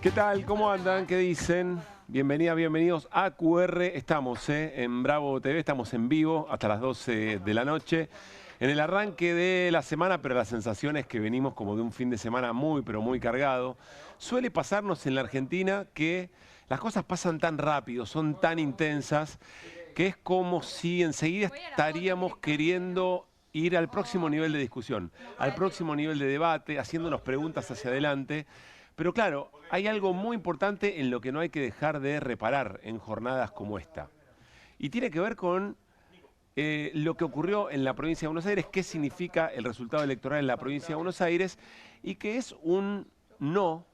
¿Qué tal? ¿Cómo andan? ¿Qué dicen? Bienvenidas, bienvenidos a QR. Estamos en Bravo TV, estamos en vivo hasta las 12 de la noche. En el arranque de la semana, pero la sensación es que venimos como de un fin de semana muy, pero muy cargado. Suele pasarnos en la Argentina que las cosas pasan tan rápido, son tan intensas, que es como si enseguida estaríamos queriendo ir al próximo nivel de discusión, al próximo nivel de debate, haciéndonos preguntas hacia adelante. Pero claro, hay algo muy importante en lo que no hay que dejar de reparar en jornadas como esta. Y tiene que ver con lo que ocurrió en la provincia de Buenos Aires, qué significa el resultado electoral en la provincia de Buenos Aires y que es un no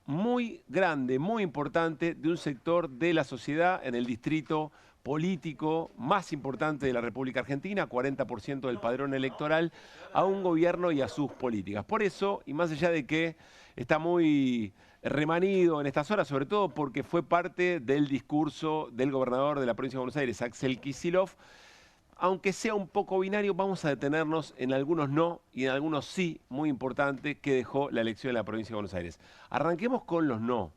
muy grande, muy importante de un sector de la sociedad en el distrito político más importante de la República Argentina, 40% del padrón electoral, a un gobierno y a sus políticas. Por eso, y más allá de que está muy remanido en estas horas, sobre todo porque fue parte del discurso del gobernador de la provincia de Buenos Aires, Axel Kicillof, aunque sea un poco binario, vamos a detenernos en algunos no y en algunos sí, muy importante, que dejó la elección en la provincia de Buenos Aires. Arranquemos con los no.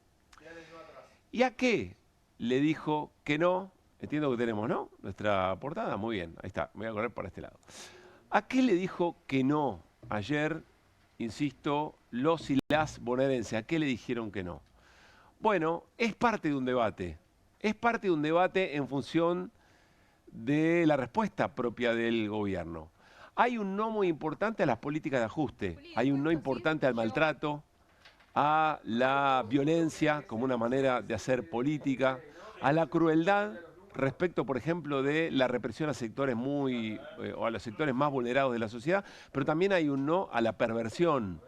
¿Y a qué le dijo que no? Entiendo que tenemos, ¿no? Nuestra portada, muy bien, ahí está, me voy a correr para este lado. ¿A qué le dijo que no ayer, insisto, los y las bonaerenses? ¿A qué le dijeron que no? Bueno, es parte de un debate. Es parte de un debate en función de la respuesta propia del gobierno. Hay un no muy importante a las políticas de ajuste, hay un no importante al maltrato, a la violencia como una manera de hacer política, a la crueldad respecto, por ejemplo, de la represión a sectores o a los sectores más vulnerados de la sociedad, pero también hay un no a la perversión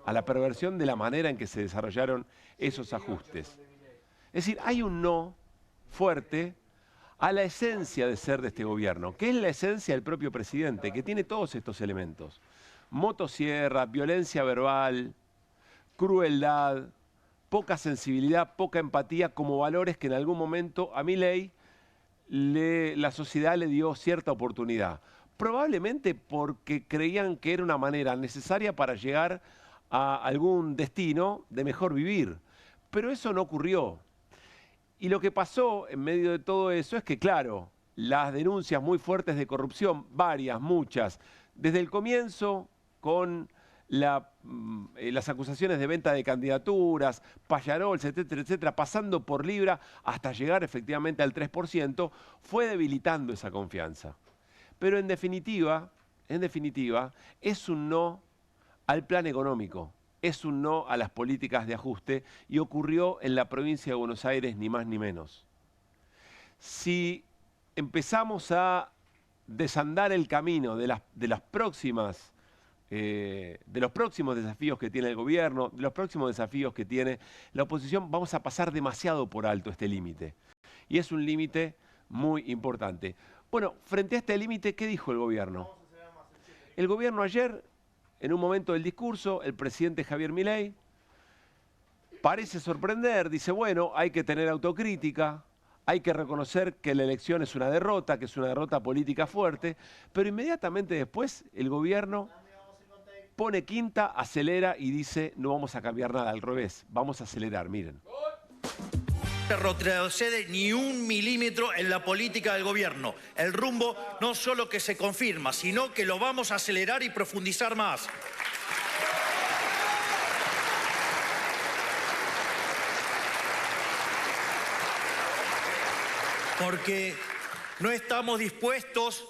de la manera en que se desarrollaron esos ajustes. Es decir, hay un no fuerte a la esencia de ser de este gobierno, que es la esencia del propio presidente, que tiene todos estos elementos. Motosierra, violencia verbal, crueldad, poca sensibilidad, poca empatía, como valores que en algún momento a Milei la sociedad le dio cierta oportunidad. Probablemente porque creían que era una manera necesaria para llegar a algún destino de mejor vivir. Pero eso no ocurrió. Y lo que pasó en medio de todo eso es que, claro, las denuncias muy fuertes de corrupción, varias, muchas, desde el comienzo con las acusaciones de venta de candidaturas, payarols, etcétera, etcétera, pasando por Libra hasta llegar efectivamente al 3%, fue debilitando esa confianza. Pero en definitiva, es un no al plan económico. Es un no a las políticas de ajuste y ocurrió en la provincia de Buenos Aires ni más ni menos. Si empezamos a desandar el camino de los próximos desafíos que tiene el gobierno, de los próximos desafíos que tiene la oposición, vamos a pasar demasiado por alto este límite. Y es un límite muy importante. Bueno, frente a este límite, ¿qué dijo el gobierno? El gobierno ayer, en un momento del discurso, el presidente Javier Milei parece sorprender, dice, bueno, hay que tener autocrítica, hay que reconocer que la elección es una derrota, que es una derrota política fuerte, pero inmediatamente después el gobierno pone quinta, acelera y dice, no vamos a cambiar nada, al revés, vamos a acelerar, miren. No retrocede ni un milímetro en la política del gobierno. El rumbo no solo que se confirma, sino que lo vamos a acelerar y profundizar más. Porque no estamos dispuestos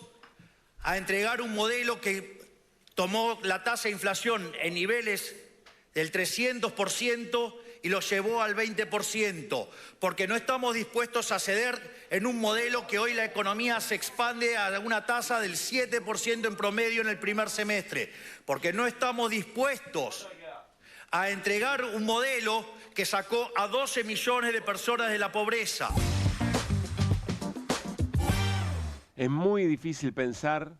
a entregar un modelo que tomó la tasa de inflación en niveles del 300% y lo llevó al 20%, porque no estamos dispuestos a ceder en un modelo que hoy la economía se expande a una tasa del 7% en promedio en el primer semestre, porque no estamos dispuestos a entregar un modelo que sacó a 12 millones de personas de la pobreza. Es muy difícil pensar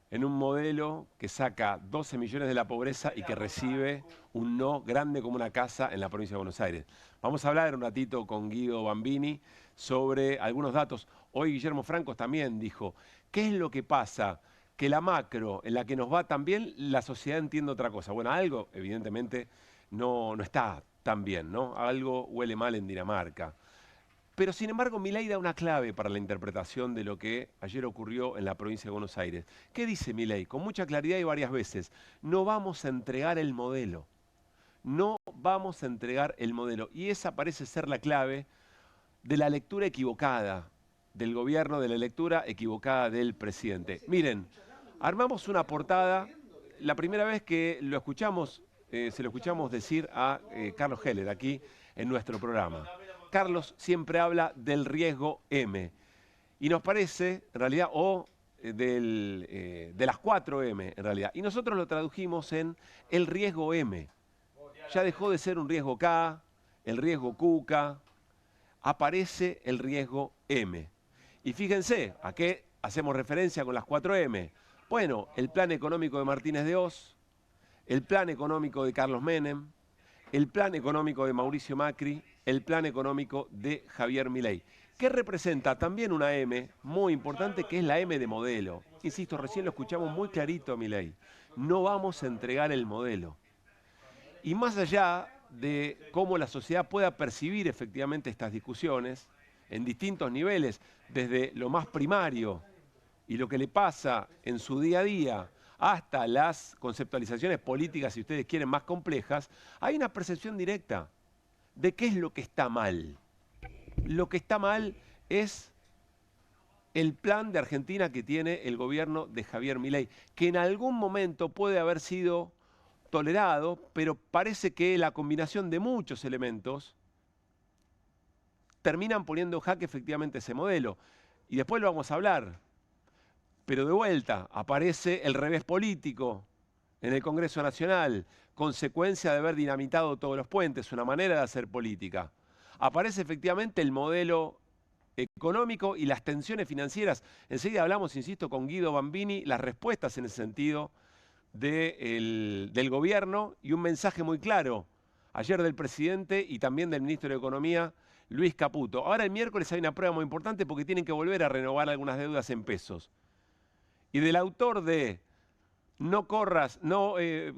en un modelo que saca 12 millones de la pobreza y que recibe un no grande como una casa en la provincia de Buenos Aires. Vamos a hablar un ratito con Guido Bambini sobre algunos datos. Hoy Guillermo Franco también dijo, ¿qué es lo que pasa? Que la macro, en la que nos va tan bien, la sociedad entiende otra cosa. Bueno, algo evidentemente no está también, ¿no? Algo huele mal en Dinamarca. Pero sin embargo, Milei da una clave para la interpretación de lo que ayer ocurrió en la provincia de Buenos Aires. ¿Qué dice Milei? Con mucha claridad y varias veces, no vamos a entregar el modelo. No vamos a entregar el modelo. Y esa parece ser la clave de la lectura equivocada del gobierno, de la lectura equivocada del presidente. Miren, armamos una portada, la primera vez que lo escuchamos, se lo escuchamos decir a Carlos Heller aquí en nuestro programa. Carlos siempre habla del riesgo M. Y nos parece, en realidad, de las 4M, en realidad. Y nosotros lo tradujimos en el riesgo M. Ya dejó de ser un riesgo K, el riesgo QK, aparece el riesgo M. Y fíjense, ¿a qué hacemos referencia con las 4M? Bueno, el plan económico de Martínez de Oz, el plan económico de Carlos Menem, el plan económico de Mauricio Macri, el plan económico de Javier Milei, que representa también una M muy importante, que es la M de modelo. Insisto, recién lo escuchamos muy clarito a Milei. No vamos a entregar el modelo. Y más allá de cómo la sociedad pueda percibir efectivamente estas discusiones en distintos niveles, desde lo más primario y lo que le pasa en su día a día, hasta las conceptualizaciones políticas, si ustedes quieren, más complejas, hay una percepción directa de qué es lo que está mal. Lo que está mal es el plan de Argentina que tiene el gobierno de Javier Milei, que en algún momento puede haber sido tolerado, pero parece que la combinación de muchos elementos terminan poniendo en jaque efectivamente ese modelo. Y después lo vamos a hablar. Pero de vuelta, aparece el revés político en el Congreso Nacional, consecuencia de haber dinamitado todos los puentes, una manera de hacer política. Aparece efectivamente el modelo económico y las tensiones financieras. Enseguida hablamos, insisto, con Guido Bambini, las respuestas en ese sentido del gobierno y un mensaje muy claro, ayer del presidente y también del ministro de Economía, Luis Caputo. Ahora el miércoles hay una prueba muy importante porque tienen que volver a renovar algunas deudas en pesos. Y del autor de no corras,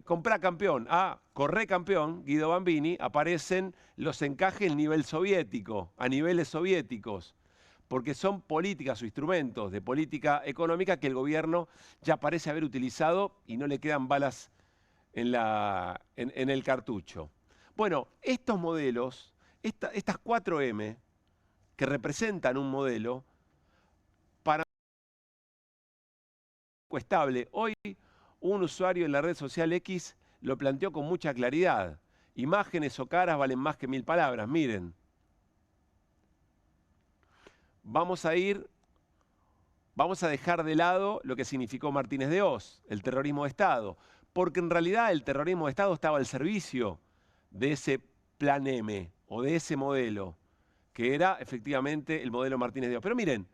comprá campeón, corré campeón, Guido Bambini, aparecen los encajes a nivel soviético, a niveles soviéticos, porque son políticas o instrumentos de política económica que el gobierno ya parece haber utilizado y no le quedan balas en el cartucho. Bueno, estos modelos, estas 4M, que representan un modelo, para estable. Hoy un usuario en la red social X lo planteó con mucha claridad. Imágenes o caras valen más que 1000 palabras. Miren. Vamos a dejar de lado lo que significó Martínez de Oz, el terrorismo de Estado, porque en realidad el terrorismo de Estado estaba al servicio de ese plan M o de ese modelo, que era efectivamente el modelo Martínez de Oz. Pero miren,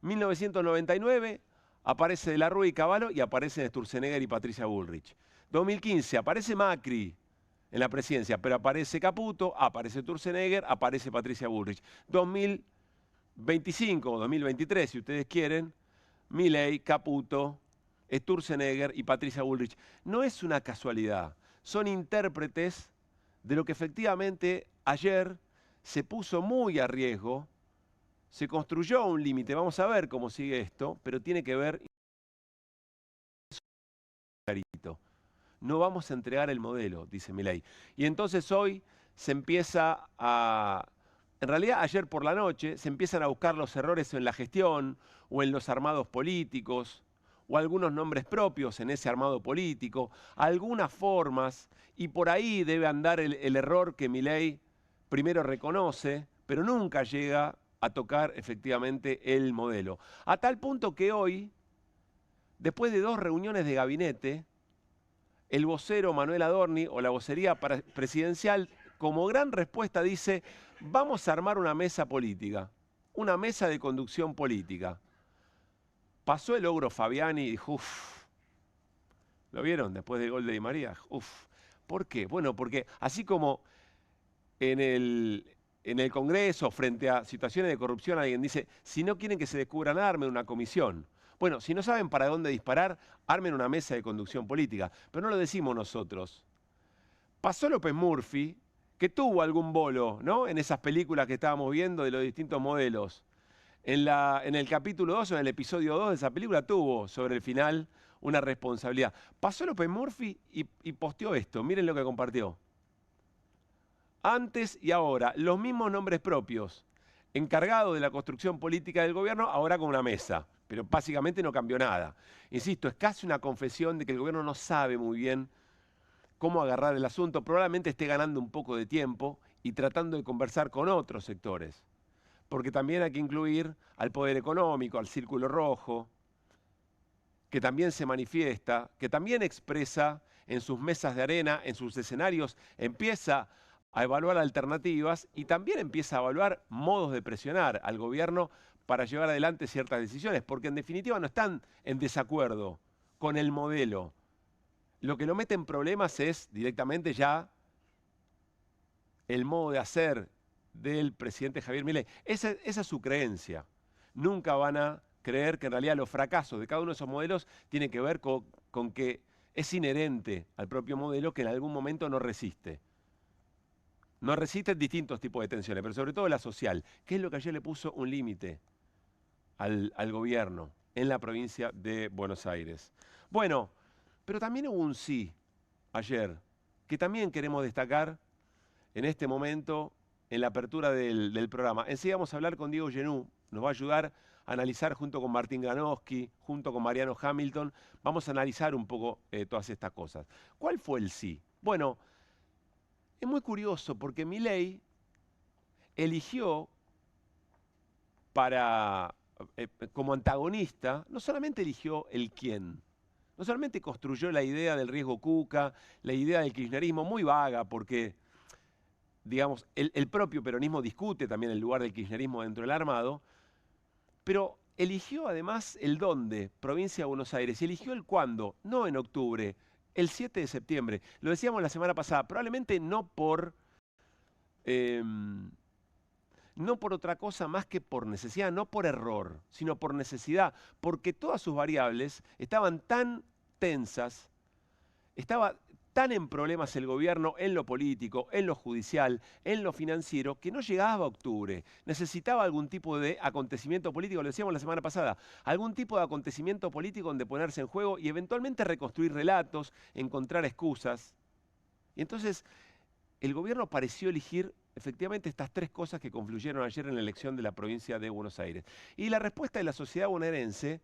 1999 aparece De la Rúa y Cavallo y aparecen Sturzenegger y Patricia Bullrich. 2015 aparece Macri en la presidencia, pero aparece Caputo, aparece Sturzenegger, aparece Patricia Bullrich. 2025 o 2023, si ustedes quieren, Milei, Caputo, Sturzenegger y Patricia Bullrich. No es una casualidad, son intérpretes de lo que efectivamente ayer se puso muy a riesgo, se construyó un límite. Vamos a ver cómo sigue esto, pero tiene que ver... No vamos a entregar el modelo, dice Milei. Y entonces hoy se empieza a... En realidad, ayer por la noche se empiezan a buscar los errores en la gestión o en los armados políticos o algunos nombres propios en ese armado político, algunas formas, y por ahí debe andar el error que Milei primero reconoce, pero nunca llega a tocar efectivamente el modelo. A tal punto que hoy, después de 2 reuniones de gabinete, el vocero Manuel Adorni o la vocería presidencial, como gran respuesta dice, vamos a armar una mesa política, una mesa de conducción política. Pasó el ogro Fabiani y dijo, uff, ¿lo vieron después del gol de Di María? Uff, ¿por qué? Bueno, porque así como en el Congreso, frente a situaciones de corrupción, alguien dice, si no quieren que se descubra nada, armen una comisión. Bueno, si no saben para dónde disparar, armen una mesa de conducción política. Pero no lo decimos nosotros. Pasó López Murphy que tuvo algún bolo, ¿no? En esas películas que estábamos viendo de los distintos modelos. En el capítulo 2 o en el episodio 2 de esa película tuvo sobre el final una responsabilidad. Pasó López Murphy y posteó esto. Miren lo que compartió. Antes y ahora, los mismos nombres propios. Encargado de la construcción política del gobierno, ahora con una mesa. Pero básicamente no cambió nada. Insisto, es casi una confesión de que el gobierno no sabe muy bien cómo agarrar el asunto. Probablemente esté ganando un poco de tiempo y tratando de conversar con otros sectores. Porque también hay que incluir al poder económico, al círculo rojo, que también se manifiesta, que también expresa en sus mesas de arena, en sus escenarios, empieza a evaluar alternativas y también empieza a evaluar modos de presionar al gobierno para llevar adelante ciertas decisiones, porque en definitiva no están en desacuerdo con el modelo. Lo que lo mete en problemas es directamente ya el modo de hacer del presidente Javier Milei. Esa es su creencia. Nunca van a creer que en realidad los fracasos de cada uno de esos modelos tienen que ver con que es inherente al propio modelo que en algún momento no resiste. No resisten distintos tipos de tensiones, pero sobre todo la social, que es lo que ayer le puso un límite al gobierno en la provincia de Buenos Aires. Bueno, pero también hubo un sí ayer, que también queremos destacar en este momento en la apertura del programa. Enseguida vamos a hablar con Diego Genú, nos va a ayudar a analizar junto con Martín Granowski, junto con Mariano Hamilton, vamos a analizar un poco todas estas cosas. ¿Cuál fue el sí? Bueno, es muy curioso porque Milei eligió como antagonista, no solamente eligió el quién, no solamente construyó la idea del riesgo Cuca, la idea del kirchnerismo, muy vaga porque, digamos, el propio peronismo discute también el lugar del kirchnerismo dentro del armado, pero eligió además el dónde, provincia de Buenos Aires, y eligió el cuándo, no en octubre, el 7 de septiembre. Lo decíamos la semana pasada, probablemente no por otra cosa más que por necesidad, no por error, sino por necesidad, porque todas sus variables estaban tan tensas, estaba tan en problemas el gobierno en lo político, en lo judicial, en lo financiero, que no llegaba a octubre. Necesitaba algún tipo de acontecimiento político, lo decíamos la semana pasada, algún tipo de acontecimiento político donde ponerse en juego y eventualmente reconstruir relatos, encontrar excusas. Y entonces el gobierno pareció elegir efectivamente estas tres cosas que confluyeron ayer en la elección de la provincia de Buenos Aires. Y la respuesta de la sociedad bonaerense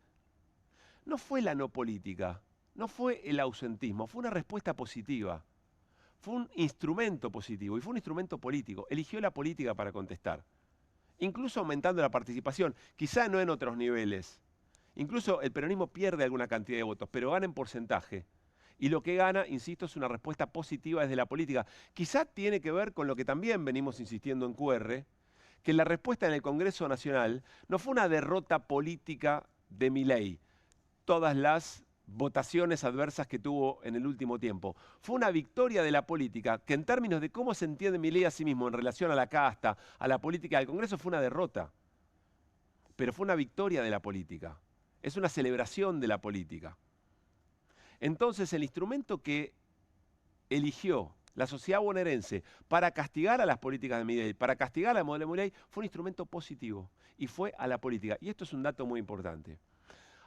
no fue la no política, no fue el ausentismo, fue una respuesta positiva. Fue un instrumento positivo y fue un instrumento político. Eligió la política para contestar. Incluso aumentando la participación, quizá no en otros niveles. Incluso el peronismo pierde alguna cantidad de votos, pero gana en porcentaje. Y lo que gana, insisto, es una respuesta positiva desde la política. Quizá tiene que ver con lo que también venimos insistiendo en QR, que la respuesta en el Congreso Nacional no fue una derrota política de Milei. Todas las votaciones adversas que tuvo en el último tiempo. Fue una victoria de la política que en términos de cómo se entiende Milei a sí mismo en relación a la casta, a la política del Congreso, fue una derrota. Pero fue una victoria de la política. Es una celebración de la política. Entonces el instrumento que eligió la sociedad bonaerense para castigar a las políticas de Milei, para castigar al modelo de Milei, fue un instrumento positivo y fue a la política. Y esto es un dato muy importante.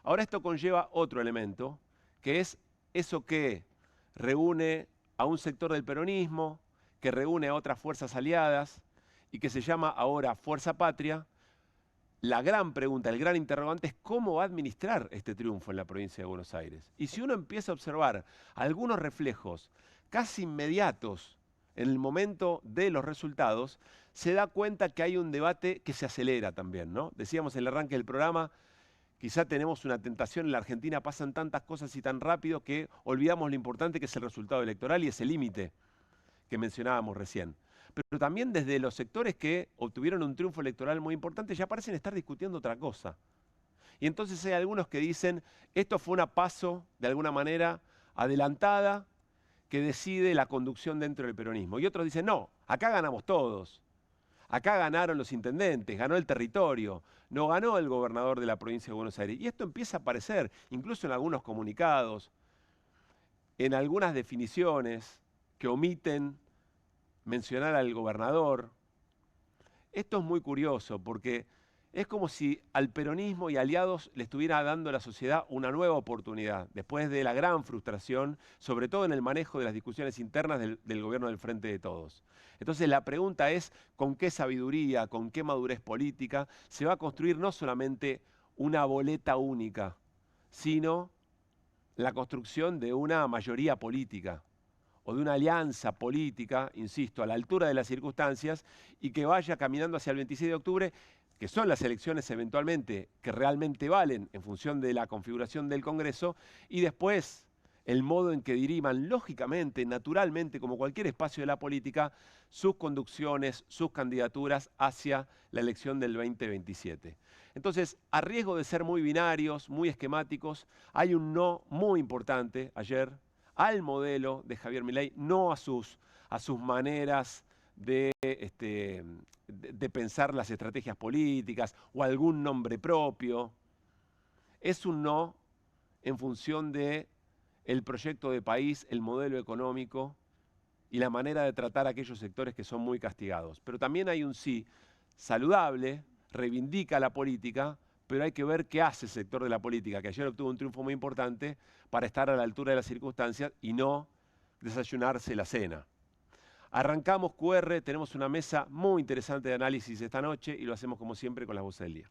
Ahora esto conlleva otro elemento, que es eso que reúne a un sector del peronismo, que reúne a otras fuerzas aliadas y que se llama ahora Fuerza Patria. La gran pregunta, el gran interrogante es cómo va a administrar este triunfo en la provincia de Buenos Aires. Y si uno empieza a observar algunos reflejos casi inmediatos en el momento de los resultados, se da cuenta que hay un debate que se acelera también, ¿no? Decíamos en el arranque del programa, quizá tenemos una tentación, en la Argentina pasan tantas cosas y tan rápido que olvidamos lo importante que es el resultado electoral y ese límite que mencionábamos recién. Pero también desde los sectores que obtuvieron un triunfo electoral muy importante ya parecen estar discutiendo otra cosa. Y entonces hay algunos que dicen, esto fue una paso, de alguna manera, adelantada, que decide la conducción dentro del peronismo. Y otros dicen, no, acá ganamos todos. Acá ganaron los intendentes, ganó el territorio, no ganó el gobernador de la provincia de Buenos Aires. Y esto empieza a aparecer, incluso en algunos comunicados, en algunas definiciones que omiten mencionar al gobernador. Esto es muy curioso porque es como si al peronismo y aliados le estuviera dando a la sociedad una nueva oportunidad, después de la gran frustración, sobre todo en el manejo de las discusiones internas del gobierno del Frente de Todos. Entonces la pregunta es, ¿con qué sabiduría, con qué madurez política se va a construir no solamente una boleta única, sino la construcción de una mayoría política o de una alianza política, insisto, a la altura de las circunstancias y que vaya caminando hacia el 26 de octubre, que son las elecciones eventualmente que realmente valen en función de la configuración del Congreso, y después el modo en que diriman, lógicamente, naturalmente, como cualquier espacio de la política, sus conducciones, sus candidaturas hacia la elección del 2027. Entonces, a riesgo de ser muy binarios, muy esquemáticos, hay un no muy importante ayer al modelo de Javier Milei, no a sus maneras de pensar las estrategias políticas o algún nombre propio. Es un no en función de el proyecto de país, el modelo económico y la manera de tratar a aquellos sectores que son muy castigados. Pero también hay un sí saludable, reivindica la política, pero hay que ver qué hace el sector de la política, que ayer obtuvo un triunfo muy importante para estar a la altura de las circunstancias y no desayunarse la cena. Arrancamos QR, tenemos una mesa muy interesante de análisis esta noche y lo hacemos como siempre con las voces del día.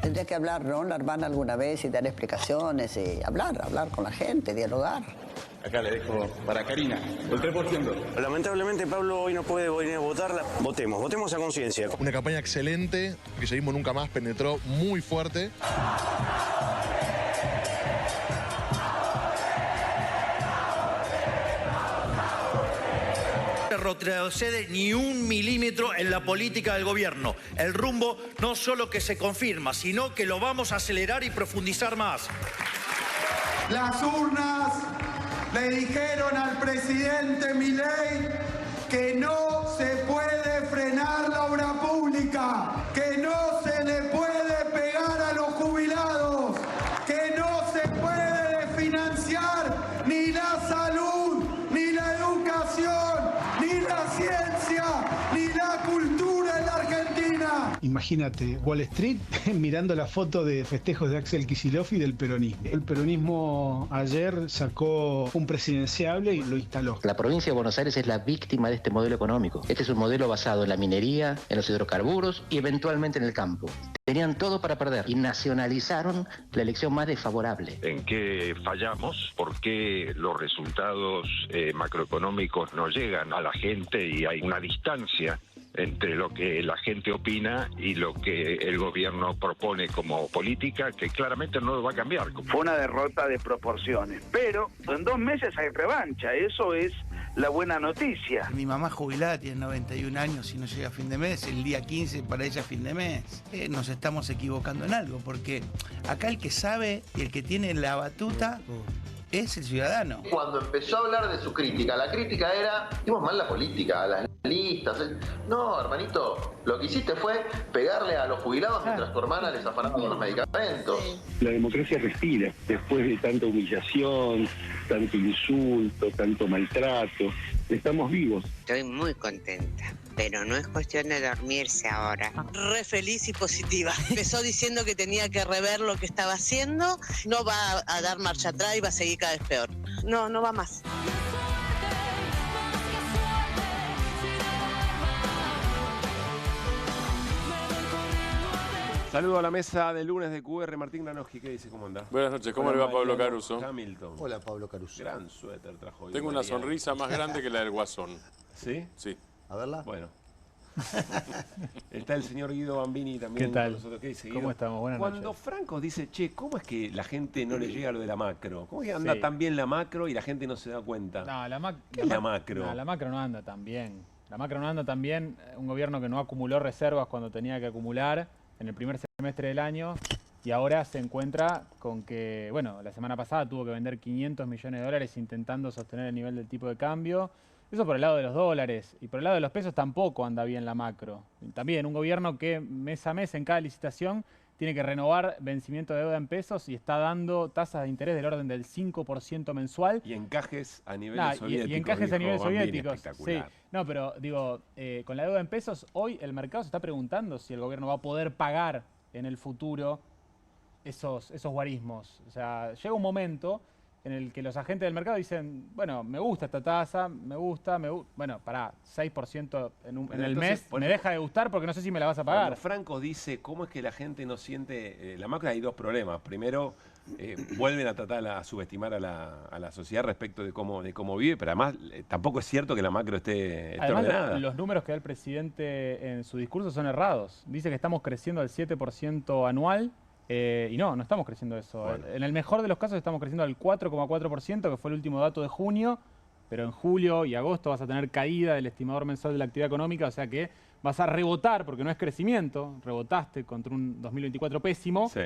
Tendría que hablar, ¿no? La hermana alguna vez y dar explicaciones, y hablar con la gente, dialogar. Acá le dejo para Karina, el 3%. Lamentablemente Pablo hoy no puede venir a votarla. Votemos a conciencia. Una campaña excelente, el kirchnerismo nunca más penetró muy fuerte. Retrocede ni un milímetro en la política del gobierno. El rumbo no solo que se confirma, sino que lo vamos a acelerar y profundizar más. Las urnas le dijeron al presidente Milei que no se puede frenar la obra pública, que no se le puede pegar a los jubilados, que no se puede desfinanciar ni la salud, ni la educación, ni la ciencia, ni la cultura en la Argentina. Imagínate, Wall Street mirando la foto de festejos de Axel Kicillof y del peronismo. El peronismo ayer sacó un presidenciable y lo instaló. La provincia de Buenos Aires es la víctima de este modelo económico. Este es un modelo basado en la minería, en los hidrocarburos y eventualmente en el campo. Tenían todo para perder y nacionalizaron la elección más desfavorable. ¿En qué fallamos? ¿Por qué los resultados macroeconómicos no llegan a la gente y hay una distancia entre lo que la gente opina y lo que el gobierno propone como política, que claramente no lo va a cambiar? Fue una derrota de proporciones, pero en 2 meses hay revancha, eso es la buena noticia. Mi mamá jubilada tiene 91 años y no llega a fin de mes, el día 15 para ella fin de mes. Nos estamos equivocando en algo, porque acá el que sabe y el que tiene la batuta es el ciudadano. Cuando empezó a hablar de su crítica, la crítica era, hicimos mal la política, las listas. No, hermanito, lo que hiciste fue pegarle a los jubilados mientras tu hermana les afanaba con los medicamentos. La democracia respira después de tanta humillación, tanto insulto, tanto maltrato. Estamos vivos. Estoy muy contenta, pero no es cuestión de dormirse ahora. Re feliz y positiva. Empezó diciendo que tenía que rever lo que estaba haciendo, no va a dar marcha atrás y va a seguir cada vez peor. No va más. Saludo a la mesa de lunes de QR. Martín Granoski, ¿qué dice? ¿Cómo anda? Buenas noches, ¿cómo le va Pablo Caruso? Hamilton. Hola Pablo Caruso. Gran suéter trajo hoy. Tengo una sonrisa más grande que la del Guasón. ¿Sí? Sí. A verla. Bueno. Está el señor Guido Bambini también. ¿Qué tal? Con nosotros. ¿Qué dice, Guido? ¿Cómo estamos? Buenas noches. Cuando Franco dice, che, ¿cómo es que la gente no le llega a lo de la macro? ¿Cómo es que anda tan bien la macro y la gente no se da cuenta? No, ¿Qué es la macro? No, la macro no anda tan bien. La macro no anda tan bien. Un gobierno que no acumuló reservas cuando tenía que acumular en el primer semestre del año y ahora se encuentra con que, bueno, la semana pasada tuvo que vender 500 millones de dólares intentando sostener el nivel del tipo de cambio. Eso por el lado de los dólares. Y por el lado de los pesos tampoco anda bien la macro. También un gobierno que mes a mes en cada licitación tiene que renovar vencimiento de deuda en pesos y está dando tasas de interés del orden del 5% mensual. Y encajes a niveles soviéticos. Y encajes a niveles Bambini, soviéticos. Sí. No, pero digo, con la deuda en pesos, hoy el mercado se está preguntando si el gobierno va a poder pagar en el futuro esos guarismos. O sea, llega un momento en el que los agentes del mercado dicen, bueno, me gusta esta tasa, me gusta, bueno, pará, 6% en el mes, me deja de gustar porque no sé si me la vas a pagar. Cuando Franco dice, ¿cómo es que la gente no siente? La macro hay dos problemas. Primero, vuelven a tratar a subestimar a la sociedad respecto de cómo vive, pero además tampoco es cierto que la macro esté ordenada. Los números que da el presidente en su discurso son errados. Dice que estamos creciendo al 7% anual. Y no estamos creciendo eso. Bueno. En el mejor de los casos estamos creciendo al 4,4%, que fue el último dato de junio, pero en julio y agosto vas a tener caída del estimador mensual de la actividad económica, o sea que vas a rebotar, porque no es crecimiento, rebotaste contra un 2024 pésimo. Sí.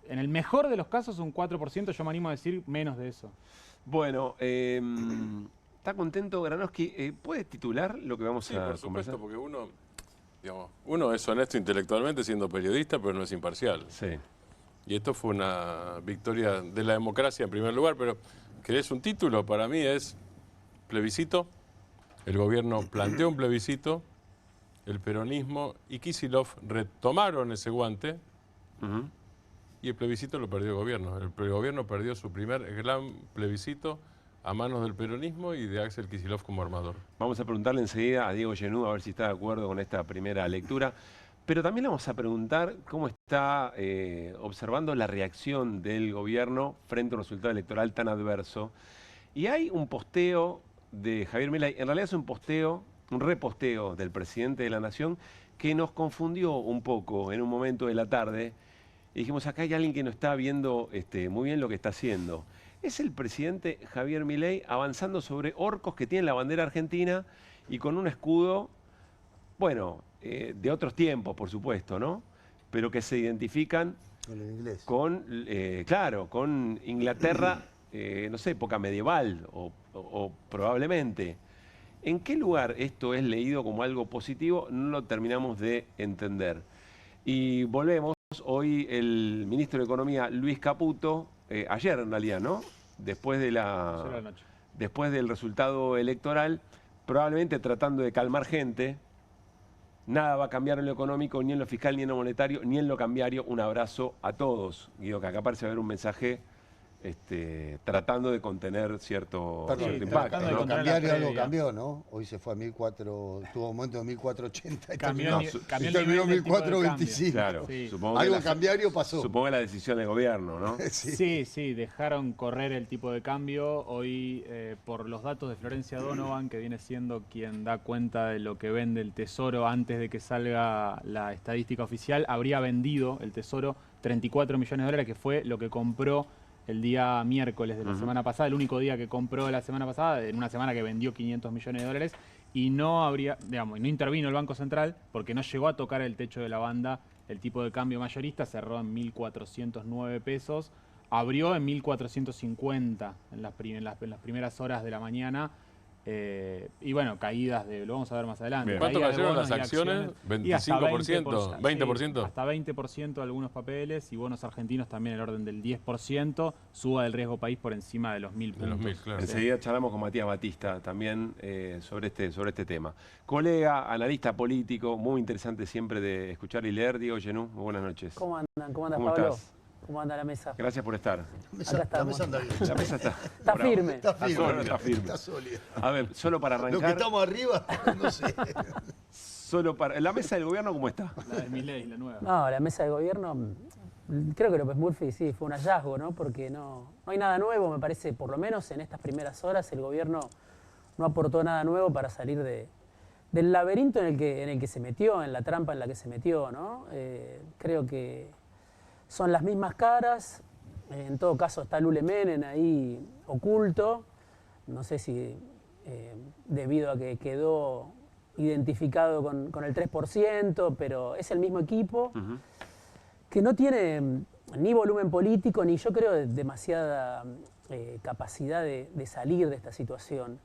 En el mejor de los casos un 4%, yo me animo a decir menos de eso. Bueno, ¿está contento Granowski? ¿Puedes titular lo que vamos a por conversar? supuesto, porque uno es honesto intelectualmente siendo periodista, pero no es imparcial. Sí. Y esto fue una victoria de la democracia en primer lugar, pero ¿querés un título? Para mí es plebiscito. El gobierno planteó un plebiscito, el peronismo y Kicillof retomaron ese guante y el plebiscito lo perdió el gobierno. El gobierno perdió su primer gran plebiscito a manos del peronismo y de Axel Kicillof como armador. Vamos a preguntarle enseguida a Diego Genú a ver si está de acuerdo con esta primera lectura. Pero también le vamos a preguntar cómo está observando la reacción del gobierno frente a un resultado electoral tan adverso. Y hay un posteo de Javier Milei, en realidad es un reposteo del presidente de la Nación que nos confundió un poco en un momento de la tarde. Y dijimos, acá hay alguien que no está viendo muy bien lo que está haciendo. Es el presidente Javier Milei avanzando sobre orcos que tienen la bandera argentina y con un escudo, bueno, de otros tiempos, por supuesto, ¿no? Pero que se identifican con, claro, con Inglaterra, no sé, época medieval o probablemente. ¿En qué lugar esto es leído como algo positivo? No lo terminamos de entender. Y volvemos, hoy el ministro de Economía, Luis Caputo, ayer en realidad, ¿no? Después del resultado electoral, probablemente tratando de calmar gente. Nada va a cambiar en lo económico, ni en lo fiscal, ni en lo monetario, ni en lo cambiario. Un abrazo a todos. Digo que acá parece haber un mensaje tratando de contener cierto impacto. En lo cambiario algo cambió, ¿no? Hoy se fue a 1.400, tuvo un momento de 1.480 y terminó 1.425. Claro, sí. Algo cambiario pasó. Supongo que la decisión del gobierno, ¿no? Sí, dejaron correr el tipo de cambio. Hoy, por los datos de Florencia Donovan, que viene siendo quien da cuenta de lo que vende el Tesoro antes de que salga la estadística oficial, habría vendido el Tesoro 34 millones de dólares, que fue lo que compró el día miércoles de la semana pasada, el único día que compró la semana pasada, en una semana que vendió 500 millones de dólares, y no intervino el Banco Central porque no llegó a tocar el techo de la banda. El tipo de cambio mayorista cerró en 1.409 pesos, abrió en 1.450 en las primeras horas de la mañana. Y bueno, caídas lo vamos a ver más adelante. ¿Cuánto cayeron las acciones? ¿25%? ¿20%? Hasta 20% algunos papeles y bonos argentinos también en el orden del 10%, suba del riesgo país por encima de los 1.000 puntos. Claro. Enseguida charlamos con Matías Batista también sobre este tema. Colega, analista político, muy interesante siempre de escuchar y leer. Diego Genú, muy buenas noches. ¿Cómo andan? ¿Cómo ¿Cómo Pablo? Estás? ¿Cómo anda la mesa? Gracias por estar. La mesa anda bien. La mesa está firme. Está firme. Está firme. Está sólida. A ver, solo para arrancar. Lo que estamos arriba, no sé. ¿La mesa del gobierno cómo está? La de Milei, la nueva. No, la mesa del gobierno, creo que López Murphy sí fue un hallazgo, ¿no? Porque no hay nada nuevo, me parece, por lo menos en estas primeras horas el gobierno no aportó nada nuevo para salir del laberinto en el que se metió, en la trampa en la que se metió, ¿no? Creo que son las mismas caras. En todo caso está Lule Menem ahí oculto, no sé si debido a que quedó identificado con el 3%, pero es el mismo equipo que no tiene ni volumen político, ni yo creo demasiada capacidad de salir de esta situación.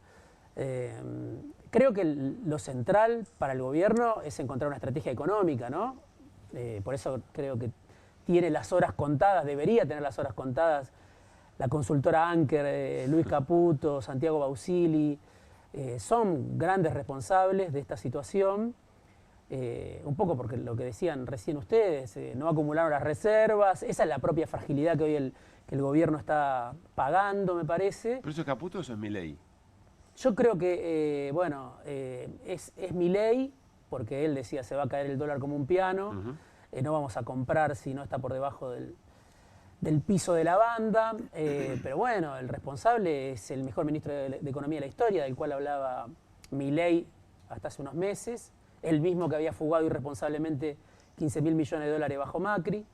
Creo que lo central para el gobierno es encontrar una estrategia económica, ¿no? Por eso creo que tiene las horas contadas, debería tener las horas contadas, la consultora Anker, Luis Caputo, Santiago Bausili, son grandes responsables de esta situación. Un poco porque lo que decían recién ustedes, no acumularon las reservas, esa es la propia fragilidad que hoy que el gobierno está pagando, me parece. ¿Pero eso es Caputo o eso es Milei? Yo creo que, es Milei, porque él decía se va a caer el dólar como un piano, no vamos a comprar si no está por debajo del piso de la banda, pero bueno, el responsable es el mejor ministro de Economía de la historia, del cual hablaba Milei hasta hace unos meses, el mismo que había fugado irresponsablemente 15.000 millones de dólares bajo Macri,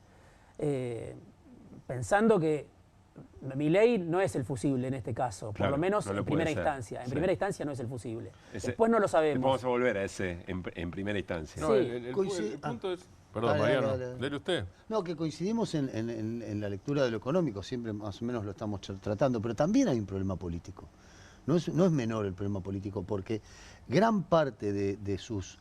pensando que Milei no es el fusible en este caso, Claro, por lo menos no lo en puede primera ser. instancia. En Sí. primera instancia no es el fusible. Ese- Después no lo sabemos. Vamos a volver a ese en primera instancia. No, el punto es... Perdón, Dale, Mariano, dale, dale. léelo usted. No, que coincidimos en la lectura de lo económico, siempre más o menos lo estamos tratando, pero también hay un problema político. No es menor el problema político, porque gran parte de sus,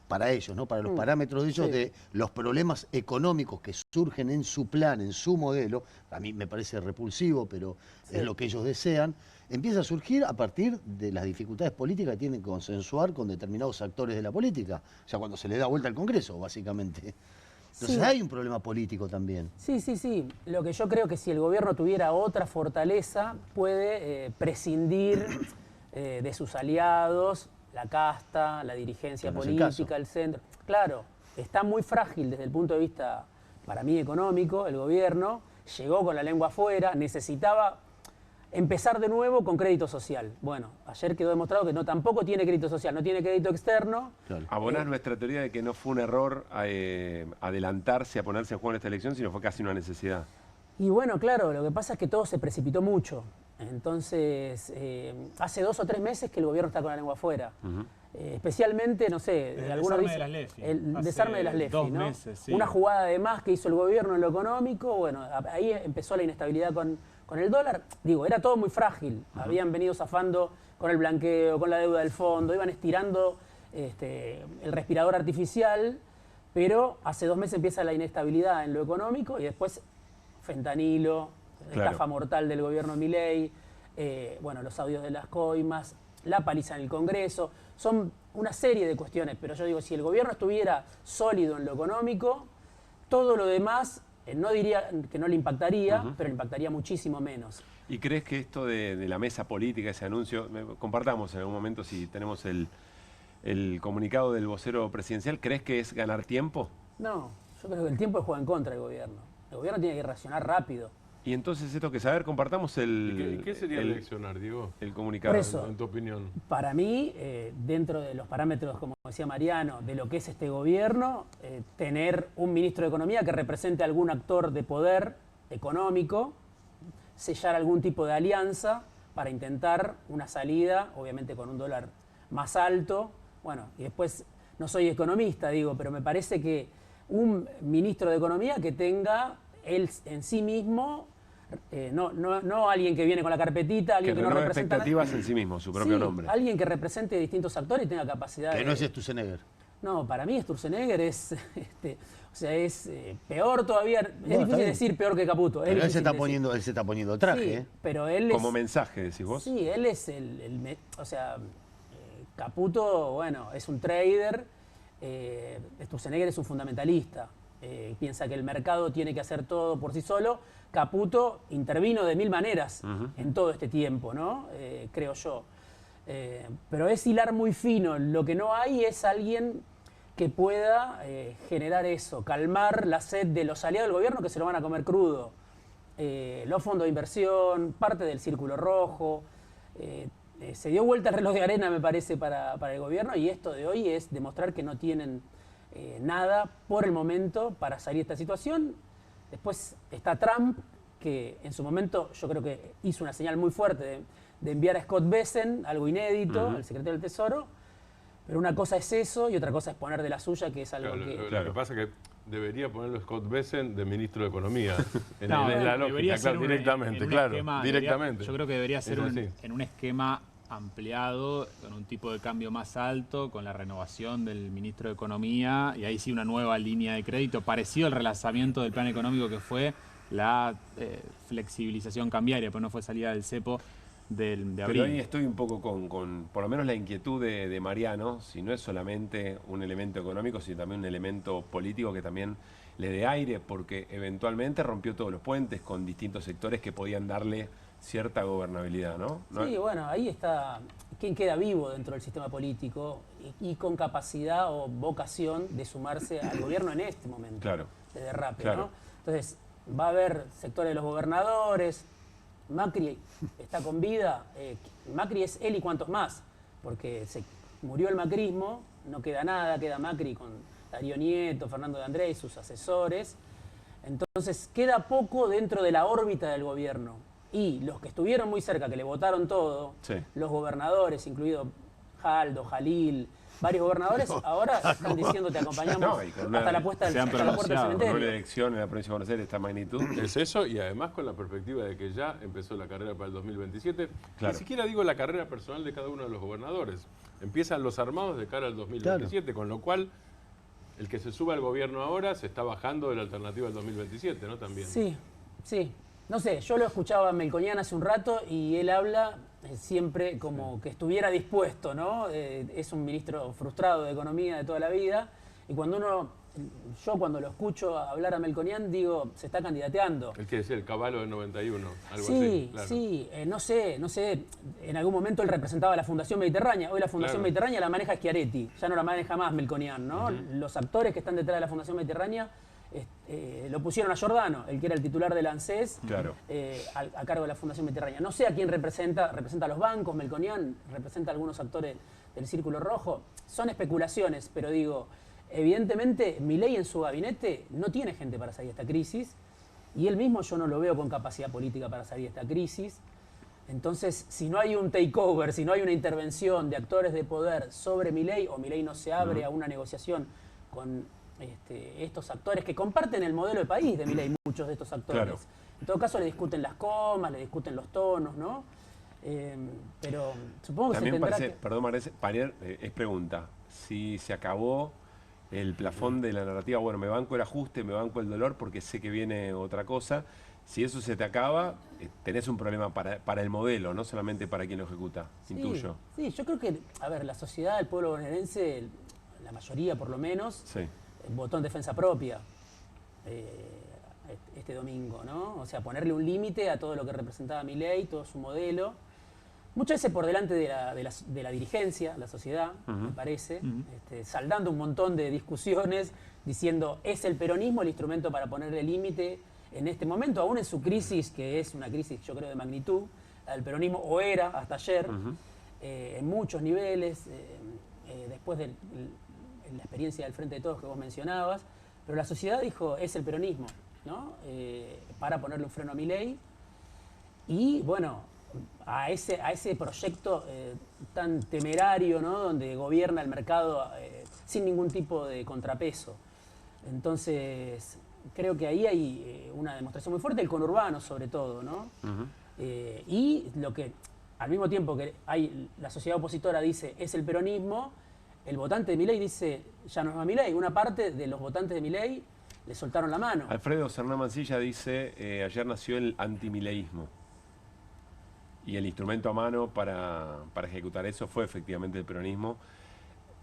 para ellos, ¿no? Para los parámetros de ellos, Sí. de los problemas económicos que surgen en su plan, en su modelo, a mí me parece repulsivo, pero Sí. es lo que ellos desean, empieza a surgir a partir de las dificultades políticas que tienen que consensuar con determinados actores de la política, o sea, cuando se le da vuelta al Congreso, básicamente. Entonces Sí. hay un problema político también. Sí, sí, sí. Lo que yo creo que si el gobierno tuviera otra fortaleza, puede prescindir de sus aliados, la casta, la dirigencia Que no es el política, el centro. Claro, está muy frágil desde el punto de vista, para mí, económico, el gobierno. Llegó con la lengua afuera, necesitaba empezar de nuevo con crédito social. Bueno, ayer quedó demostrado que tampoco tiene crédito social, no tiene crédito externo. Abonás nuestra teoría de que no fue un error adelantarse a ponerse en juego en esta elección, sino fue casi una necesidad. Y bueno, claro, lo que pasa es que todo se precipitó mucho. Entonces, hace 2 o 3 meses que el gobierno está con la lengua afuera. Especialmente, no sé, El algunos desarme dicen- de las LEFI. el Hace desarme de las LEFI, 2 ¿no? meses, sí. Una jugada de más que hizo el gobierno en lo económico, bueno, ahí empezó la inestabilidad con el dólar. Digo, era todo muy frágil. Habían venido zafando con el blanqueo, con la deuda del fondo, iban estirando el respirador artificial, pero hace 2 meses empieza la inestabilidad en lo económico y después fentanilo, Claro. estafa mortal del gobierno Milei, bueno, los audios de las coimas, la paliza en el Congreso, son una serie de cuestiones, pero yo digo, si el gobierno estuviera sólido en lo económico, todo lo demás, no diría que no le impactaría, pero le impactaría muchísimo menos. ¿Y crees que esto de la mesa política, ese anuncio, compartamos en algún momento si tenemos el comunicado del vocero presidencial, ¿crees que es ganar tiempo? No, yo creo que el tiempo juega en contra del gobierno. El gobierno tiene que reaccionar rápido. Y entonces esto que saber, compartamos ¿Y qué sería el eleccionar, Diego? el comunicado. Por eso. En tu opinión. Para mí, dentro de los parámetros, como decía Mariano, de lo que es este gobierno, tener un ministro de Economía que represente a algún actor de poder económico, sellar algún tipo de alianza para intentar una salida, obviamente con un dólar más alto. Bueno, y después, no soy economista, digo, pero me parece que un ministro de Economía que tenga él en sí mismo, no alguien que viene con la carpetita, alguien que no renueve representa... expectativas en sí mismo, su propio Sí, nombre. alguien que represente distintos actores y tenga capacidad Que de... no es Sturzenegger. No, para mí Sturzenegger es, o sea, es peor todavía, es está difícil bien. decir peor que Caputo. es Pero él se, difícil está decir. poniendo, él se está poniendo el traje, Sí, ¿eh? pero él Como es... mensaje, decís vos. Sí, él es o sea, Caputo, bueno, es un trader, Sturzenegger es un fundamentalista, piensa que el mercado tiene que hacer todo por sí solo. Caputo intervino de 1000 maneras en todo este tiempo, ¿no? Creo yo. Pero es hilar muy fino. Lo que no hay es alguien que pueda generar eso, calmar la sed de los aliados del gobierno que se lo van a comer crudo. Los fondos de inversión, parte del círculo rojo. Se dio vuelta el reloj de arena, me parece, para el gobierno, y esto de hoy es demostrar que no tienen nada por el momento para salir de esta situación. Después está Trump, que en su momento yo creo que hizo una señal muy fuerte de enviar a Scott Bessent, algo inédito, al secretario del Tesoro, pero una cosa es eso y otra cosa es poner de la suya, que es algo Claro, que... lo que pasa es que debería ponerlo Scott Bessent de ministro de Economía. No, en la debería lógica, ser claro, directamente, en un claro. esquema, Directamente. yo creo que debería ser Es así. en un esquema ampliado, con un tipo de cambio más alto, con la renovación del ministro de Economía, y ahí sí una nueva línea de crédito, parecido al relanzamiento del plan económico que fue la flexibilización cambiaria, pero no fue salida del cepo de abril. Pero ahí estoy un poco con por lo menos la inquietud de Mariano, si no es solamente un elemento económico, sino también un elemento político que también le dé aire, porque eventualmente rompió todos los puentes con distintos sectores que podían darle cierta gobernabilidad, ¿no? Sí, bueno, ahí está quién queda vivo dentro del sistema político y con capacidad o vocación de sumarse al gobierno en este momento Claro. de derrape, Claro. ¿no? Entonces, va a haber sectores de los gobernadores, Macri está con vida, Macri es él y cuantos más, porque se murió el macrismo, no queda nada, queda Macri con Darío Nieto, Fernando de Andrés y sus asesores, entonces queda poco dentro de la órbita del gobierno. Y los que estuvieron muy cerca, que le votaron todo, Sí. los gobernadores, incluido Jaldo, Jalil, varios gobernadores, ahora están diciendo te acompañamos No, y con hasta la puerta del se han hasta la puerta del pronunciado, con una cementerio. elección en la provincia de Buenos Aires de esta magnitud. Es eso, y además con la perspectiva de que ya empezó la carrera para el 2027. Claro. Ni siquiera digo la carrera personal de cada uno de los gobernadores. Empiezan los armados de cara al 2027, con lo cual el que se suba al gobierno ahora se está bajando de la alternativa del 2027, ¿no? También. Sí, sí. No sé, yo lo escuchaba a Melconian hace un rato y él habla siempre como que estuviera dispuesto, ¿no? Es un ministro frustrado de Economía de toda la vida y yo cuando lo escucho hablar a Melconian digo, se está candidateando. Él quiere decir el caballo del 91, algo Sí, así. Claro. sí, no sé, en algún momento él representaba la Fundación Mediterránea, hoy la Fundación Claro. Mediterránea la maneja Schiaretti, ya no la maneja más Melconian, ¿no? Los actores que están detrás de la Fundación Mediterránea lo pusieron a Giordano, el que era el titular del ANSES, Claro. a cargo de la Fundación Mediterránea. No sé a quién representa a los bancos, Melconian, representa a algunos actores del Círculo Rojo, son especulaciones, pero digo, evidentemente Milei en su gabinete no tiene gente para salir de esta crisis, y él mismo yo no lo veo con capacidad política para salir de esta crisis. Entonces, si no hay un takeover, si no hay una intervención de actores de poder sobre Milei, o Milei no se abre a una negociación con estos actores que comparten el modelo de país de Milei, muchos de estos actores. Claro. En todo caso, le discuten las comas, le discuten los tonos, ¿no? Pero supongo que También se tendrá parece, perdón, Panier, es pregunta, si se acabó el plafón de la narrativa, bueno, me banco el ajuste, me banco el dolor porque sé que viene otra cosa, si eso se te acaba, tenés un problema para el modelo, no solamente para quien lo ejecuta, intuyo. Sí, yo creo que, a ver, la sociedad, el pueblo bonaerense, la mayoría por lo menos, Sí. votó en defensa propia este domingo, ¿no? O sea, ponerle un límite a todo lo que representaba Milei, todo su modelo. Muchas veces por delante de la dirigencia, la sociedad, me parece, saldando un montón de discusiones, diciendo, es el peronismo el instrumento para ponerle límite en este momento, aún en su crisis, que es una crisis, yo creo, de magnitud, la del peronismo, o era hasta ayer, en muchos niveles, después de la experiencia del Frente de Todos que vos mencionabas, pero la sociedad dijo, es el peronismo, ¿no? Para ponerle un freno a Milei. Y bueno, a ese proyecto tan temerario, ¿no? Donde gobierna el mercado sin ningún tipo de contrapeso. Entonces, creo que ahí hay una demostración muy fuerte, el conurbano sobre todo, ¿no? Y lo que, al mismo tiempo que la sociedad opositora dice, es el peronismo, el votante de Milei dice, ya no es más Milei. Una parte de los votantes de Milei le soltaron la mano. Alfredo Cernán Mancilla dice, ayer nació el antimileísmo. Y el instrumento a mano para ejecutar eso fue efectivamente el peronismo.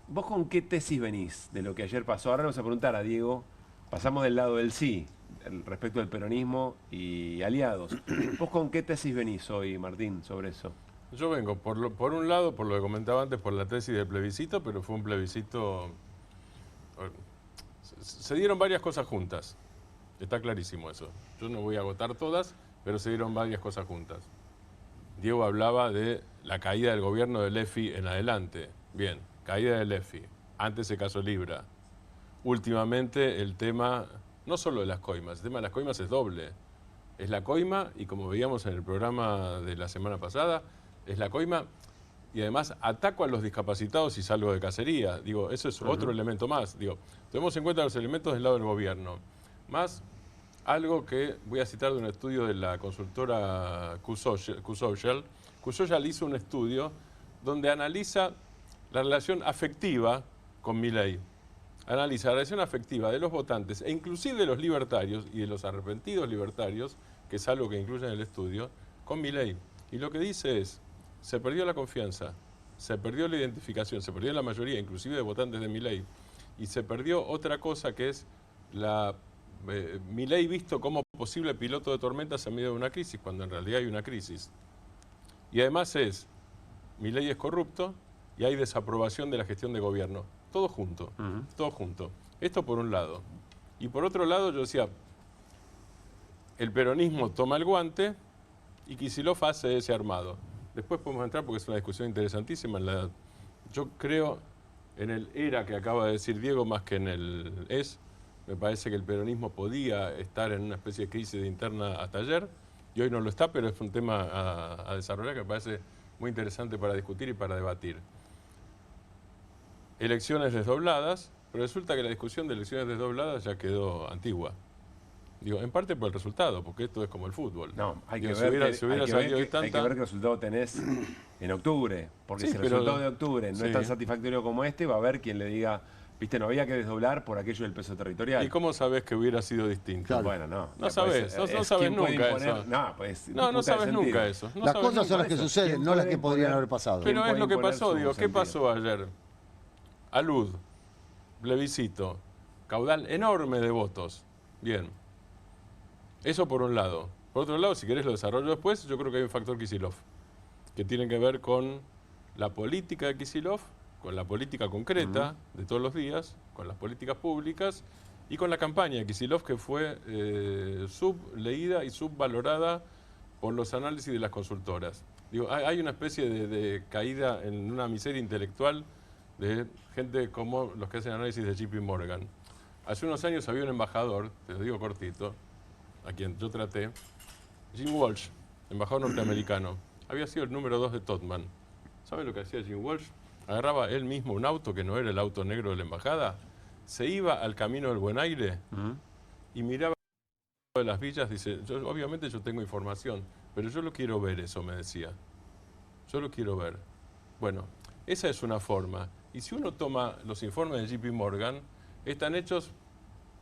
¿Vos con qué tesis venís de lo que ayer pasó? Ahora vamos a preguntar a Diego. Pasamos del lado del sí, respecto del peronismo y aliados. ¿Vos con qué tesis venís hoy, Martín, sobre eso? Yo vengo, por un lado, por lo que comentaba antes, por la tesis del plebiscito, pero fue un plebiscito... Se dieron varias cosas juntas, está clarísimo eso. Yo no voy a agotar todas, pero se dieron varias cosas juntas. Diego hablaba de la caída del gobierno del EFI en adelante. Bien, caída del EFI, antes se casó Libra. Últimamente el tema, no solo de las coimas, el tema de las coimas es doble. Es la coima, y como veíamos en el programa de la semana pasada, es la coima, y además ataco a los discapacitados y salgo de cacería. Digo, eso es otro elemento más. Digo, tenemos en cuenta los elementos del lado del gobierno. Más algo que voy a citar de un estudio de la consultora Q-Social. Q-Social hizo un estudio donde analiza la relación afectiva con Milei. Analiza la relación afectiva de los votantes e inclusive de los libertarios y de los arrepentidos libertarios, que es algo que incluye en el estudio, con Milei. Y lo que dice es, se perdió la confianza, se perdió la identificación, se perdió la mayoría, inclusive de votantes de Milei, y se perdió otra cosa que es Milei visto como posible piloto de tormentas en medio de una crisis, cuando en realidad hay una crisis. Y además Milei es corrupto y hay desaprobación de la gestión de gobierno. Todo junto, todo junto. Esto por un lado. Y por otro lado yo decía, el peronismo toma el guante y Kicillof hace ese armado. Después podemos entrar porque es una discusión interesantísima. Yo creo en el era que acaba de decir Diego más que en el es. Me parece que el peronismo podía estar en una especie de crisis interna hasta ayer y hoy no lo está, pero es un tema a desarrollar que me parece muy interesante para discutir y para debatir. Elecciones desdobladas, pero resulta que la discusión de elecciones desdobladas ya quedó antigua. Digo, en parte por el resultado, porque esto es como el fútbol. No, hay que Digo, ver hay qué resultado tenés en octubre, porque si el resultado de octubre no es tan satisfactorio como este, va a haber quien le diga, viste, no había que desdoblar por aquello del peso territorial. ¿Y cómo sabés que hubiera sido distinto? Claro. Bueno, no. No sabés, no sabés nunca eso. No sabés nunca eso. Las cosas son las que suceden, no las que podrían haber pasado. Pero es lo que pasó, digo, ¿qué pasó ayer? Alud, plebiscito, caudal enorme de votos. Bien. Eso por un lado. Por otro lado, si querés lo desarrollo después, yo creo que hay un factor Kicillof, que tiene que ver con la política de Kicillof, con la política concreta de todos los días, con las políticas públicas y con la campaña de Kicillof, que fue subleída y subvalorada por los análisis de las consultoras. Digo, hay una especie de caída en una miseria intelectual de gente como los que hacen análisis de JP Morgan. Hace unos años había un embajador, te lo digo cortito, a quien yo traté, Jim Walsh, embajador norteamericano. Había sido el número 2 de Todman. ¿Saben lo que hacía Jim Walsh? Agarraba él mismo un auto que no era el auto negro de la embajada, se iba al Camino del Buen Aire y miraba de las villas, dice, obviamente yo tengo información, pero yo lo quiero ver eso, me decía. Yo lo quiero ver. Bueno, esa es una forma. Y si uno toma los informes de JP Morgan, están hechos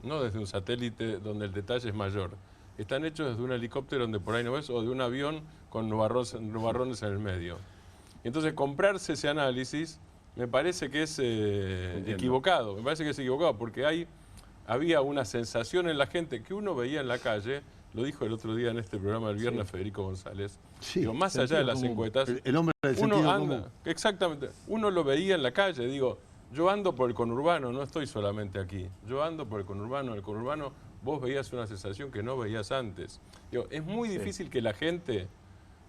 no desde un satélite donde el detalle es mayor, están hechos desde un helicóptero donde por ahí no ves, o de un avión con nubarrones en el medio. Entonces, comprarse ese análisis me parece que es equivocado, porque había una sensación en la gente que uno veía en la calle, lo dijo el otro día en este programa del viernes Federico González, digo, más allá de las encuestas, el hombre del sentido común. Exactamente, uno lo veía en la calle, digo, yo ando por el conurbano, no estoy solamente aquí, yo ando por el conurbano vos veías una sensación que no veías antes. Digo, es muy difícil que la gente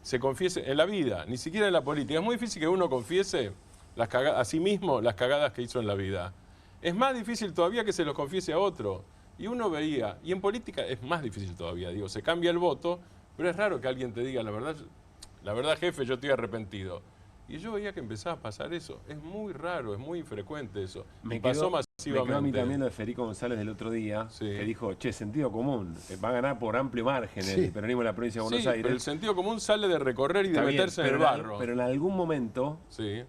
se confiese en la vida, ni siquiera en la política. Es muy difícil que uno confiese a sí mismo las cagadas que hizo en la vida. Es más difícil todavía que se los confiese a otro. Y uno veía, y en política es más difícil todavía, digo, se cambia el voto, pero es raro que alguien te diga, la verdad jefe, yo estoy arrepentido. Y yo veía que empezaba a pasar eso. Es muy raro, es muy infrecuente eso. Pasó masivamente. Me quedó a mí también lo de Federico González del otro día, que dijo, sentido común, va a ganar por amplio margen el peronismo de la provincia de Buenos Aires. Pero el sentido común sale de recorrer y de meterse en el barro. Pero en algún momento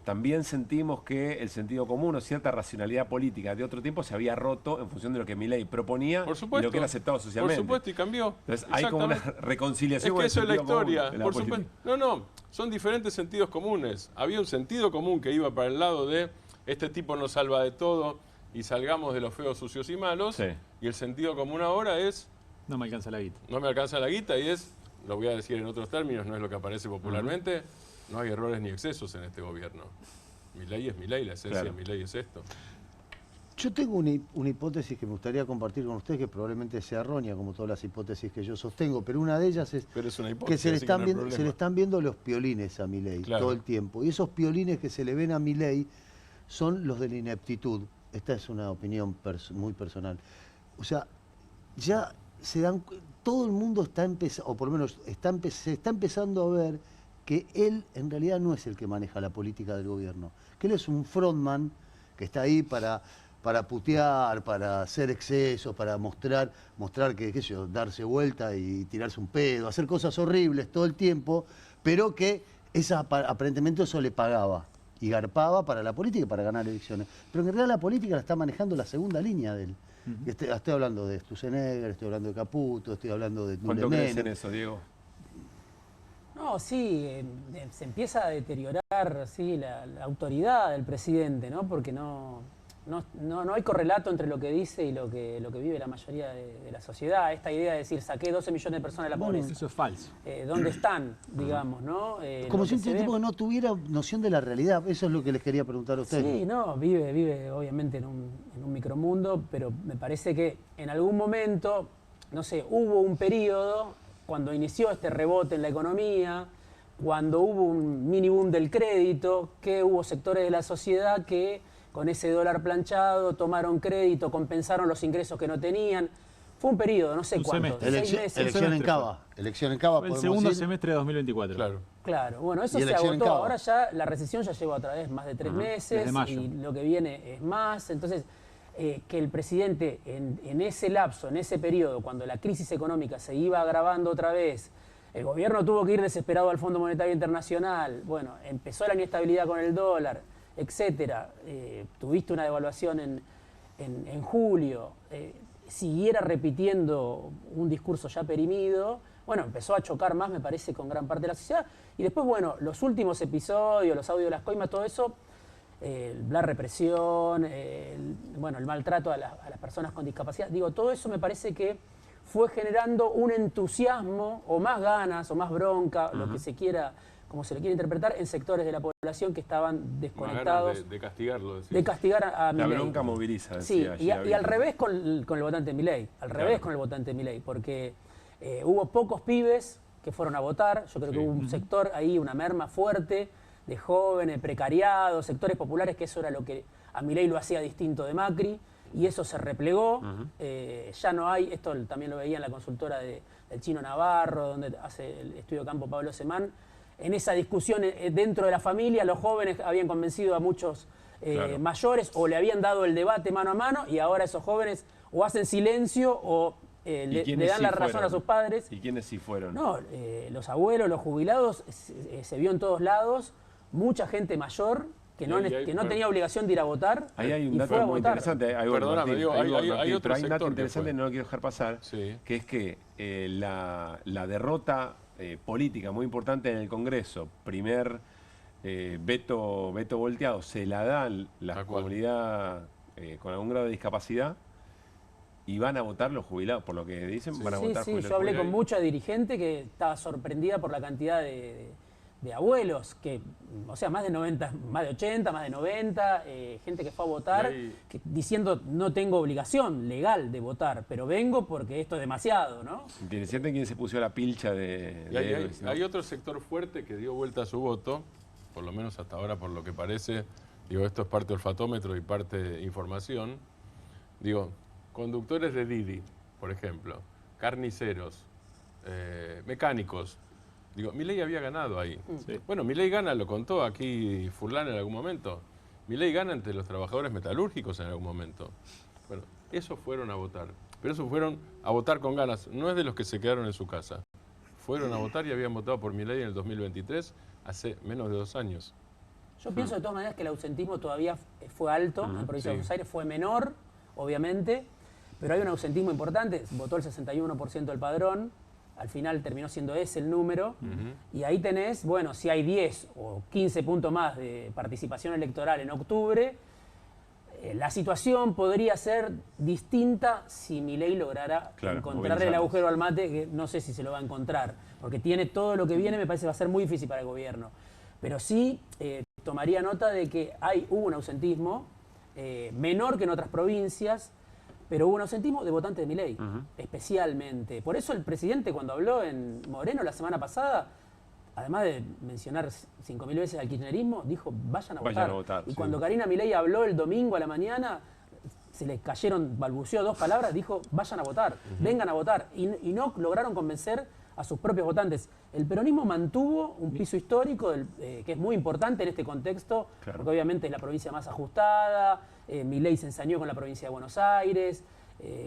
también sentimos que el sentido común o cierta racionalidad política de otro tiempo se había roto en función de lo que Milei proponía y lo que era aceptado socialmente. Por supuesto, y cambió. Entonces hay como una reconciliación. Es que eso es la historia. Por supuesto. No, son diferentes sentidos comunes. Había un sentido común que iba para el lado de este tipo nos salva de todo y salgamos de los feos, sucios y malos. Y el sentido común ahora es... No me alcanza la guita. No me alcanza la guita y es, lo voy a decir en otros términos, no es lo que aparece popularmente, no hay errores ni excesos en este gobierno. Milei es Milei, la esencia de Milei es esto. Yo tengo una hipótesis que me gustaría compartir con ustedes, que probablemente sea errónea, como todas las hipótesis que yo sostengo, pero una de ellas es, que se le están viendo los piolines a Milei todo el tiempo. Y esos piolines que se le ven a Milei son los de la ineptitud. Esta es una opinión muy personal. O sea, ya todo el mundo está empezando, o por lo menos se está empezando a ver que él en realidad no es el que maneja la política del gobierno, que él es un frontman que está ahí para putear, para hacer excesos, para mostrar que, qué sé yo, darse vuelta y tirarse un pedo, hacer cosas horribles todo el tiempo, pero que aparentemente eso le pagaba. y garpaba para la política y para ganar elecciones. Pero en realidad la política la está manejando la segunda línea de él. Estoy hablando de Sturzenegger, estoy hablando de Caputo, estoy hablando de ¿Cuánto crees en eso, Diego? No, sí, se empieza a deteriorar sí, la autoridad del presidente, ¿no? Porque no hay correlato entre lo que dice y lo que vive la mayoría de la sociedad. Esta idea de decir, saqué 12 millones de personas de la pobreza. Eso es falso. ¿Dónde están, digamos, no? Como si un tipo que no tuviera noción de la realidad. Eso es lo que les quería preguntar a ustedes. Sí, no, vive obviamente en un micromundo, pero me parece que en algún momento, no sé, hubo un periodo cuando inició este rebote en la economía, cuando hubo un mini boom del crédito, que hubo sectores de la sociedad que con ese dólar planchado tomaron crédito, compensaron los ingresos que no tenían. Fue un periodo, no sé cuánto, 6 meses. Elección en Cava. Elección en Cava. El segundo semestre de 2024. Claro, bueno, eso se agotó. Ahora ya la recesión ya lleva otra vez más de 3 meses y lo que viene es más. Entonces, que el presidente en ese lapso, en ese periodo, cuando la crisis económica se iba agravando otra vez, el gobierno tuvo que ir desesperado al Fondo Monetario Internacional, bueno, empezó la inestabilidad con el dólar, etcétera, tuviste una devaluación en julio, siguiera repitiendo un discurso ya perimido, bueno, empezó a chocar más, me parece, con gran parte de la sociedad. Y después, bueno, los últimos episodios, los audios de las coimas, todo eso, la represión, el maltrato a las personas con discapacidad, digo, todo eso me parece que fue generando un entusiasmo, o más ganas, o más bronca, lo que se quiera, como se le quiere interpretar, en sectores de la población que estaban desconectados. De castigarlo, decís. De castigar a Milei. La bronca moviliza, decía. Sí, y al revés con el votante de Milei. Al revés con el votante de Milei, porque hubo pocos pibes que fueron a votar. Yo creo que hubo un sector ahí, una merma fuerte de jóvenes, precariados, sectores populares, que eso era lo que a Milei lo hacía distinto de Macri, y eso se replegó. Ya no hay, esto también lo veía en la consultora del Chino Navarro, donde hace el estudio de campo Pablo Semán. En esa discusión dentro de la familia, los jóvenes habían convencido a muchos mayores o le habían dado el debate mano a mano, y ahora esos jóvenes o hacen silencio o le dan la razón a sus padres. ¿Y quiénes sí fueron? No, los abuelos, los jubilados, se vio en todos lados, mucha gente mayor que no tenía obligación de ir a votar. Ahí hay un dato muy interesante. Perdóname, Diego, hay otro dato interesante, no lo quiero dejar pasar, que es que la derrota política muy importante en el Congreso, primer veto volteado, se la dan la comunidad con algún grado de discapacidad, y van a votar los jubilados, por lo que dicen, van a votar jubilados. Yo hablé con mucha dirigente que estaba sorprendida por la cantidad de abuelos, que, o sea, más de 90, más de 80, más de 90, gente que fue a votar, diciendo no tengo obligación legal de votar, pero vengo porque esto es demasiado, ¿no? Interesante quién se puso a la pilcha de hay otro sector fuerte que dio vuelta a su voto, por lo menos hasta ahora, por lo que parece. Digo, esto es parte olfatómetro y parte información. Digo, conductores de Didi, por ejemplo, carniceros, mecánicos. Digo, Milei había ganado ahí. Bueno, Milei gana, lo contó aquí Furlan en algún momento. Milei gana entre los trabajadores metalúrgicos en algún momento. Bueno, esos fueron a votar. Pero esos fueron a votar con ganas. No es de los que se quedaron en su casa. Fueron a votar y habían votado por Milei en el 2023, hace menos de 2 años. Yo pienso de todas maneras que el ausentismo todavía fue alto. En la provincia de Buenos Aires fue menor, obviamente, pero hay un ausentismo importante. Votó el 61% del padrón. Al final terminó siendo ese el número, y ahí tenés, bueno, si hay 10 o 15 puntos más de participación electoral en octubre, la situación podría ser distinta si Milei lograra encontrarle el agujero al mate, que no sé si se lo va a encontrar, porque tiene todo lo que viene, me parece que va a ser muy difícil para el gobierno. Pero sí tomaría nota de que hubo un ausentismo menor que en otras provincias, pero hubo un ausentismo de votantes de Milei, especialmente. Por eso el presidente, cuando habló en Moreno la semana pasada, además de mencionar 5.000 veces al kirchnerismo, dijo, vayan a votar. Y cuando Karina Milei habló el domingo a la mañana, se le cayeron, balbuceó 2 palabras, dijo, vayan a votar, vengan a votar. Y no lograron convencer a sus propios votantes. El peronismo mantuvo un piso histórico que es muy importante en este contexto, porque obviamente es la provincia más ajustada, Milei se ensañó con la provincia de Buenos Aires,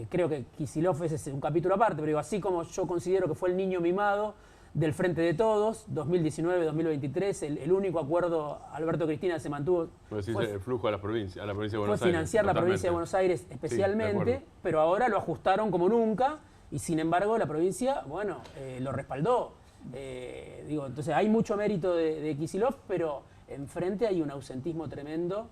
creo que Kicillof es un capítulo aparte, pero digo, así como yo considero que fue el niño mimado del Frente de Todos, 2019-2023, el único acuerdo Alberto-Cristina se mantuvo. Pues decís, el flujo a la provincia de Buenos Aires. Fue financiar la provincia de Buenos Aires especialmente, sí, pero ahora lo ajustaron como nunca y sin embargo la provincia, bueno, lo respaldó. Entonces hay mucho mérito de Kicillof, pero enfrente hay un ausentismo tremendo,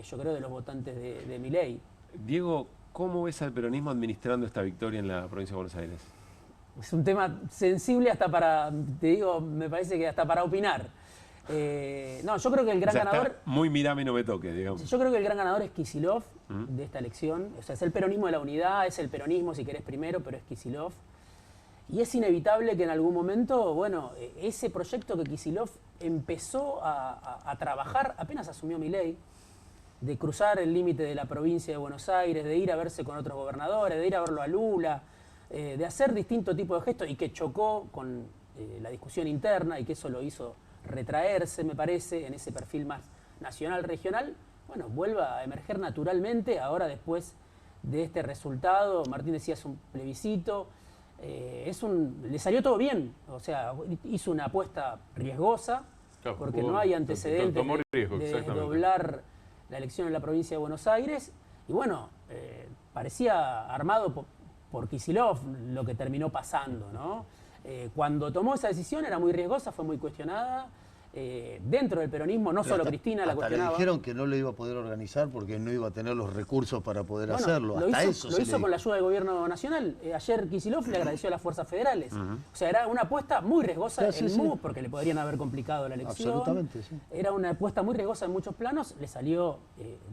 yo creo, de los votantes de Milei. Diego, ¿cómo ves al peronismo administrando esta victoria en la provincia de Buenos Aires? Es un tema sensible hasta para, te digo, me parece que hasta para opinar. No, yo creo que el gran ganador... Está muy mirame y no me toque, digamos. Yo creo que el gran ganador es Kicillof de esta elección. O sea, es el peronismo de la unidad, es el peronismo si querés primero, pero es Kicillof. Y es inevitable que en algún momento, bueno, ese proyecto que Kicillof empezó a trabajar apenas asumió Milei, de cruzar el límite de la provincia de Buenos Aires, de ir a verse con otros gobernadores, de ir a verlo a Lula, de hacer distintos tipos de gestos y que chocó con la discusión interna y que eso lo hizo retraerse, me parece, en ese perfil más nacional-regional, bueno, vuelva a emerger naturalmente ahora después de este resultado. Martín decía, es un plebiscito, le salió todo bien, o sea, hizo una apuesta riesgosa, claro, porque no hay antecedentes de doblar la elección en la provincia de Buenos Aires, y bueno, parecía armado por Kicillof lo que terminó pasando, ¿no? Cuando tomó esa decisión era muy riesgosa, fue muy cuestionada. Dentro del peronismo, no solo Cristina la cuestionaba. Le dijeron que no le iba a poder organizar porque no iba a tener los recursos para poder hacerlo. Lo hizo con la ayuda del gobierno nacional. Ayer Kicillof le agradeció a las fuerzas federales. O sea, era una apuesta muy riesgosa en MU, porque le podrían haber complicado la elección. Absolutamente, sí. Era una apuesta muy riesgosa en muchos planos, le salió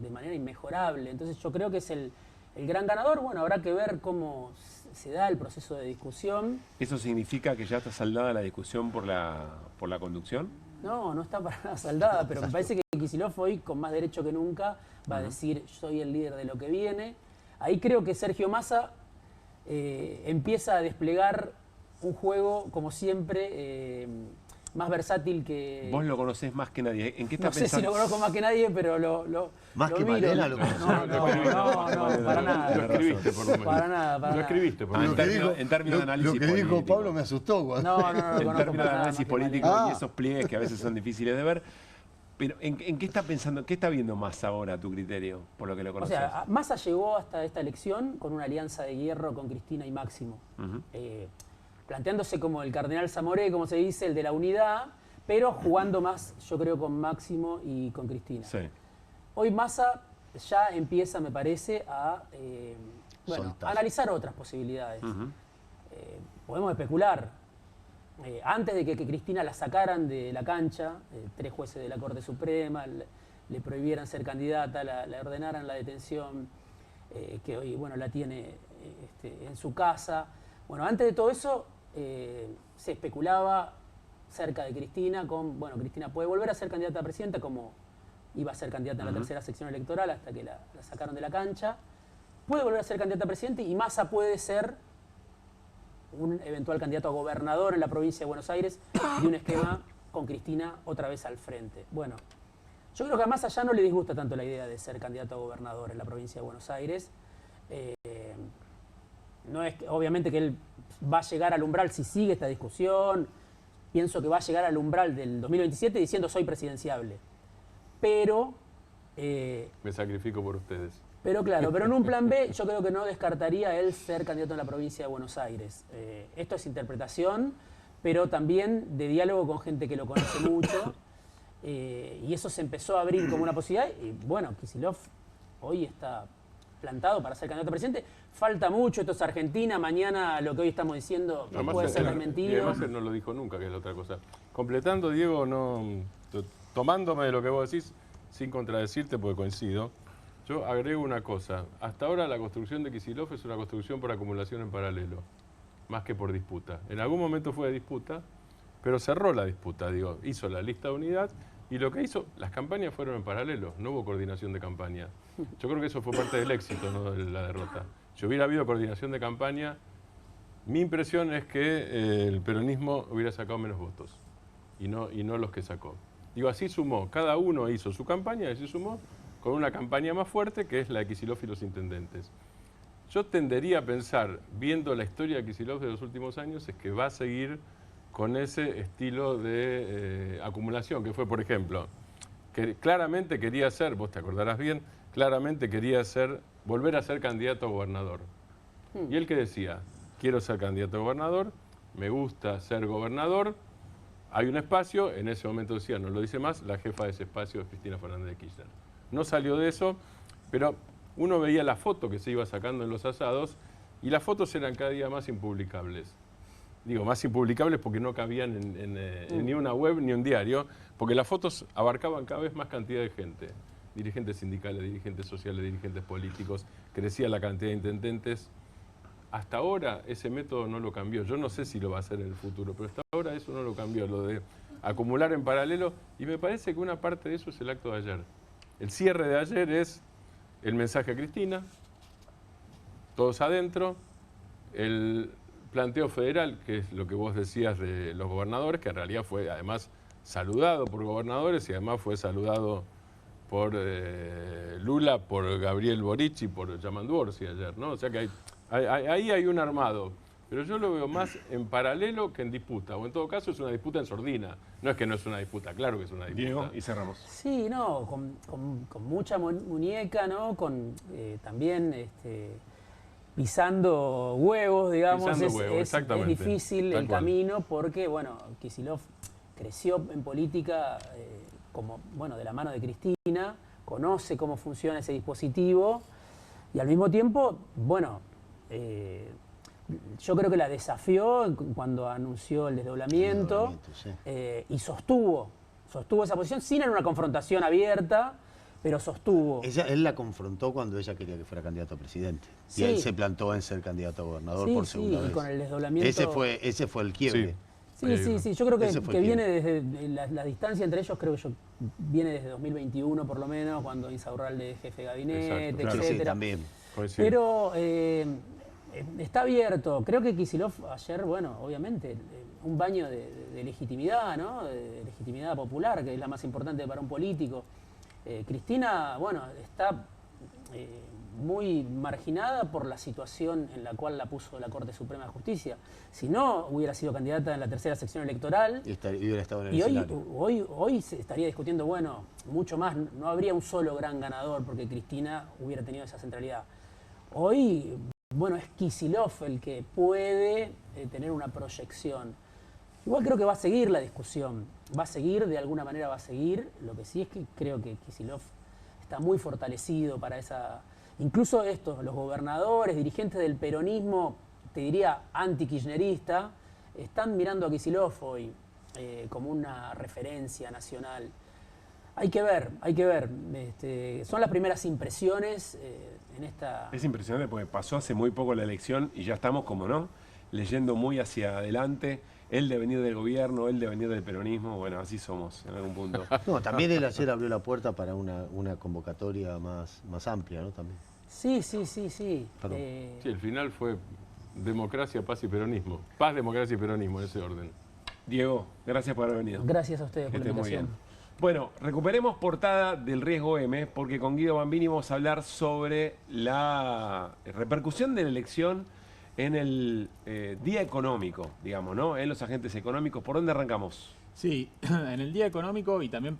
de manera inmejorable. Entonces yo creo que es el gran ganador. Bueno, habrá que ver cómo se da el proceso de discusión. ¿Eso significa que ya está saldada la discusión por la conducción? No, no está para nada saldada, pero me parece que Kicillof hoy, con más derecho que nunca, va a decir, soy el líder de lo que viene. Ahí creo que Sergio Massa empieza a desplegar un juego, como siempre, más versátil que... Vos lo conocés más que nadie. ¿En qué está pensando? No sé si lo conozco más que nadie, pero más que Malena lo conocés. No, para nada. Lo escribiste, por lo menos. Para nada. Lo escribiste, por lo menos. En términos de análisis político. Lo que dijo Pablo me asustó. No, en términos de análisis político y esos pliegues que a veces son difíciles de ver. Pero ¿en qué está pensando, qué está viendo Massa ahora a tu criterio, por lo que lo conoces? O sea, Massa llegó hasta esta elección con una alianza de hierro con Cristina y Máximo. Planteándose como el cardenal Zamoré, como se dice, el de la unidad, pero jugando más, yo creo, con Máximo y con Cristina. Sí. Hoy Massa ya empieza, me parece, a analizar otras posibilidades. Podemos especular. Antes de que Cristina la sacaran de la cancha, 3 jueces de la Corte Suprema le prohibieran ser candidata, le ordenaran la detención, que hoy la tiene en su casa. Bueno, antes de todo eso, se especulaba cerca de Cristina Cristina puede volver a ser candidata a presidenta, como iba a ser candidata en la tercera sección electoral hasta que la sacaron de la cancha. Puede volver a ser candidata a presidente y Massa puede ser un eventual candidato a gobernador en la provincia de Buenos Aires de un esquema con Cristina otra vez al frente. Bueno, yo creo que a Massa ya no le disgusta tanto la idea de ser candidato a gobernador en la provincia de Buenos Aires. No es obviamente que él va a llegar al umbral si sigue esta discusión. Pienso que va a llegar al umbral del 2027 diciendo soy presidenciable. Pero... me sacrifico por ustedes. Pero claro, pero en un plan B yo creo que no descartaría él ser candidato en la provincia de Buenos Aires. Esto es interpretación, pero también de diálogo con gente que lo conoce mucho. Y eso se empezó a abrir como una posibilidad. Y bueno, Kicillof hoy está plantado para ser candidato a presidente. Falta mucho, esto es Argentina, mañana lo que hoy estamos diciendo no puede ser desmentido. Y además él no lo dijo nunca, que es la otra cosa. Completando, Diego, tomándome de lo que vos decís, sin contradecirte porque coincido, yo agrego una cosa. Hasta ahora la construcción de Kicillof es una construcción por acumulación en paralelo, más que por disputa. En algún momento fue de disputa, pero cerró la disputa, hizo la lista de unidad y lo que hizo, las campañas fueron en paralelo, no hubo coordinación de campaña. Yo creo que eso fue parte del éxito, no de la derrota. Si hubiera habido coordinación de campaña, mi impresión es que el peronismo hubiera sacado menos votos y no los que sacó. Así sumó, cada uno hizo su campaña y así sumó con una campaña más fuerte que es la de Kicillof y los intendentes. Yo tendería a pensar, viendo la historia de Kicillof de los últimos años, es que va a seguir con ese estilo de acumulación, que fue, por ejemplo, que claramente quería ser, vos te acordarás bien, claramente quería volver a ser candidato a gobernador. Y él que decía, quiero ser candidato a gobernador, me gusta ser gobernador, hay un espacio, en ese momento decía, no lo dice más, la jefa de ese espacio es Cristina Fernández de Kirchner. No salió de eso, pero uno veía la foto que se iba sacando en los asados y las fotos eran cada día más impublicables. Digo, más impublicables porque no cabían en ni una web ni un diario, porque las fotos abarcaban cada vez más cantidad de gente. Dirigentes sindicales, dirigentes sociales, dirigentes políticos, crecía la cantidad de intendentes. Hasta ahora ese método no lo cambió. Yo no sé si lo va a hacer en el futuro, pero hasta ahora eso no lo cambió, lo de acumular en paralelo. Y me parece que una parte de eso es el acto de ayer. El cierre de ayer es el mensaje a Cristina, todos adentro, el planteo federal, que es lo que vos decías de los gobernadores, que en realidad fue además saludado por gobernadores y además fue saludado por Lula, por Gabriel Boric y por Yamandu Orsi ayer, ¿no? O sea que ahí hay un armado, pero yo lo veo más en paralelo que en disputa, o en todo caso es una disputa en sordina. No es que no es una disputa, claro que es una disputa. Diego, y cerramos. Sí, no, con mucha muñeca, ¿no? Con también pisando huevos, digamos. Pisando huevos, es difícil el camino porque, bueno, Kicillof creció en política como, bueno, de la mano de Cristina, conoce cómo funciona ese dispositivo y al mismo tiempo, bueno, yo creo que la desafió cuando anunció el desdoblamiento, sí. Y sostuvo esa posición sin en una confrontación abierta, pero sostuvo. Él la confrontó cuando ella quería que fuera candidato a presidente. Sí. Y él se plantó en ser candidato a gobernador por segunda vez. Y con el desdoblamiento. Ese fue el quiebre. Sí. Yo creo que viene desde la distancia entre ellos, creo que viene desde 2021 por lo menos, cuando Insaurralde es jefe de gabinete, claro. etcétera. Sí, también. Pero está abierto. Creo que Kicillof ayer, bueno, obviamente, un baño de legitimidad, ¿no? De legitimidad popular, que es la más importante para un político. Cristina, bueno, está muy marginada por la situación en la cual la puso la Corte Suprema de Justicia. Si no, hubiera sido candidata en la tercera sección electoral. Y hubiera estado en el y escenario. hoy se estaría discutiendo, bueno, mucho más. No habría un solo gran ganador porque Cristina hubiera tenido esa centralidad. Hoy, bueno, es Kicillof el que puede tener una proyección. Igual creo que va a seguir la discusión. Va a seguir, de alguna manera va a seguir. Lo que sí es que creo que Kicillof está muy fortalecido para esa... Incluso los gobernadores, dirigentes del peronismo, te diría anti-kirchnerista, están mirando a Kicillof hoy como una referencia nacional. Hay que ver. Son las primeras impresiones en esta... Es impresionante porque pasó hace muy poco la elección y ya estamos, como no, leyendo muy hacia adelante. Él de venir del gobierno, él de venir del peronismo, bueno, así somos en algún punto. No, también él ayer abrió la puerta para una convocatoria más amplia, ¿no? También. Sí. Sí, el final fue democracia, paz y peronismo. Paz, democracia y peronismo, en ese orden. Diego, gracias por haber venido. Gracias a ustedes por la invitación. Muy bien. Bueno, recuperemos portada del riesgo M, porque con Guido Bambini vamos a hablar sobre la repercusión de la elección en el día económico, digamos, ¿no? En los agentes económicos. ¿Por dónde arrancamos? Sí, en el día económico y también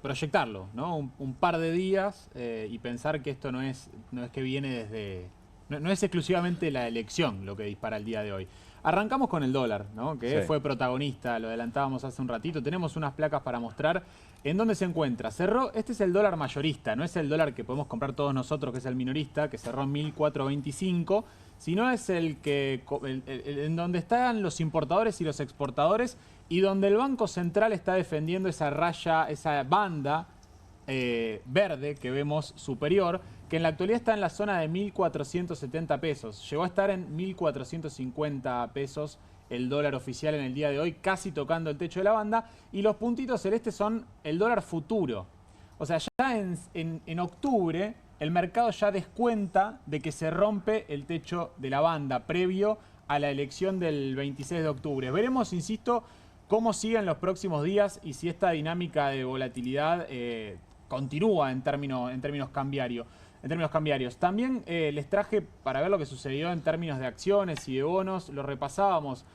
proyectarlo, ¿no? Un par de días y pensar que esto no es que viene desde... No es exclusivamente la elección lo que dispara el día de hoy. Arrancamos con el dólar, ¿no? Que fue protagonista, lo adelantábamos hace un ratito. Tenemos unas placas para mostrar en dónde se encuentra. Cerró, este es el dólar mayorista, no es el dólar que podemos comprar todos nosotros, que es el minorista, que cerró en 1.425, sino es en donde están los importadores y los exportadores y donde el Banco Central está defendiendo esa raya, esa banda verde que vemos superior, que en la actualidad está en la zona de 1.470 pesos. Llegó a estar en 1.450 pesos el dólar oficial en el día de hoy, casi tocando el techo de la banda. Y los puntitos celestes son el dólar futuro. O sea, ya en octubre el mercado ya descuenta de que se rompe el techo de la banda previo a la elección del 26 de octubre. Veremos, insisto, cómo siguen los próximos días y si esta dinámica de volatilidad continúa en términos cambiarios. También les traje para ver lo que sucedió en términos de acciones y de bonos, lo repasábamos.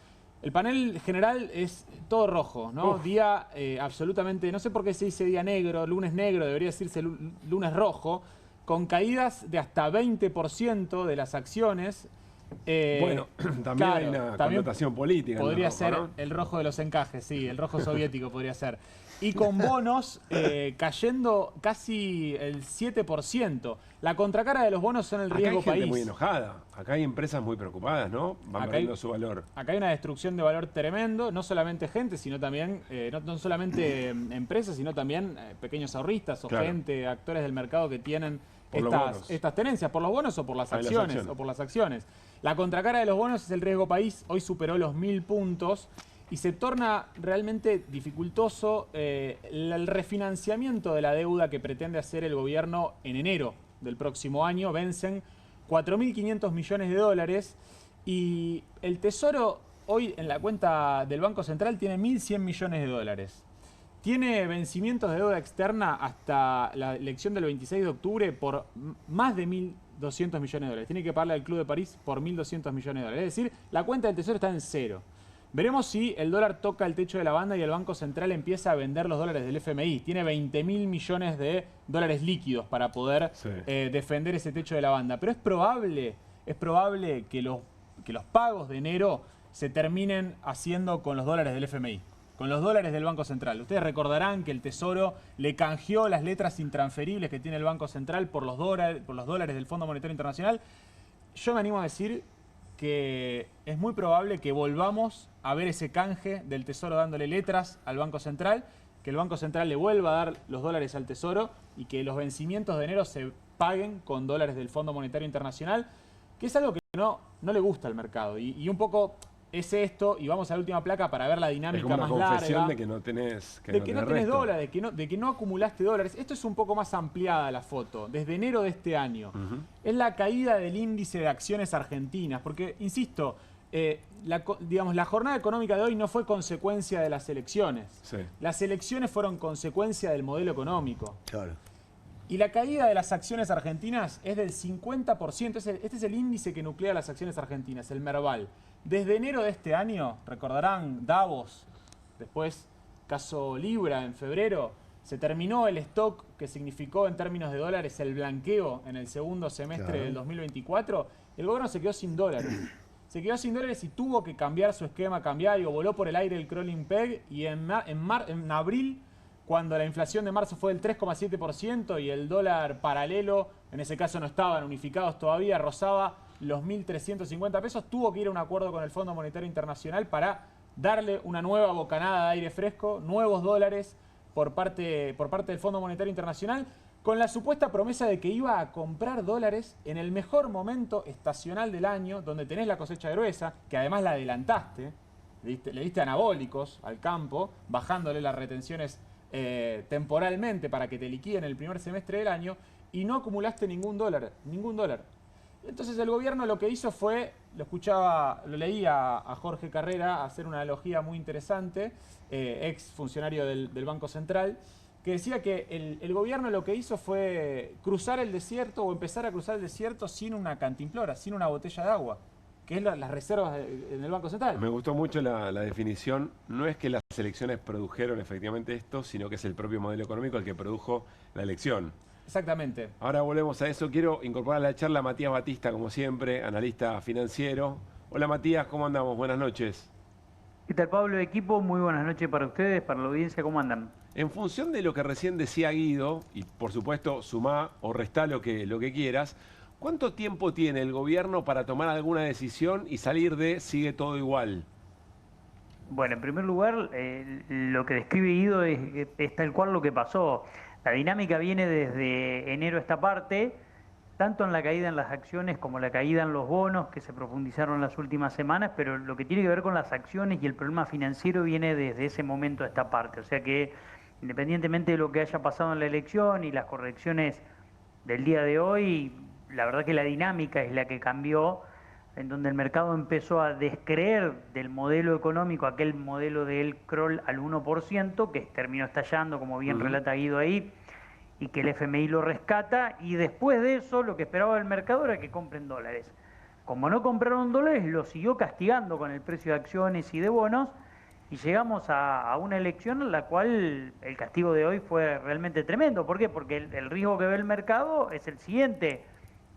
El panel general es todo rojo, ¿no? Día absolutamente, no sé por qué se dice día negro, lunes negro, debería decirse lunes rojo, con caídas de hasta 20% de las acciones. Bueno, también hay una connotación política. Podría rojo, ser ¿no? el rojo de los encajes, sí, el rojo soviético podría ser. Y con bonos cayendo casi el 7%. La contracara de los bonos son el riesgo Acá hay gente país. muy enojada. Acá hay empresas muy preocupadas, ¿no? Van perdiendo su valor. Acá hay una destrucción de valor tremendo, no solamente gente, sino también, no solamente empresas, sino también pequeños ahorristas o gente, actores del mercado que tienen estas tenencias, por los bonos o por las acciones. La contracara de los bonos es el riesgo país, hoy superó los 1000 puntos y se torna realmente dificultoso el refinanciamiento de la deuda que pretende hacer el gobierno en enero del próximo año. Vencen 4.500 millones de dólares y el Tesoro hoy en la cuenta del Banco Central tiene 1.100 millones de dólares. Tiene vencimientos de deuda externa hasta la elección del 26 de octubre por más de 1.200 millones de dólares. Tiene que pagarle al Club de París por 1.200 millones de dólares. Es decir, la cuenta del Tesoro está en cero. Veremos si el dólar toca el techo de la banda y el Banco Central empieza a vender los dólares del FMI. Tiene 20.000 millones de dólares líquidos para poder defender ese techo de la banda. Pero es probable que los pagos de enero se terminen haciendo con los dólares del FMI, con los dólares del Banco Central. Ustedes recordarán que el Tesoro le canjeó las letras intransferibles que tiene el Banco Central por los dólares del Fondo Monetario Internacional. Yo me animo a decir que es muy probable que volvamos a ver ese canje del Tesoro dándole letras al Banco Central, que el Banco Central le vuelva a dar los dólares al Tesoro y que los vencimientos de enero se paguen con dólares del Fondo Monetario Internacional, que es algo que no le gusta al mercado. Y un poco es esto, y vamos a la última placa para ver la dinámica más larga. Es como una confesión de que no tenés dólares, de que no acumulaste dólares. Esto es un poco más ampliada la foto, desde enero de este año. Es la caída del índice de acciones argentinas, porque, insisto, la jornada económica de hoy no fue consecuencia de las elecciones. Las elecciones fueron consecuencia del modelo económico. Claro. Y la caída de las acciones argentinas es del 50%. Este es el índice que nuclea las acciones argentinas, el Merval. Desde enero de este año, recordarán Davos, después caso Libra en febrero, se terminó el stock que significó en términos de dólares el blanqueo en el segundo semestre del 2024. El gobierno se quedó sin dólares. Se quedó sin dólares y tuvo que cambiar su esquema cambiario. Voló por el aire el crawling peg y en abril, cuando la inflación de marzo fue del 3,7% y el dólar paralelo, en ese caso no estaban unificados todavía, rozaba los 1.350 pesos, tuvo que ir a un acuerdo con el Fondo Monetario Internacional para darle una nueva bocanada de aire fresco, nuevos dólares por parte del Fondo Monetario Internacional, con la supuesta promesa de que iba a comprar dólares en el mejor momento estacional del año, donde tenés la cosecha gruesa, que además la adelantaste, le diste anabólicos al campo, bajándole las retenciones temporalmente para que te liquiden el primer semestre del año, y no acumulaste ningún dólar. Entonces el gobierno lo que hizo fue, lo leía a Jorge Carrera hacer una analogía muy interesante, ex funcionario del Banco Central, que decía que el gobierno lo que hizo fue cruzar el desierto o empezar a cruzar el desierto sin una cantimplora, sin una botella de agua, que es las reservas en el Banco Central. Me gustó mucho la definición. No es que las elecciones produjeron efectivamente esto, sino que es el propio modelo económico el que produjo la elección. Exactamente. Ahora volvemos a eso. Quiero incorporar a la charla a Matías Batista, como siempre, analista financiero. Hola Matías, ¿cómo andamos? Buenas noches. ¿Qué tal, Pablo? Equipo, muy buenas noches para ustedes, para la audiencia, ¿cómo andan? En función de lo que recién decía Guido, y por supuesto sumá o restá lo que quieras, ¿cuánto tiempo tiene el gobierno para tomar alguna decisión y salir de sigue todo igual? Bueno, en primer lugar, lo que describe Guido es tal cual lo que pasó. La dinámica viene desde enero a esta parte, tanto en la caída en las acciones como la caída en los bonos, que se profundizaron en las últimas semanas, pero lo que tiene que ver con las acciones y el problema financiero viene desde ese momento a esta parte. O sea que, independientemente de lo que haya pasado en la elección y las correcciones del día de hoy, la verdad que la dinámica es la que cambió, en donde el mercado empezó a descreer del modelo económico, aquel modelo del crawl al 1%, que terminó estallando, como bien relata Guido ahí, y que el FMI lo rescata, y después de eso lo que esperaba el mercado era que compren dólares. Como no compraron dólares, lo siguió castigando con el precio de acciones y de bonos, y llegamos a una elección en la cual el castigo de hoy fue realmente tremendo. ¿Por qué? Porque el riesgo que ve el mercado es el siguiente: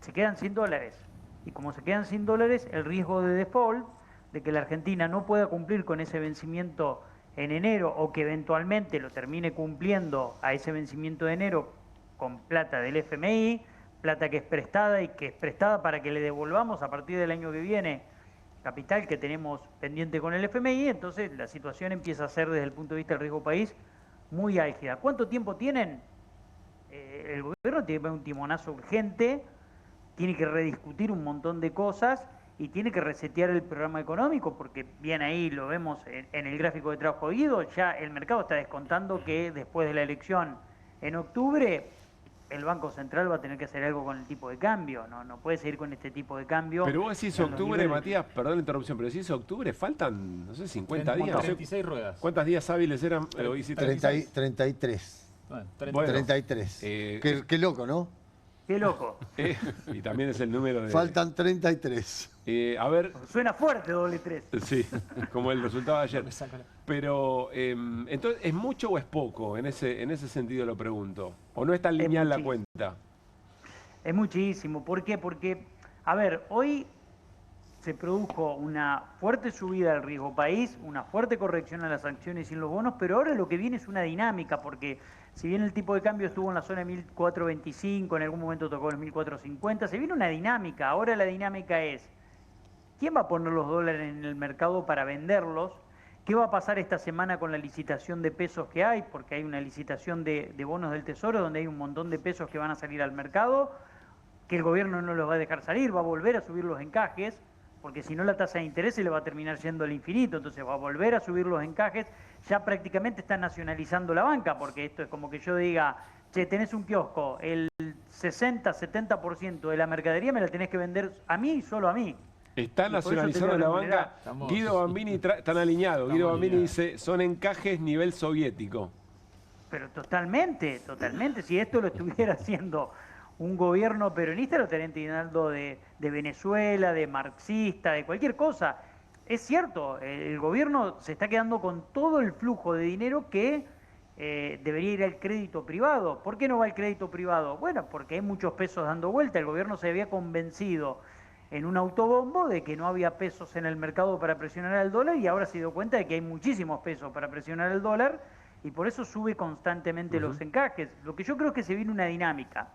se quedan sin dólares. Y como se quedan sin dólares, el riesgo de default, de que la Argentina no pueda cumplir con ese vencimiento en enero, o que eventualmente lo termine cumpliendo a ese vencimiento de enero con plata del FMI, plata que es prestada y que es prestada para que le devolvamos a partir del año que viene capital que tenemos pendiente con el FMI, entonces la situación empieza a ser, desde el punto de vista del riesgo país, muy álgida. ¿Cuánto tiempo tienen? El gobierno tiene que poner un timonazo urgente, tiene que rediscutir un montón de cosas y tiene que resetear el programa económico, porque bien ahí lo vemos en el gráfico de trabajo de Guido, ya el mercado está descontando que después de la elección en octubre el Banco Central va a tener que hacer algo con el tipo de cambio, no puede seguir con este tipo de cambio. Pero vos decís octubre, Matías, perdón la interrupción, pero decís octubre, faltan, no sé, 50 días. 36 ruedas. ¿Cuántos días hábiles eran? 33. Bueno, 33. Qué loco, ¿no? Qué loco. Y también es el número de... Faltan 33. A ver... Suena fuerte, doble 3. Sí, como el resultado de ayer. Pero, entonces, ¿es mucho o es poco? En ese sentido lo pregunto. ¿O no es tan lineal la cuenta? Es muchísimo. ¿Por qué? Porque, a ver, hoy se produjo una fuerte subida del riesgo país, una fuerte corrección a las acciones y en los bonos, pero ahora lo que viene es una dinámica, porque si bien el tipo de cambio estuvo en la zona de 1425, en algún momento tocó los 1450, se viene una dinámica. Ahora la dinámica es: ¿quién va a poner los dólares en el mercado para venderlos? ¿Qué va a pasar esta semana con la licitación de pesos que hay? Porque hay una licitación de bonos del Tesoro donde hay un montón de pesos que van a salir al mercado, que el gobierno no los va a dejar salir, va a volver a subir los encajes, porque si no la tasa de interés se le va a terminar yendo al infinito, entonces va a volver a subir los encajes. Ya prácticamente está nacionalizando la banca, porque esto es como que yo diga: che, tenés un kiosco, el 60-70% de la mercadería me la tenés que vender a mí y solo a mí. Está nacionalizando la banca. Guido Bambini, están alineados. Guido Bambini dice: son encajes nivel soviético. Pero totalmente, totalmente. Si esto lo estuviera haciendo un gobierno peronista, lo estarían tirando de Venezuela, de marxista, de cualquier cosa. Es cierto, el gobierno se está quedando con todo el flujo de dinero que debería ir al crédito privado. ¿Por qué no va al crédito privado? Bueno, porque hay muchos pesos dando vuelta. El gobierno se había convencido en un autobombo de que no había pesos en el mercado para presionar al dólar, y ahora se dio cuenta de que hay muchísimos pesos para presionar al dólar, y por eso sube constantemente los encajes. Lo que yo creo es que se viene una dinámica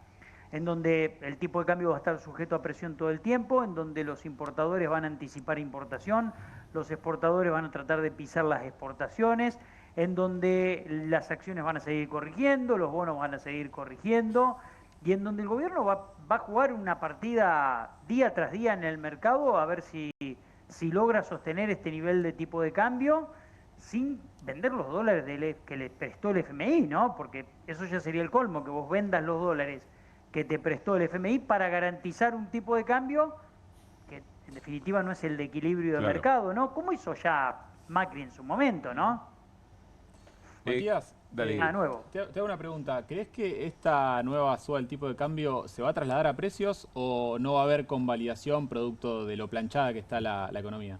en donde el tipo de cambio va a estar sujeto a presión todo el tiempo, en donde los importadores van a anticipar importación, los exportadores van a tratar de pisar las exportaciones, en donde las acciones van a seguir corrigiendo, los bonos van a seguir corrigiendo, y en donde el gobierno va a jugar una partida día tras día en el mercado a ver si logra sostener este nivel de tipo de cambio sin vender los dólares que le prestó el FMI, ¿no? Porque eso ya sería el colmo, que vos vendas los dólares que te prestó el FMI para garantizar un tipo de cambio que en definitiva no es el de equilibrio de mercado, ¿no? Como hizo ya Macri en su momento, ¿no? Matías, nuevo. Te hago una pregunta. ¿Crees que esta nueva suba del tipo de cambio se va a trasladar a precios o no va a haber convalidación producto de lo planchada que está la economía?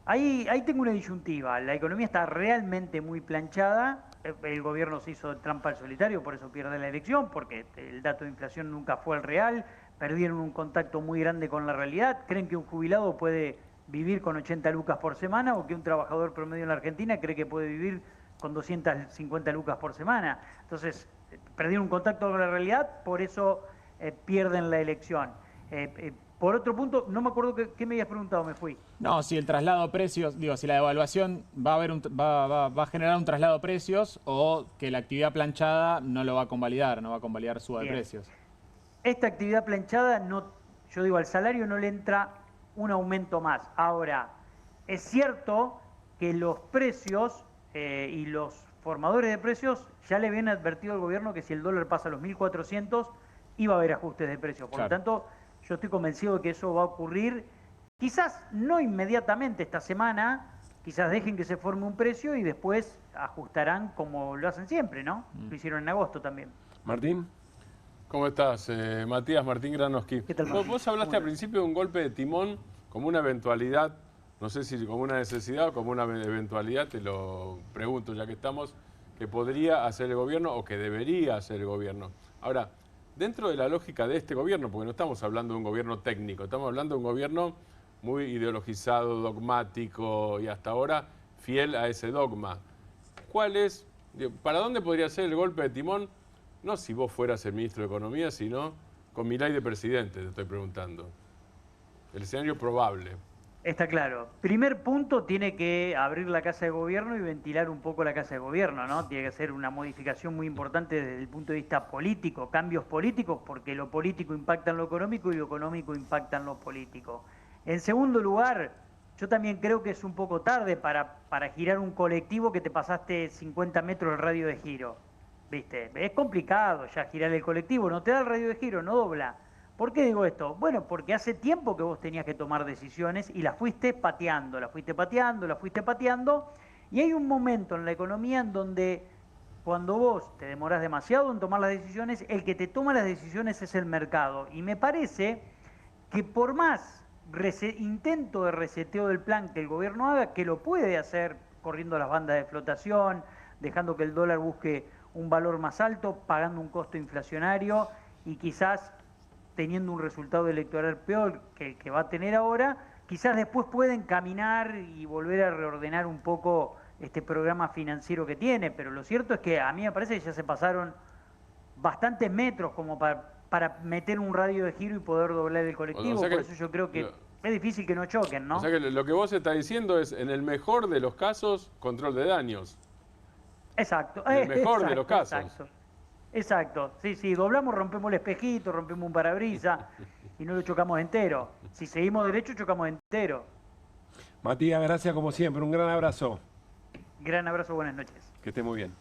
Ahí tengo una disyuntiva. La economía está realmente muy planchada. El gobierno se hizo trampa al solitario, por eso pierde la elección, porque el dato de inflación nunca fue el real. Perdieron un contacto muy grande con la realidad. ¿Creen que un jubilado puede vivir con 80 lucas por semana o que un trabajador promedio en la Argentina cree que puede vivir con 250 lucas por semana? Entonces, perdieron un contacto con la realidad, por eso pierden la elección. Por otro punto, no me acuerdo qué me habías preguntado, me fui. No, si el traslado a precios, digo, si la devaluación va a generar un traslado a precios o que la actividad planchada no lo va a convalidar, no va a convalidar suba de precios. Esta actividad planchada, yo digo, al salario no le entra un aumento más. Ahora, es cierto que los precios y los formadores de precios ya le habían advertido al gobierno que si el dólar pasa a los 1.400 iba a haber ajustes de precios. Por lo tanto, yo estoy convencido de que eso va a ocurrir, quizás no inmediatamente esta semana, quizás dejen que se forme un precio y después ajustarán como lo hacen siempre, ¿no? Lo hicieron en agosto también. Martín. ¿Cómo estás, Matías Martín Granowski? ¿Qué tal, Vos hablaste al principio de un golpe de timón como una eventualidad, no sé si como una necesidad o como una eventualidad, te lo pregunto ya que estamos, que podría hacer el gobierno o que debería hacer el gobierno. Ahora, dentro de la lógica de este gobierno, porque no estamos hablando de un gobierno técnico, estamos hablando de un gobierno muy ideologizado, dogmático y hasta ahora fiel a ese dogma. ¿Cuál es, para dónde podría ser el golpe de timón? No si vos fueras el ministro de Economía, sino con Milei de presidente, te estoy preguntando. El escenario probable. Está claro. Primer punto, tiene que abrir la Casa de Gobierno y ventilar un poco la Casa de Gobierno, ¿no? Tiene que ser una modificación muy importante desde el punto de vista político, cambios políticos, porque lo político impacta en lo económico y lo económico impacta en lo político. En segundo lugar, yo también creo que es un poco tarde para girar un colectivo que te pasaste 50 metros el radio de giro, ¿viste? Es complicado ya girar el colectivo, no te da el radio de giro, no dobla. ¿Por qué digo esto? Bueno, porque hace tiempo que vos tenías que tomar decisiones y las fuiste pateando, y hay un momento en la economía en donde cuando vos te demorás demasiado en tomar las decisiones, el que te toma las decisiones es el mercado. Y me parece que por más intento de reseteo del plan que el gobierno haga, que lo puede hacer corriendo las bandas de flotación, dejando que el dólar busque un valor más alto, pagando un costo inflacionario y quizás teniendo un resultado electoral peor que el que va a tener ahora, quizás después pueden caminar y volver a reordenar un poco este programa financiero que tiene, pero lo cierto es que a mí me parece que ya se pasaron bastantes metros como para meter un radio de giro y poder doblar el colectivo, por eso yo creo que es difícil que no choquen, ¿no? O sea que lo que vos estás diciendo es, en el mejor de los casos, control de daños. Exacto. En el mejor de los casos. Exacto, sí, doblamos, rompemos el espejito, rompemos un parabrisas y no lo chocamos entero. Si seguimos derecho, chocamos entero. Matías, gracias como siempre, un gran abrazo. Gran abrazo, buenas noches. Que esté muy bien.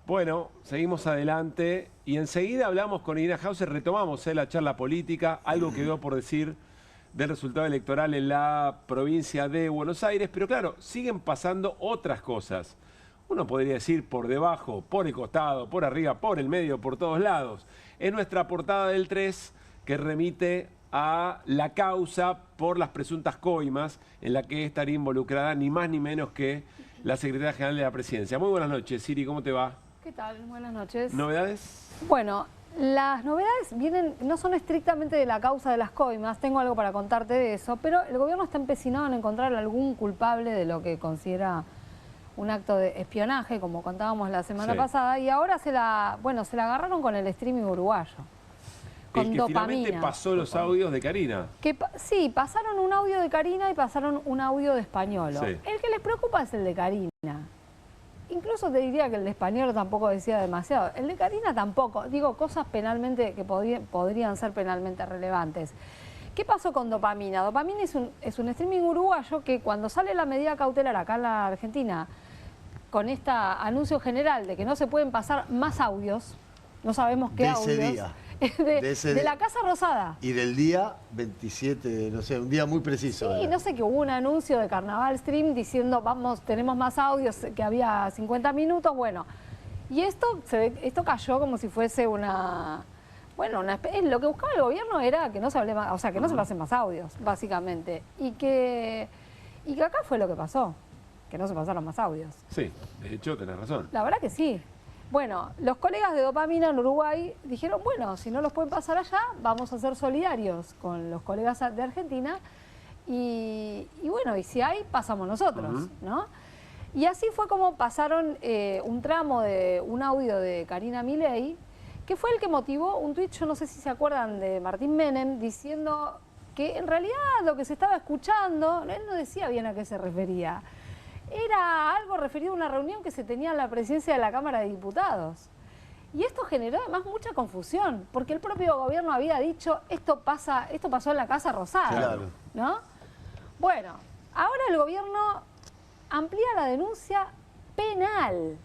Bueno, seguimos adelante y enseguida hablamos con Irina Hauser, retomamos la charla política, algo quedó por decir del resultado electoral en la provincia de Buenos Aires, pero claro, siguen pasando otras cosas. Uno podría decir por debajo, por el costado, por arriba, por el medio, por todos lados. Es nuestra portada del 3 que remite a la causa por las presuntas coimas en la que estaría involucrada ni más ni menos que la Secretaria General de la Presidencia. Muy buenas noches, Siri, ¿cómo te va? ¿Qué tal? Buenas noches. ¿Novedades? Bueno, las novedades no son estrictamente de la causa de las coimas, tengo algo para contarte de eso, pero el gobierno está empecinado en encontrar algún culpable de lo que considera un acto de espionaje, como contábamos la semana pasada, y ahora se la agarraron con el streaming uruguayo. Con el que finalmente pasó los audios de Karina. Sí, pasaron un audio de Karina y pasaron un audio de Españolo. Sí. El que les preocupa es el de Karina. Incluso te diría que el de Españolo tampoco decía demasiado. El de Karina tampoco. Digo, cosas penalmente que podrían ser penalmente relevantes. ¿Qué pasó con Dopamina? Dopamina es un streaming uruguayo que cuando sale la medida cautelar acá en la Argentina, con este anuncio general de que no se pueden pasar más audios, no sabemos qué audios. Ese día. De la Casa Rosada. Y del día 27, no sé, un día muy preciso. Sí, no sé, que hubo un anuncio de Carnaval Stream diciendo, tenemos más audios, que había 50 minutos, bueno. Y esto cayó como si fuese una... Bueno, lo que buscaba el gobierno era que no se hable más, o sea, que no se pasen más audios, básicamente. Y que acá fue lo que pasó, que no se pasaron más audios. Sí, de hecho tenés razón. La verdad que sí. Bueno, los colegas de Dopamina en Uruguay dijeron, bueno, si no los pueden pasar allá, vamos a ser solidarios con los colegas de Argentina y bueno, y si hay, pasamos nosotros, ¿no? Y así fue como pasaron un tramo de un audio de Karina Milei, que fue el que motivó un tuit, yo no sé si se acuerdan, de Martín Menem, diciendo que en realidad lo que se estaba escuchando, él no decía bien a qué se refería. Era algo referido a una reunión que se tenía en la presidencia de la Cámara de Diputados. Y esto generó además mucha confusión, porque el propio gobierno había dicho, esto pasó en la Casa Rosada, claro, ¿no? Bueno, ahora el gobierno amplía la denuncia penal,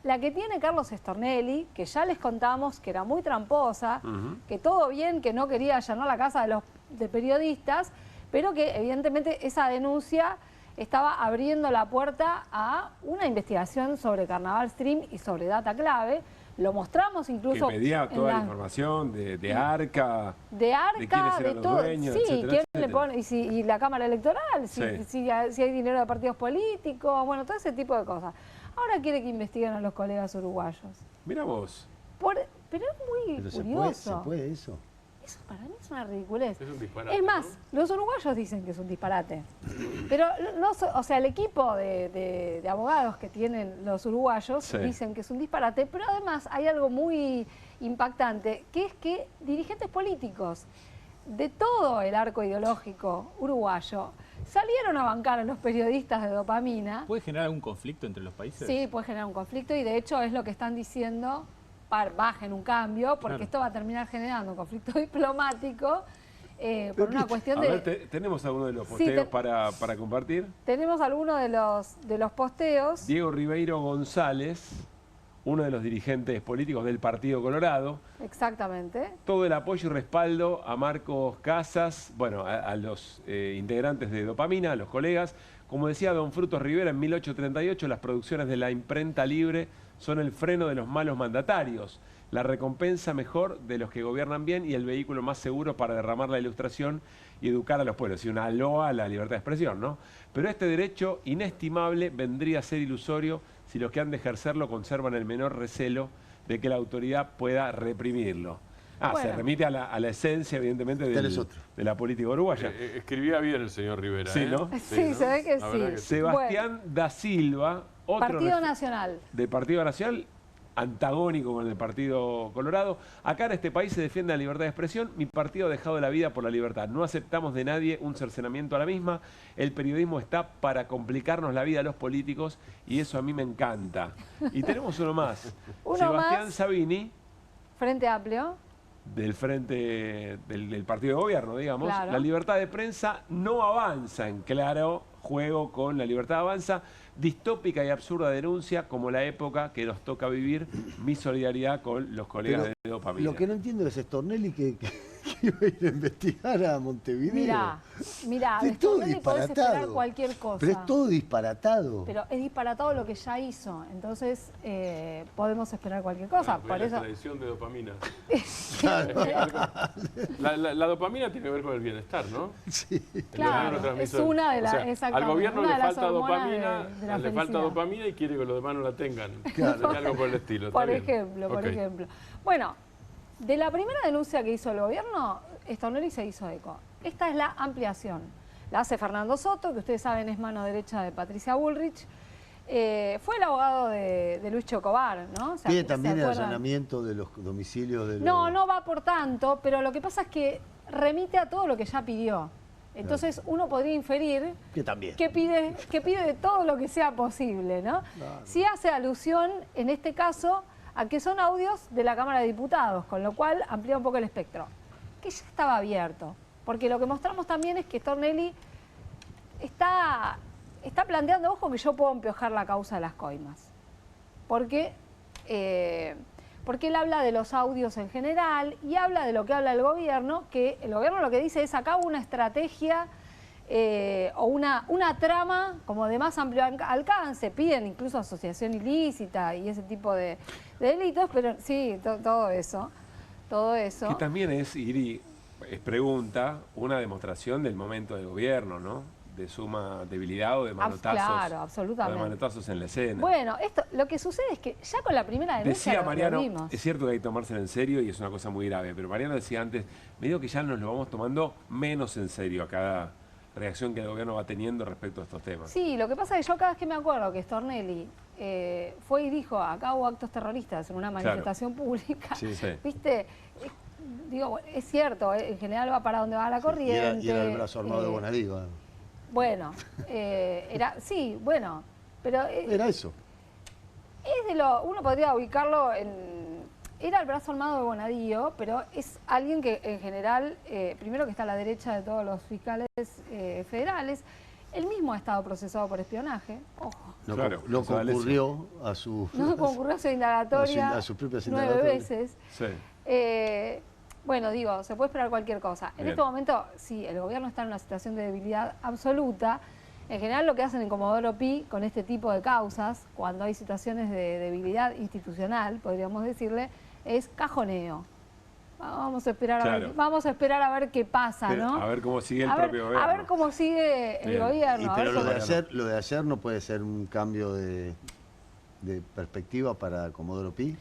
la que tiene Carlos Stornelli, que ya les contamos que era muy tramposa, que todo bien, que no quería allanar la casa de periodistas, pero que evidentemente esa denuncia estaba abriendo la puerta a una investigación sobre Carnaval Stream y sobre data clave. Lo mostramos incluso... Que pedía toda la información de Arca, de Arca, de todo. Dueños, sí, etcétera, quién etcétera. le pone, y la Cámara Electoral, si hay dinero de partidos políticos, bueno, todo ese tipo de cosas. Ahora quiere que investiguen a los colegas uruguayos. Mira vos. Pero es muy curioso. ¿Se puede eso? Eso para mí es una ridiculez. Es un disparate. Es más, los uruguayos dicen que es un disparate. Pero, o sea, el equipo de abogados que tienen los uruguayos dicen que es un disparate, pero además hay algo muy impactante, que es que dirigentes políticos de todo el arco ideológico uruguayo salieron a bancar a los periodistas de Dopamina. ¿Puede generar algún conflicto entre los países? Sí, puede generar un conflicto y de hecho es lo que están diciendo, bajen un cambio, porque esto va a terminar generando un conflicto diplomático por una cuestión de... A ver, ¿tenemos alguno de los posteos para compartir? Tenemos algunos de los posteos. Diego Ribeiro González, uno de los dirigentes políticos del Partido Colorado. Exactamente. Todo el apoyo y respaldo a Marcos Casas, bueno, a los integrantes de Dopamina, a los colegas. Como decía don Frutos Rivera en 1838, las producciones de la imprenta libre son el freno de los malos mandatarios, la recompensa mejor de los que gobiernan bien y el vehículo más seguro para derramar la ilustración y educar a los pueblos. Y una loa a la libertad de expresión, ¿no? Pero este derecho inestimable vendría a ser ilusorio si los que han de ejercerlo conservan el menor recelo de que la autoridad pueda reprimirlo. Se remite a la esencia, evidentemente, de la política uruguaya. Escribía bien el señor Rivera. Sí, ¿no? Sí, se ve que sí. Sebastián da Silva, otro Partido Nacional. Del Partido Nacional, antagónico con el Partido Colorado. Acá en este país se defiende la libertad de expresión. Mi partido ha dejado la vida por la libertad. No aceptamos de nadie un cercenamiento a la misma. El periodismo está para complicarnos la vida a los políticos y eso a mí me encanta. Y tenemos uno más. Sebastián Sabini. Frente Amplio. Del frente del partido de gobierno, digamos. Claro. La libertad de prensa no avanza en claro juego con la libertad avanza. Distópica y absurda denuncia, como la época que nos toca vivir. Mi solidaridad con los colegas de Dopamina. Lo que no entiendo es Stornelli que iba a ir a investigar a Montevideo. Mirá, de Stornelli podés esperar cualquier cosa. Pero es todo disparatado. Pero es disparatado lo que ya hizo, entonces podemos esperar cualquier cosa. Bueno, por eso... la tradición de Dopamina. la dopamina tiene que ver con el bienestar, ¿no? Sí. Claro, es una de las... O sea, al gobierno le falta dopamina, le falta dopamina y quiere que los demás no la tengan. Claro. Algo por el estilo. Por ejemplo. Bueno, de la primera denuncia que hizo el gobierno, Stornelli se hizo eco. Esta es la ampliación. La hace Fernando Soto, que ustedes saben es mano derecha de Patricia Bullrich. Fue el abogado de Luis Chocobar, ¿no? Pide también el allanamiento de los domicilios de los... No va por tanto, pero lo que pasa es que remite a todo lo que ya pidió. Entonces uno podría inferir que pide de todo lo que sea posible, ¿no? Claro. Sí hace alusión, en este caso, a que son audios de la Cámara de Diputados, con lo cual amplía un poco el espectro, que ya estaba abierto. Porque lo que mostramos también es que Stornelli está planteando, ojo, que yo puedo empiojar la causa de las coimas. Porque él habla de los audios en general y habla de lo que habla el gobierno, que el gobierno lo que dice es acá una estrategia o una trama como de más amplio alcance, piden incluso asociación ilícita y ese tipo de delitos, pero sí, todo eso. Que también es, Iri, es pregunta, una demostración del momento del gobierno, ¿no? De suma debilidad o de manotazos. Claro, absolutamente. O de manotazos en la escena. Bueno, lo que sucede es que ya con la primera denuncia decía Mariano, lo vimos. Es cierto que hay que tomárselo en serio y es una cosa muy grave, pero Mariano decía antes, me digo que ya nos lo vamos tomando menos en serio a cada reacción que el gobierno va teniendo respecto a estos temas. Sí, lo que pasa es que yo cada vez que me acuerdo que Stornelli fue y dijo, acá hubo actos terroristas en una manifestación pública, ¿viste? Digo, es cierto, en general va para donde va la corriente. Y era el brazo armado de Bonadío. Bueno, pero... era eso. Uno podría ubicarlo era el brazo armado de Bonadío, pero es alguien que en general, primero que está a la derecha de todos los fiscales federales, él mismo ha estado procesado por espionaje, ojo. No concurrió a su... No concurrió a su indagatoria a sus propias 9 veces. Sí. Bueno, digo, se puede esperar cualquier cosa. En este momento, sí, el gobierno está en una situación de debilidad absoluta En general lo que hacen en Comodoro Pi con este tipo de causas, cuando hay situaciones de debilidad institucional, podríamos decirle, es cajoneo. Vamos a esperar, a ver qué pasa, ¿no? A ver cómo sigue el propio gobierno. A ver cómo sigue el gobierno. Pero lo de ayer no puede ser un cambio de perspectiva para Comodoro Pi.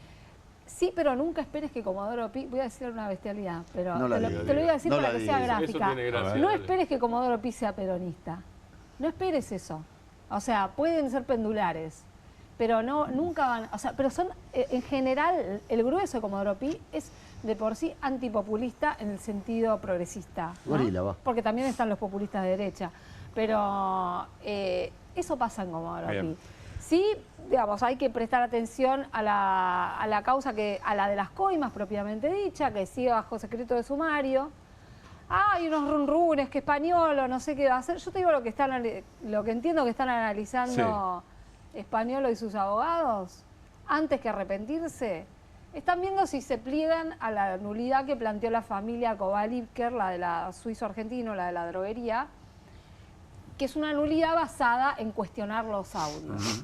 Sí, pero nunca esperes que Comodoro Pi, voy a decir una bestialidad, pero no te lo voy a decir para que sea gráfica. Gracia, no esperes que Comodoro Pi sea peronista. No esperes eso. O sea, pueden ser pendulares, pero nunca van, o sea, pero son, en general, el grueso de Comodoro Pi es de por sí antipopulista en el sentido progresista, ¿no? Gorila, va. Porque también están los populistas de derecha. Pero eso pasa en Comodoro Pi. Sí, digamos, hay que prestar atención a la causa, a la de las coimas propiamente dicha, que sigue bajo secreto de sumario. Hay unos runrunes que Españolo, no sé qué va a hacer. Yo te digo lo que entiendo que están analizando Españolo y sus abogados, antes que arrepentirse, están viendo si se pliegan a la nulidad que planteó la familia Kovalipker, la de la suizo-argentino, la de la droguería, que es una nulidad basada en cuestionar los audios.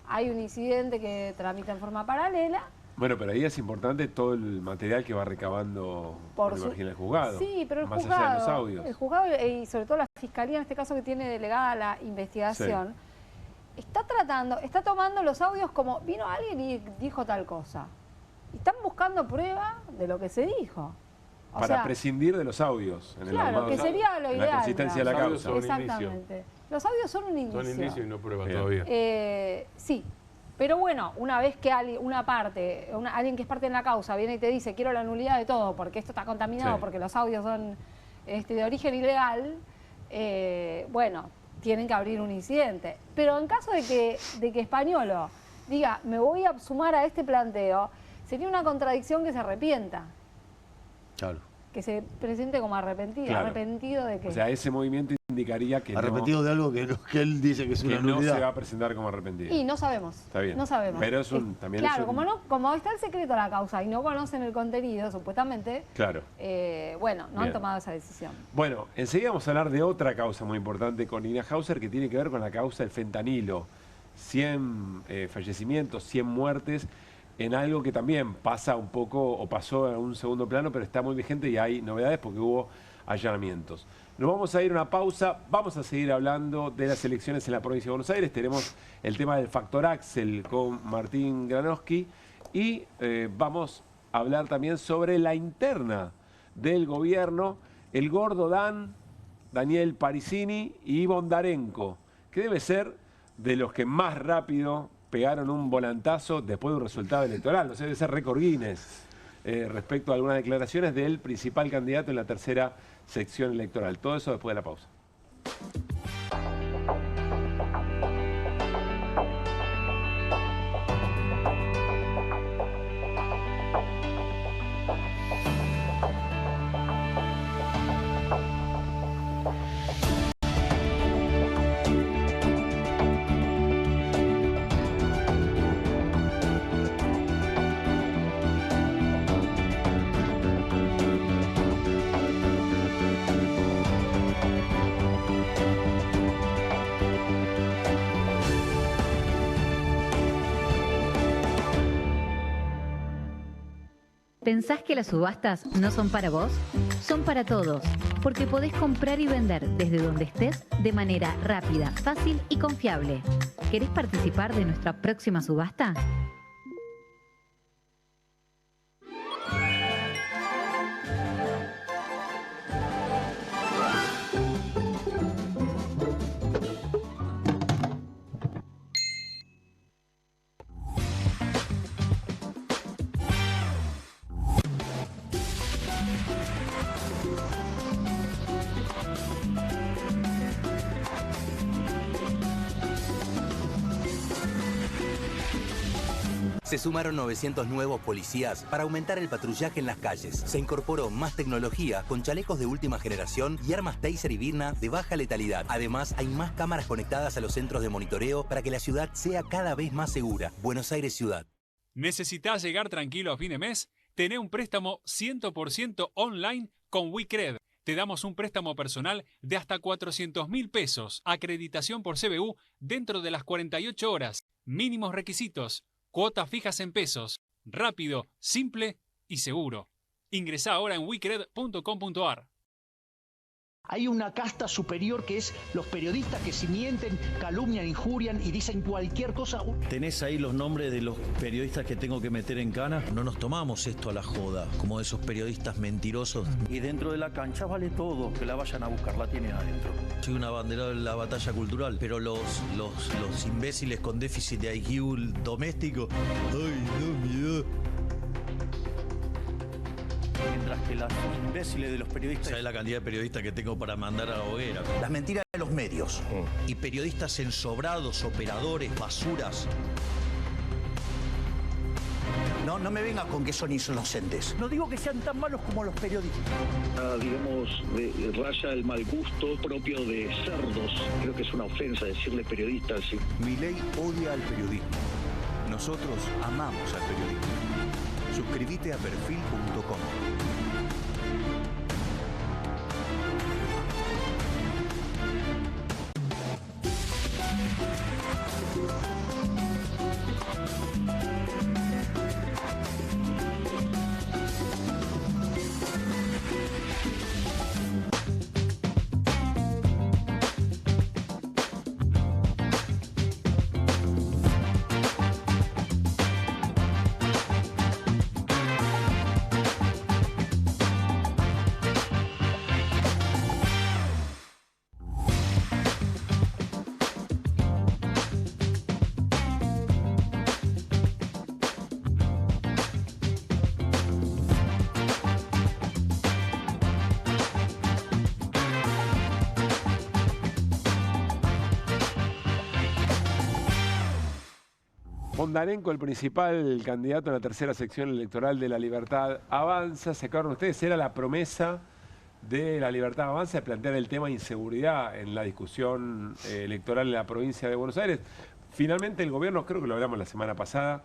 Hay un incidente que tramita en forma paralela. Bueno, pero ahí es importante todo el material que va recabando, el juzgado. Sí, pero el más juzgado, allá de los audios. El juzgado y sobre todo la fiscalía, en este caso que tiene delegada la investigación, está tomando los audios como vino alguien y dijo tal cosa. Y están buscando prueba de lo que se dijo. Para prescindir de los audios. Claro, que sería lo ideal. La consistencia de la causa. Exactamente. Los audios son un indicio. Son indicios y no prueba todavía. Sí. Pero bueno, una vez que alguien que es parte de la causa viene y te dice quiero la nulidad de todo porque esto está contaminado, porque los audios son de origen ilegal, bueno, tienen que abrir un incidente. Pero en caso de que Españolo diga me voy a sumar a este planteo, sería una contradicción que se arrepienta. Claro. Que se presente como arrepentido. Claro. ¿Arrepentido de qué? O sea, ese movimiento indicaría que arrepentido de algo que él dice que es una nulidad. No se va a presentar como arrepentido. Y no sabemos. Está bien. No sabemos. Pero también claro, como está el secreto de la causa y no conocen el contenido, supuestamente, claro. Bueno, no han tomado esa decisión. Bueno, enseguida vamos a hablar de otra causa muy importante con Nina Hauser que tiene que ver con la causa del fentanilo. 100 fallecimientos, 100 muertes, en algo que también pasa un poco, o pasó a un segundo plano, pero está muy vigente y hay novedades porque hubo allanamientos. Nos vamos a ir a una pausa, vamos a seguir hablando de las elecciones en la provincia de Buenos Aires, tenemos el tema del factor Axel con Martín Granowski y vamos a hablar también sobre la interna del gobierno, el gordo Daniel Parisini y Bondarenko, que debe ser de los que más rápido pegaron un volantazo después de un resultado electoral. O sea, debe ser récord Guinness respecto a algunas declaraciones del principal candidato en la tercera sección electoral. Todo eso después de la pausa. ¿Pensás que las subastas no son para vos? Son para todos, porque podés comprar y vender desde donde estés de manera rápida, fácil y confiable. ¿Querés participar de nuestra próxima subasta? Se sumaron 900 nuevos policías para aumentar el patrullaje en las calles. Se incorporó más tecnología con chalecos de última generación y armas Taser y Birna de baja letalidad. Además, hay más cámaras conectadas a los centros de monitoreo para que la ciudad sea cada vez más segura. Buenos Aires Ciudad. ¿Necesitas llegar tranquilo a fin de mes? Tené un préstamo 100% online con WeCred. te damos un préstamo personal de hasta 400.000 pesos. Acreditación por CBU dentro de las 48 horas. Mínimos requisitos. Cuotas fijas en pesos. Rápido, simple y seguro. Ingresá ahora en wicked.com.ar. Hay una casta superior que es los periodistas que si mienten, calumnian, injurian y dicen cualquier cosa. ¿Tenés ahí los nombres de los periodistas que tengo que meter en cana? No nos tomamos esto a la joda, como esos periodistas mentirosos. Y dentro de la cancha vale todo, que la vayan a buscar, la tienen adentro. Soy un abanderado de la batalla cultural, pero los imbéciles con déficit de IQ doméstico, ¡ay, no, miedo! Mientras que los imbéciles de los periodistas... ¿Sabes la cantidad de periodistas que tengo para mandar a la hoguera? Las mentiras de los medios. Y periodistas ensobrados, operadores, basuras. No me vengas con que son inocentes. No digo que sean tan malos como los periodistas. Digamos, raya el mal gusto propio de cerdos. Creo que es una ofensa decirle periodistas. ¿Sí? Milei odia al periodismo. Nosotros amamos al periodismo. Suscríbete a perfil.com. Bondarenko, el principal candidato en la tercera sección electoral de La Libertad Avanza. ¿Se acuerdan ustedes? Era la promesa de La Libertad Avanza de plantear el tema de inseguridad en la discusión electoral en la provincia de Buenos Aires. Finalmente el gobierno, creo que lo hablamos la semana pasada,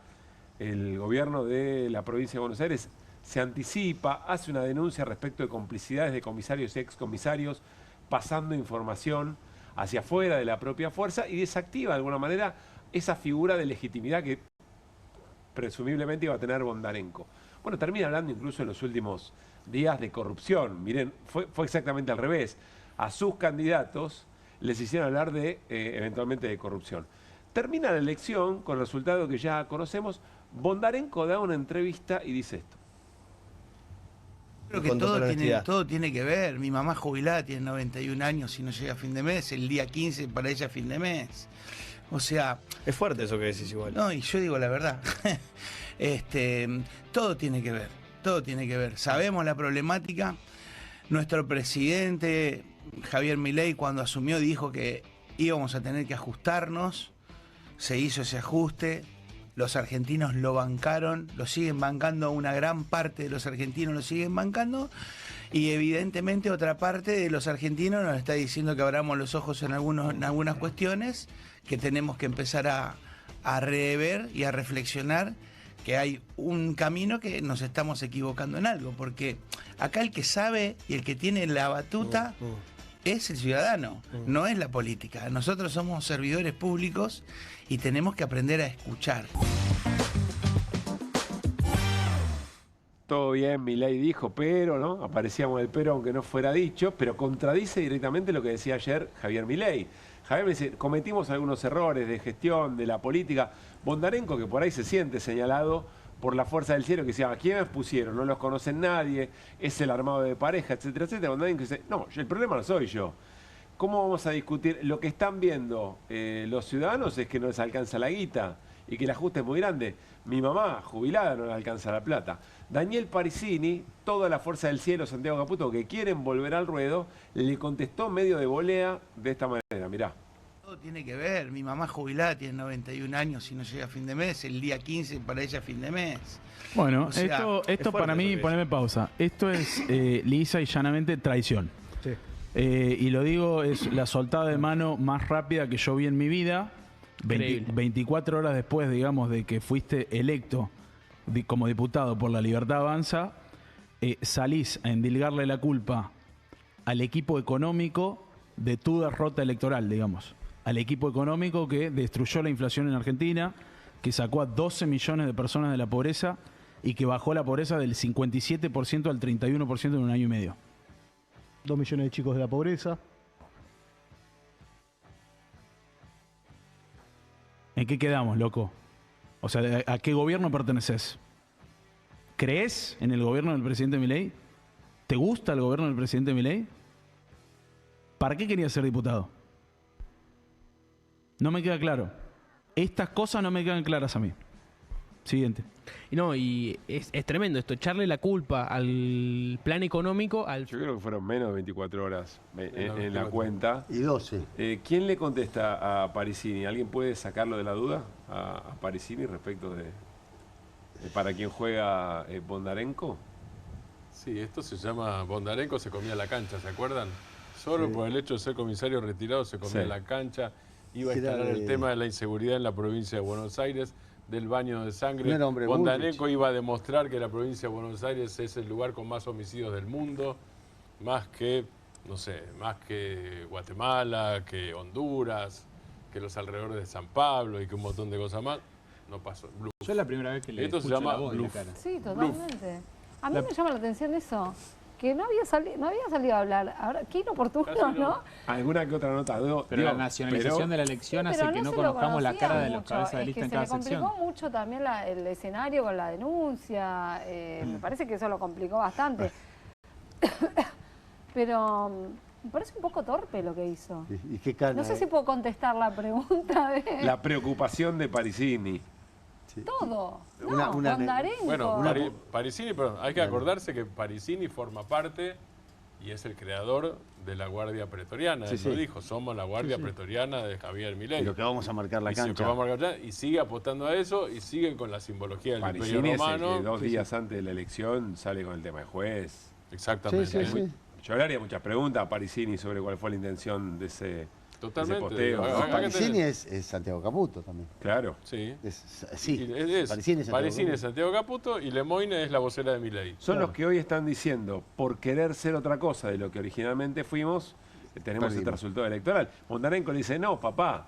el gobierno de la provincia de Buenos Aires se anticipa, hace una denuncia respecto de complicidades de comisarios y excomisarios pasando información hacia afuera de la propia fuerza y desactiva de alguna manera esa figura de legitimidad que presumiblemente iba a tener Bondarenko. Bueno, termina hablando incluso en los últimos días de corrupción. Miren, fue exactamente al revés. A sus candidatos les hicieron hablar de, eventualmente, de corrupción. Termina la elección con el resultado que ya conocemos. Bondarenko da una entrevista y dice esto. Creo que todo tiene que ver. Mi mamá jubilada tiene 91 años y no llega a fin de mes. El día 15 para ella fin de mes. O sea... Es fuerte eso que decís igual. No, y yo digo la verdad. Todo tiene que ver. Todo tiene que ver. Sabemos la problemática. Nuestro presidente, Javier Milei, cuando asumió dijo que íbamos a tener que ajustarnos. Se hizo ese ajuste. Los argentinos lo bancaron. Lo siguen bancando. Una gran parte de los argentinos lo siguen bancando. Y evidentemente otra parte de los argentinos nos está diciendo que abramos los ojos en algunas cuestiones, que tenemos que empezar a rever y a reflexionar que hay un camino que nos estamos equivocando en algo, porque acá el que sabe y el que tiene la batuta es el ciudadano, no es la política. Nosotros somos servidores públicos y tenemos que aprender a escuchar. Todo bien, Milei dijo, pero, ¿no? Aparecíamos el pero aunque no fuera dicho, pero contradice directamente lo que decía ayer Javier Milei. Javier me dice, cometimos algunos errores de gestión, de la política. Bondarenko, que por ahí se siente señalado por la fuerza del cielo, que decía, ¿a quiénes pusieron? No los conoce nadie, es el armado de pareja, etcétera, etcétera. Bondarenko dice, no, el problema no soy yo. ¿Cómo vamos a discutir? Lo que están viendo los ciudadanos es que no les alcanza la guita y que el ajuste es muy grande. Mi mamá, jubilada, no le alcanza la plata. Daniel Parisini, toda la fuerza del cielo, Santiago Caputo, que quieren volver al ruedo, le contestó medio de volea de esta manera, mirá. Todo tiene que ver. Mi mamá jubilada tiene 91 años y no llega a fin de mes. El día 15 para ella fin de mes. Bueno, o sea, esto para mí, poneme pausa. Esto es lisa y llanamente traición. Sí. Y lo digo, es la soltada de mano más rápida que yo vi en mi vida. 24 horas después, digamos, de que fuiste electo como diputado por La Libertad Avanza, salís a endilgarle la culpa al equipo económico de tu derrota electoral, digamos. Al equipo económico que destruyó la inflación en Argentina, que sacó a 12 millones de personas de la pobreza y que bajó la pobreza del 57% al 31% en un año y medio. 2 millones de chicos de la pobreza. ¿En qué quedamos, loco? O sea, ¿a qué gobierno perteneces? ¿Crees en el gobierno del presidente Milei? ¿Te gusta el gobierno del presidente Milei? ¿Para qué querías ser diputado? No me queda claro. Estas cosas no me quedan claras a mí. Siguiente. Y es tremendo esto, echarle la culpa al plan económico al... Yo creo que fueron menos de 24 horas en la cuenta. Y 12. ¿Quién le contesta a Parisini? ¿Alguien puede sacarlo de la duda a Parisini respecto de para quién juega Bondarenko? Sí, esto se llama Bondarenko se comía la cancha, ¿se acuerdan? Solo por el hecho de ser comisario retirado se comía la cancha, iba a instalar el tema de la inseguridad en la provincia de Buenos Aires, del baño de sangre. Bondarenko iba a demostrar que la provincia de Buenos Aires es el lugar con más homicidios del mundo, más que, no sé, más que Guatemala, que Honduras, que los alrededores de San Pablo y que un montón de cosas más. No pasó. Bluff. Yo es la primera vez que le Esto se escucho llama la voz en la bluff. cara. Sí, totalmente. A mí me llama la atención eso, que no había salido a hablar. Ahora, qué inoportuno, ¿no? Alguna que otra nota. Pero la nacionalización de la elección hace que no conozcamos la cara de los cabezas de lista en cada sección. Se le complicó mucho también el escenario con la denuncia. Me parece que eso lo complicó bastante. Pero me parece un poco torpe lo que hizo. ¿Y qué cana, no sé si puedo contestar la pregunta de... La preocupación de Parisini. Todo. Bondarenko. Bueno, Parisini, perdón, hay que acordarse que Parisini forma parte y es el creador de la Guardia Pretoriana. Él lo dijo, somos la Guardia Pretoriana de Javier Milei. Y lo que vamos a marcar la cancha. Y sigue apostando a eso y sigue con la simbología del Parisini Imperio Romano. Es el que 2 días antes de la elección sale con el tema de juez. Exactamente. Yo le haría muchas preguntas a Parisini sobre cuál fue la intención de ese... Totalmente. posteo. Parisini es Santiago Caputo también. Claro. Sí. Parisini es Santiago Caputo y Lemoyne es la vocera de Milei. Son los que hoy están diciendo, por querer ser otra cosa de lo que originalmente fuimos, tenemos este resultado electoral. Bondarenko le dice, no, papá,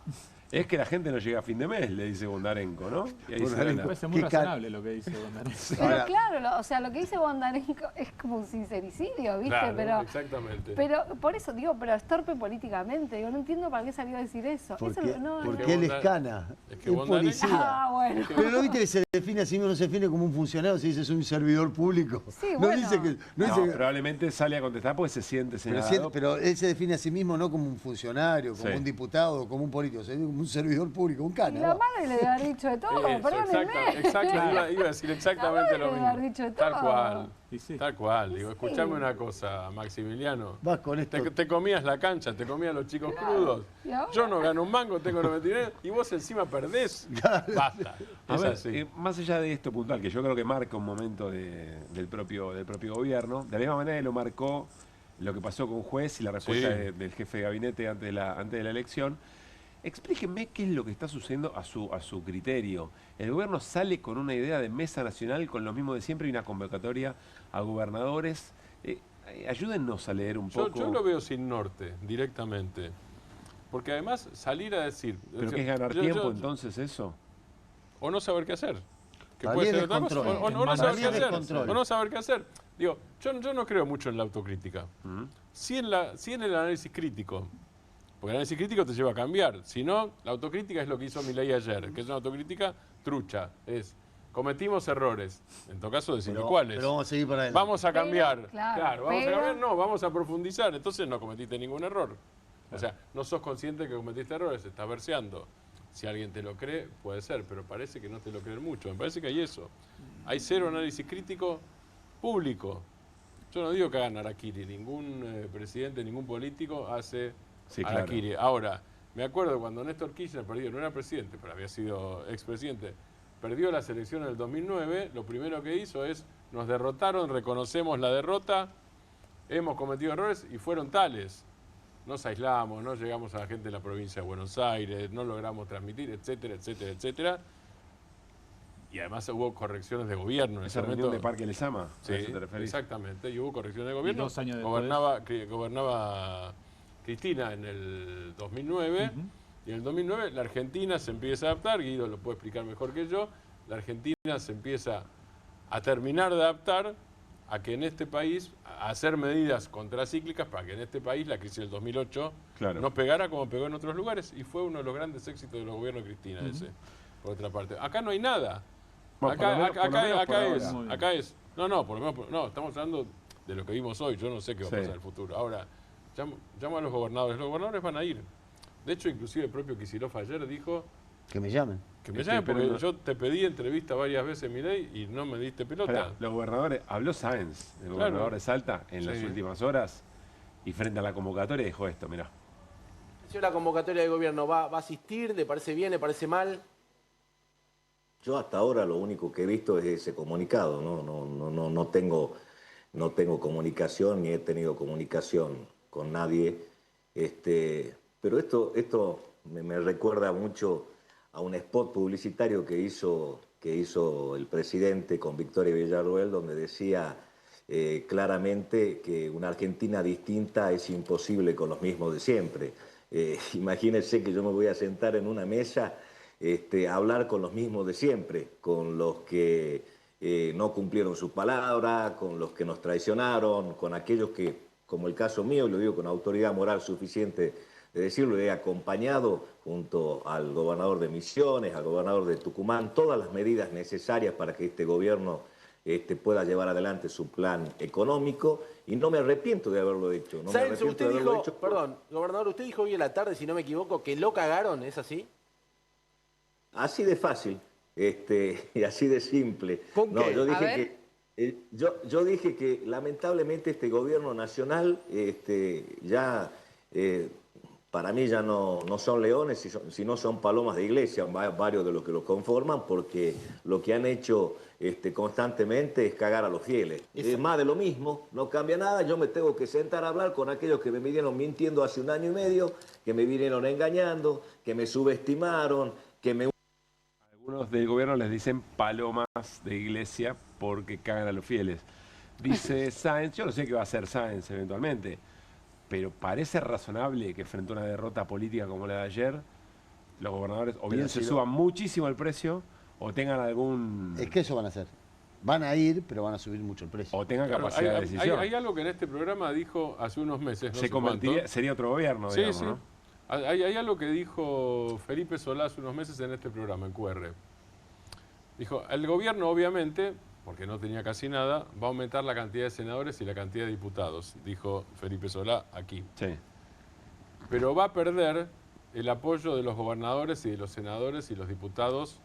es que la gente no llega a fin de mes, le dice Bondarenko, ¿no? Y ahí me parece muy razonable lo que dice Bondarenko. Pero claro, o sea, lo que dice Bondarenko es como un sincericidio, ¿viste? Claro, exactamente. Pero por eso digo, pero es torpe políticamente. Digo, no entiendo para qué salió a decir eso. Porque porque él es cana, es que policía. Ah, bueno. Pero no viste que se define así, no se define como un funcionario, se dice es un servidor público. Sí, no bueno. dice que... probablemente sale a contestar porque se siente señalado. Pero él se define a sí mismo no como un funcionario, como un diputado, como un político, sino como un servidor público, un cana. Y la madre le debe haber dicho de todo, perdónenme. Exacto, iba a decir exactamente lo mismo. Dicho de Tal todo. cual. Tal cual. Digo, escuchame una cosa, Maximiliano. Vas con esto. Te comías la cancha, te comías los chicos crudos. Yo no gano un mango, tengo 99 y vos encima perdés. Basta. A ver, más allá de esto puntual, que yo creo que marca un momento del propio gobierno, de la misma manera que lo marcó lo que pasó con Juez y la respuesta del jefe de gabinete antes de la elección. Explíquenme qué es lo que está sucediendo a su criterio. El gobierno sale con una idea de mesa nacional con lo mismo de siempre y una convocatoria a gobernadores. Ayúdennos a leer un poco. Yo lo veo sin norte, directamente. Porque además salir a decir... ¿Pero qué es ganar tiempo entonces eso? O no saber qué hacer. Que También puede ser es otra cosa. control. O no saber qué hacer. Control. O no saber qué hacer. Digo, yo no creo mucho en la autocrítica. Sí en el análisis crítico. Porque el análisis crítico te lleva a cambiar. Si no, la autocrítica es lo que hizo Milei ayer, que es una autocrítica trucha. Es, cometimos errores. En todo caso, decir cuáles. Pero vamos a seguir para adelante. Vamos a cambiar. Claro, vamos a cambiar. No, vamos a profundizar. Entonces no cometiste ningún error. O sea, no sos consciente que cometiste errores, estás verseando. Si alguien te lo cree, puede ser, pero parece que no te lo creen mucho. Me parece que hay eso. Hay cero análisis crítico público. Yo no digo que hagan harakiri. Ningún presidente, ningún político hace harakiri. Claro. Ahora, me acuerdo cuando Néstor Kirchner perdió, no era presidente, pero había sido expresidente, perdió las elecciones en el 2009, lo primero que hizo es, nos derrotaron, reconocemos la derrota, hemos cometido errores y fueron tales. Nos aislamos, no llegamos a la gente de la provincia de Buenos Aires, no logramos transmitir, etcétera, etcétera, etcétera. y además hubo correcciones de gobierno. En esa ese reunión momento, de Parque Lezama, sí, ¿a eso te referís? exactamente, y hubo correcciones de gobierno. 2 años después. Gobernaba Cristina en el 2009, y en el 2009 la Argentina se empieza a adaptar, Guido lo puede explicar mejor que yo, la Argentina se empieza a terminar de adaptar a que en este país, a hacer medidas contracíclicas para que en este país la crisis del 2008 no pegara como pegó en otros lugares, y fue uno de los grandes éxitos de los gobiernos de Cristina ese, por otra parte. Acá no hay nada. Bueno, Acá es. No, por lo menos, no, estamos hablando de lo que vimos hoy, yo no sé qué va a pasar en el futuro. Ahora, llamo a los gobernadores van a ir. De hecho, inclusive el propio Kicillof ayer dijo... Que me llamen. Que me llamen, porque yo te pedí entrevista varias veces, Milei, y no me diste pelota. Espera, los gobernadores, habló Sáenz, el gobernador de Salta, en las últimas horas, y frente a la convocatoria dijo esto, mirá. ¿La convocatoria de gobierno va a asistir? ¿Le parece bien? ¿Le parece mal? Yo hasta ahora lo único que he visto es ese comunicado, no tengo comunicación ni he tenido comunicación con nadie, pero esto me recuerda mucho a un spot publicitario que hizo el presidente con Victoria Villarroel, donde decía claramente que una Argentina distinta es imposible con los mismos de siempre. Imagínense que yo me voy a sentar en una mesa a hablar con los mismos de siempre, con los que no cumplieron su palabra, con los que nos traicionaron, con aquellos que, como el caso mío, y lo digo con autoridad moral suficiente de decirlo, he acompañado junto al gobernador de Misiones, al gobernador de Tucumán, todas las medidas necesarias para que este gobierno pueda llevar adelante su plan económico, y no me arrepiento de haberlo hecho. Sáenz, usted dijo, perdón, gobernador, usted dijo hoy en la tarde, si no me equivoco, que lo cagaron, ¿es así? Así de fácil, y así de simple. ¿Con qué? Yo dije que lamentablemente este gobierno nacional ya... para mí ya no son leones, sino son palomas de iglesia, varios de los que lo conforman, porque lo que han hecho constantemente es cagar a los fieles. Es más de lo mismo, no cambia nada, yo me tengo que sentar a hablar con aquellos que me vinieron mintiendo hace 1 año y medio, que me vinieron engañando, que me subestimaron, que me... Algunos del gobierno les dicen palomas de iglesia porque cagan a los fieles. Dice Sáenz, yo no sé qué va a hacer Sáenz eventualmente, pero parece razonable que frente a una derrota política como la de ayer, los gobernadores o bien se suban muchísimo el precio o tengan algún... Es que eso van a hacer. Van a ir, pero van a subir mucho el precio. O tengan capacidad de decisión. Hay algo que en este programa dijo hace unos meses. No se convertiría, sería otro gobierno, digamos, ¿no? Hay algo que dijo Felipe Solá hace unos meses en este programa, en QR. Dijo, el gobierno obviamente... porque no tenía casi nada, va a aumentar la cantidad de senadores y la cantidad de diputados, dijo Felipe Solá aquí. Sí. Pero va a perder el apoyo de los gobernadores y de los senadores y los diputados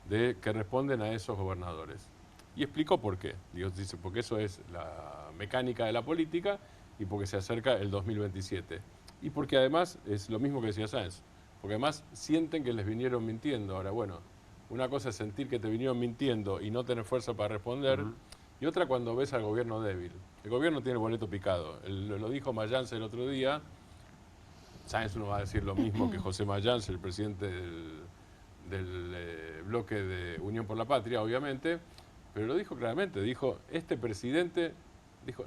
que responden a esos gobernadores. Y explicó por qué. Dice, porque eso es la mecánica de la política y porque se acerca el 2027. Y porque además, es lo mismo que decía Sáenz, porque además sienten que les vinieron mintiendo. Ahora, bueno... Una cosa es sentir que te vinieron mintiendo y no tener fuerza para responder, y otra cuando ves al gobierno débil. El gobierno tiene el boleto picado. Lo dijo Mayans el otro día. Sáenz no va a decir lo mismo que José Mayans, el presidente del bloque de Unión por la Patria, obviamente, pero lo dijo claramente. Dijo, este presidente,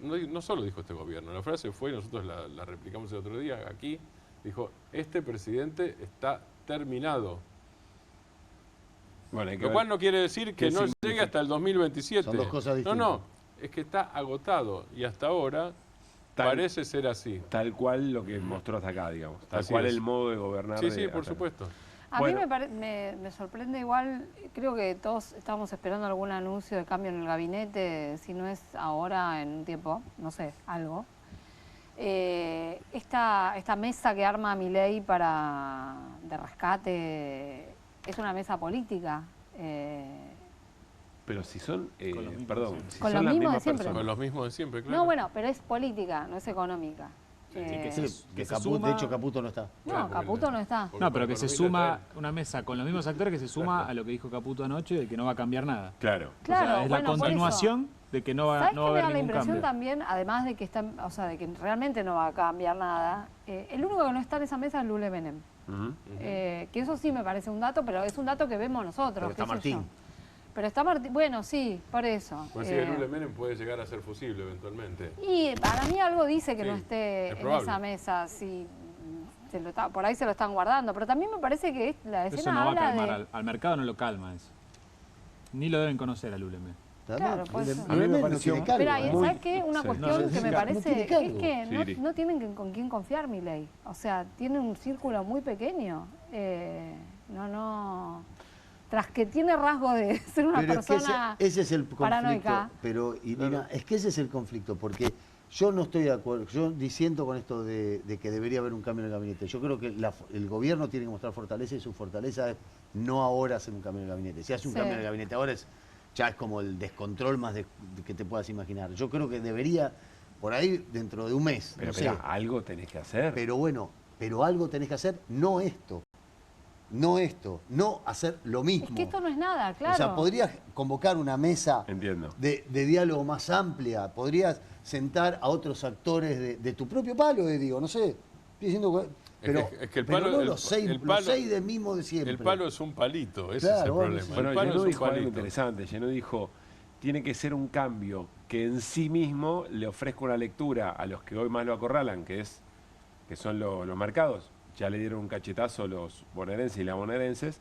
no solo dijo este gobierno, la frase fue, y nosotros la replicamos el otro día aquí, dijo, este presidente está terminado. Bueno, lo cual no quiere decir que no llegue hasta el 2027. Son dos cosas distintas. No, es que está agotado y hasta ahora parece ser así. Tal cual lo que mostró hasta acá, digamos. Tal cual el modo de gobernar. Sí, por supuesto. A mí me sorprende igual, creo que todos estamos esperando algún anuncio de cambio en el gabinete, si no es ahora, en un tiempo, no sé, algo. Esta mesa que arma Milei de rescate... Es una mesa política. Pero si son, con los mismos de siempre. Con los mismos de siempre, claro. No, bueno, pero es política, no es económica. De hecho, Caputo no está. No, Caputo no está. No, pero que se suma una mesa con los mismos actores que se suma a lo que dijo Caputo anoche de que no va a cambiar nada. Claro. O sea, es la continuación de que no va a haber ningún cambio. La impresión también, además de que de que realmente no va a cambiar nada, el único que no está en esa mesa es Lule Menem. Que eso sí me parece un dato, pero es un dato que vemos nosotros. Pero está Martín. Pero está bueno, sí, por eso. Pues sí, el Lule Menem puede llegar a ser fusible eventualmente. Y para mí algo dice que Sí, no esté es en probable. esa mesa, sí, por ahí se lo están guardando. Pero también me parece que la escena Eso no va a habla calmar, de... al mercado no lo calma eso. Ni lo deben conocer al ULM. Claro, pues, a mí me pareció... Pero ahí, ¿sabes qué? Una Sí. cuestión que me parece que es que Sí. no tienen con quién confiar, Milei. O sea, tiene un círculo muy pequeño. Tras que tiene rasgo de ser una Pero persona es que ese es el conflicto. paranoica. Pero, Irina, es que ese es el conflicto, porque yo no estoy de acuerdo, yo disiento con esto de que debería haber un cambio en el gabinete. Yo creo que el gobierno tiene que mostrar fortaleza y su fortaleza es no ahora hacer un cambio en el gabinete. Si hace un Sí. cambio en el gabinete ahora ya es como el descontrol más de que te puedas imaginar. Yo creo que debería, por ahí, dentro de un mes, Pero no sé. espera, algo tenés que hacer. Pero bueno, pero algo tenés que hacer, no esto. No esto, no hacer lo mismo. Es que esto no es nada, claro. O sea, podrías convocar una mesa de diálogo más amplia, podrías sentar a otros actores de tu propio palo, digo, no sé. Estoy diciendo, pero, es que el pero palo, no los seis de mismo de siempre. El palo es un palito, ese Claro, es el bueno, problema. Bueno, el palo Llenó es un dijo algo palito. interesante. Llenó dijo, tiene que ser un cambio que en sí mismo le ofrezca una lectura a los que hoy más lo acorralan, que son los mercados. Ya le dieron un cachetazo los bonaerenses y las bonaerenses,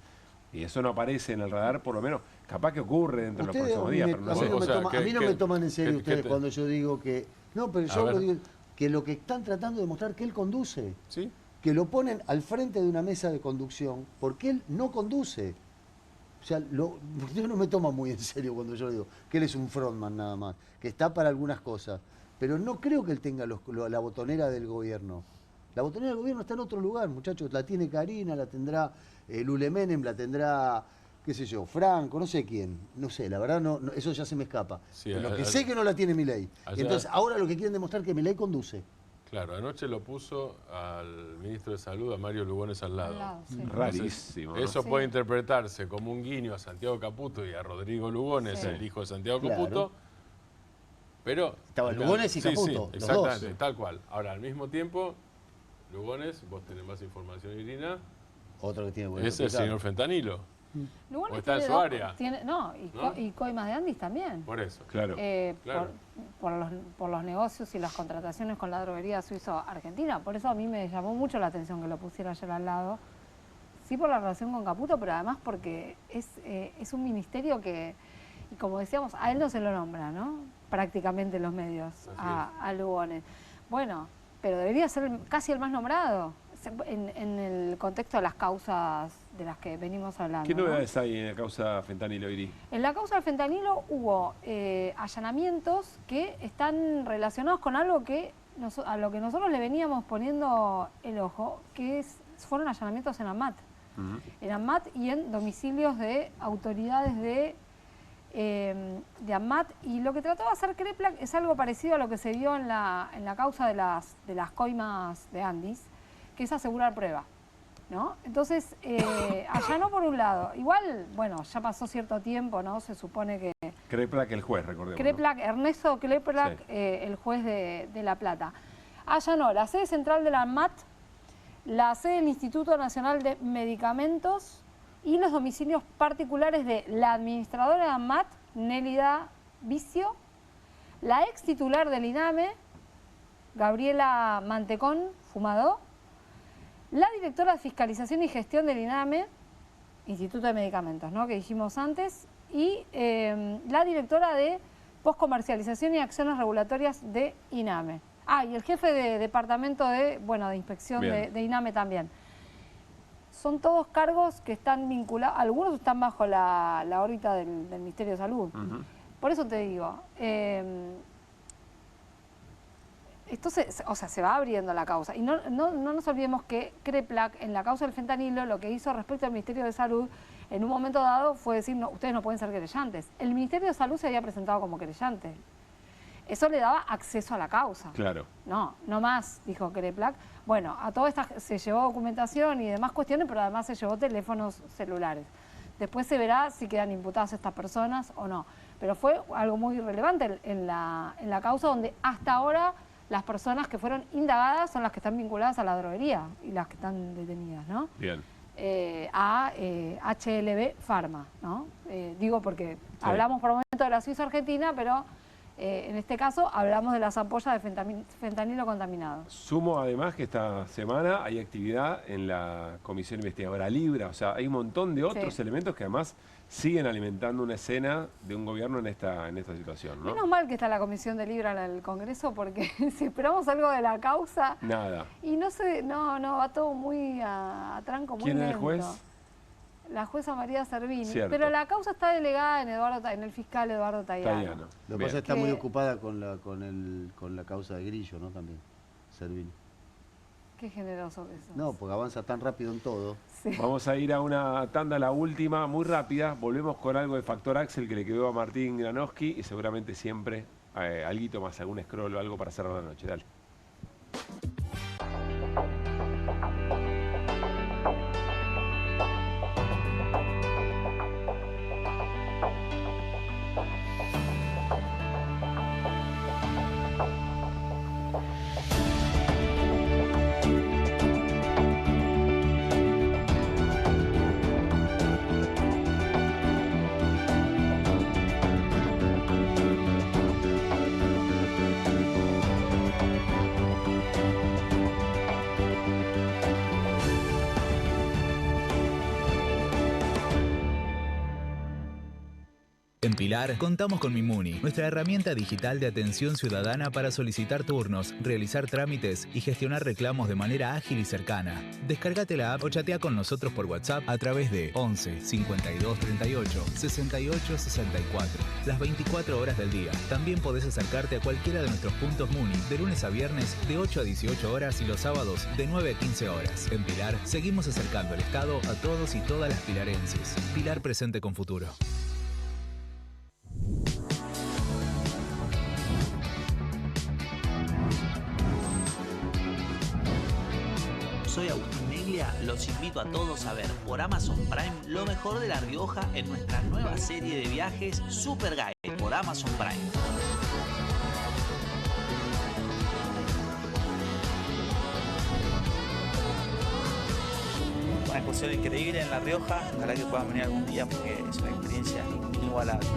y eso no aparece en el radar, por lo menos, capaz que ocurre dentro de los próximos días, pero no sé. A mí no me toman en serio ustedes cuando yo digo que... No, pero yo ver. lo digo, que lo que están tratando de demostrar que él conduce. ¿Sí? Que lo ponen al frente de una mesa de conducción porque él no conduce. O sea, yo no me tomo muy en serio cuando yo digo que él es un frontman nada más, que está para algunas cosas, pero no creo que él tenga la botonera del gobierno. La botonera del gobierno está en otro lugar, muchachos. La tiene Karina, la tendrá Lule Menem, la tendrá, qué sé yo, Franco, no sé quién. No sé, la verdad, no, eso ya se me escapa. Sí, Pero lo que sé que no la tiene Milei. ayer- Entonces, ahora lo que quieren demostrar es que Milei conduce. Claro, anoche lo puso al ministro de Salud, a Mario Lugones al lado. Entonces, Rarísimo, ¿no? Eso Sí. puede interpretarse como un guiño a Santiago Caputo y a Rodrigo Lugones, Sí. el hijo de Santiago Claro. Caputo. Pero Estaba Lugones y Caputo, los exactamente, dos. tal cual. Ahora, al mismo tiempo, Lugones, vos tenés más información, Irina. Otro que tiene buen Es el resultado. señor Fentanilo. Lugones O está en tiene su dos- área. No, ¿No? y Coimas de Andis también. Por eso. Claro. Claro. Por los negocios y las contrataciones con la droguería suizo-argentina. Por eso a mí me llamó mucho la atención que lo pusiera ayer al lado. Sí por la relación con Caputo, pero además porque es un ministerio que, y como decíamos, a él no se lo nombra, ¿no? Prácticamente los medios, a Lugones. Bueno, pero debería ser casi el más nombrado en el contexto de las causas de las que venimos hablando. ¿Qué ¿no? novedades hay en la causa fentanilo, Iri? En la causa del fentanilo hubo allanamientos que están relacionados con algo que a lo que nosotros le veníamos poniendo el ojo, que fueron allanamientos en AMAT. En AMAT y en domicilios de autoridades de AMAT. Y lo que trató de hacer Kreplak es algo parecido a lo que se vio en la causa de las coimas de Andis, que es asegurar prueba, ¿no? Entonces, allanó por un lado. Igual, bueno, ya pasó cierto tiempo, ¿no? Se supone que... Kreplak, el juez, recordemos. Kreplak, Ernesto Kreplak, Sí. el juez de La Plata. Allanó la sede central de la AMAT, la sede del Instituto Nacional de Medicamentos y los domicilios particulares de la administradora de AMAT, Nélida Vicio, la ex titular del INAME, Gabriela Mantecón Fumadó, la directora de Fiscalización y Gestión del INAME, Instituto de Medicamentos, ¿no? Que dijimos antes, y la directora de Postcomercialización y Acciones Regulatorias de INAME. Ah, y el jefe de departamento de inspección de INAME también. Son todos cargos que están vinculados, algunos están bajo la órbita del Ministerio de Salud. Por eso te digo, esto se va abriendo la causa. Y no nos olvidemos que Kreplak, en la causa del fentanilo, lo que hizo respecto al Ministerio de Salud, en un momento dado fue decir, no, ustedes no pueden ser querellantes. El Ministerio de Salud se había presentado como querellante. Eso le daba acceso a la causa. Claro. No más, dijo Kreplak. Bueno, a todo esto se llevó documentación y demás cuestiones, pero además se llevó teléfonos celulares. Después se verá si quedan imputadas estas personas o no. Pero fue algo muy relevante en la causa, donde hasta ahora las personas que fueron indagadas son las que están vinculadas a la droguería y las que están detenidas, ¿no? Bien. a HLB Pharma, ¿no? Digo porque hablamos por el momento de la Suiza Argentina, pero en este caso hablamos de las ampollas de fentanilo contaminado. Sumo además que esta semana hay actividad en la Comisión Investigadora Libra, o sea, hay un montón de otros elementos que además siguen alimentando una escena de un gobierno en esta situación, ¿no? Menos mal que está la Comisión de Libra en el Congreso, porque si esperamos algo de la causa... Nada. Y no, va todo muy a tranco, muy lento. ¿Quién es el juez? La jueza María Servini. Cierto. Pero la causa está delegada en el fiscal Eduardo Tayano. Lo que pasa es que está muy ocupada con la causa de Grillo, ¿no? También, Servini. Qué generoso que sos. No, porque avanza tan rápido en todo. Sí. Vamos a ir a una tanda, la última, muy rápida. Volvemos con algo de Factor Axel que le quedó a Martín Granowski y seguramente siempre alguito más, algún scroll o algo para cerrar la noche. Dale. En Pilar, contamos con Mimuni, nuestra herramienta digital de atención ciudadana para solicitar turnos, realizar trámites y gestionar reclamos de manera ágil y cercana. Descárgate la app o chatea con nosotros por WhatsApp a través de 11 52 38 68 64, las 24 horas del día. También podés acercarte a cualquiera de nuestros puntos Muni de lunes a viernes de 8 a 18 horas y los sábados de 9 a 15 horas. En Pilar, seguimos acercando el Estado a todos y todas las pilarenses. Pilar presente con futuro. Soy Agustín Neglia, los invito a todos a ver por Amazon Prime lo mejor de La Rioja en nuestra nueva serie de viajes Super Guide por Amazon Prime. Una excursión increíble en La Rioja, ojalá que puedan venir algún día porque es una experiencia inigualable.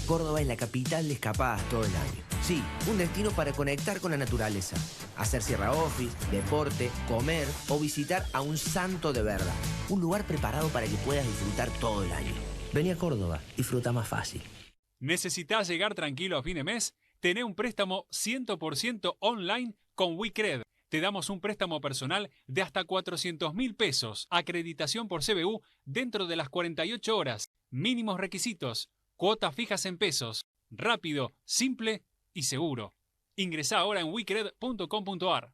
Córdoba es la capital de escapadas todo el año. Sí, un destino para conectar con la naturaleza, hacer sierra office, deporte, comer o visitar a un santo de verdad. Un lugar preparado para que puedas disfrutar todo el año. Vení a Córdoba, disfruta más fácil. ¿Necesitas llegar tranquilo a fin de mes? Tené un préstamo 100% online con WeCred. Te damos un préstamo personal de hasta 400.000 pesos, acreditación por CBU dentro de las 48 horas, mínimos requisitos, cuotas fijas en pesos, rápido, simple y seguro. Ingresá ahora en wecred.com.ar.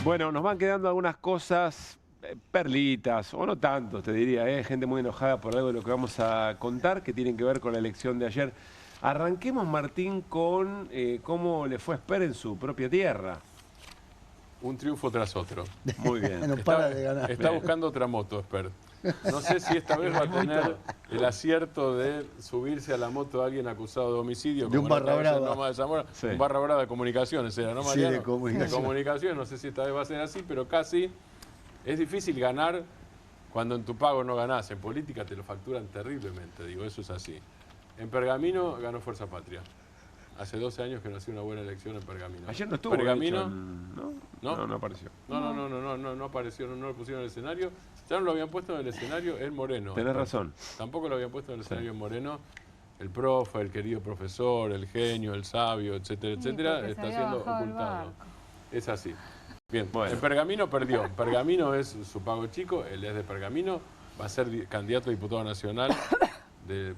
Bueno, nos van quedando algunas cosas, perlitas, o no tanto, te diría, gente muy enojada por algo de lo que vamos a contar, que tienen que ver con la elección de ayer. Arranquemos, Martín, con cómo le fue a Esper en su propia tierra. Un triunfo tras otro. Muy bien. No para de ganar. Está buscando otra moto, Esper. No sé si esta vez va a tener el acierto de subirse a la moto de alguien acusado de homicidio. De un barra brava. Un barra brava de comunicaciones era, ¿no, Mariano? Sí, de comunicación. De comunicación, no sé si esta vez va a ser así, pero casi. Es difícil ganar cuando en tu pago no ganás. En política te lo facturan terriblemente, digo, eso es así. En Pergamino ganó Fuerza Patria. Hace 12 años que no hacía una buena elección en Pergamino. Ayer no estuvo. Pergamino, no apareció. No apareció, no lo pusieron en el escenario. Ya no lo habían puesto en el escenario en Moreno. Tenés razón. Tampoco lo habían puesto en el escenario en Moreno. El profe, el querido profesor, el genio, el sabio, etcétera, etcétera, está siendo ocultado. Es así. Bien, en Pergamino perdió. Pergamino es su pago chico, él es de Pergamino, va a ser candidato a diputado nacional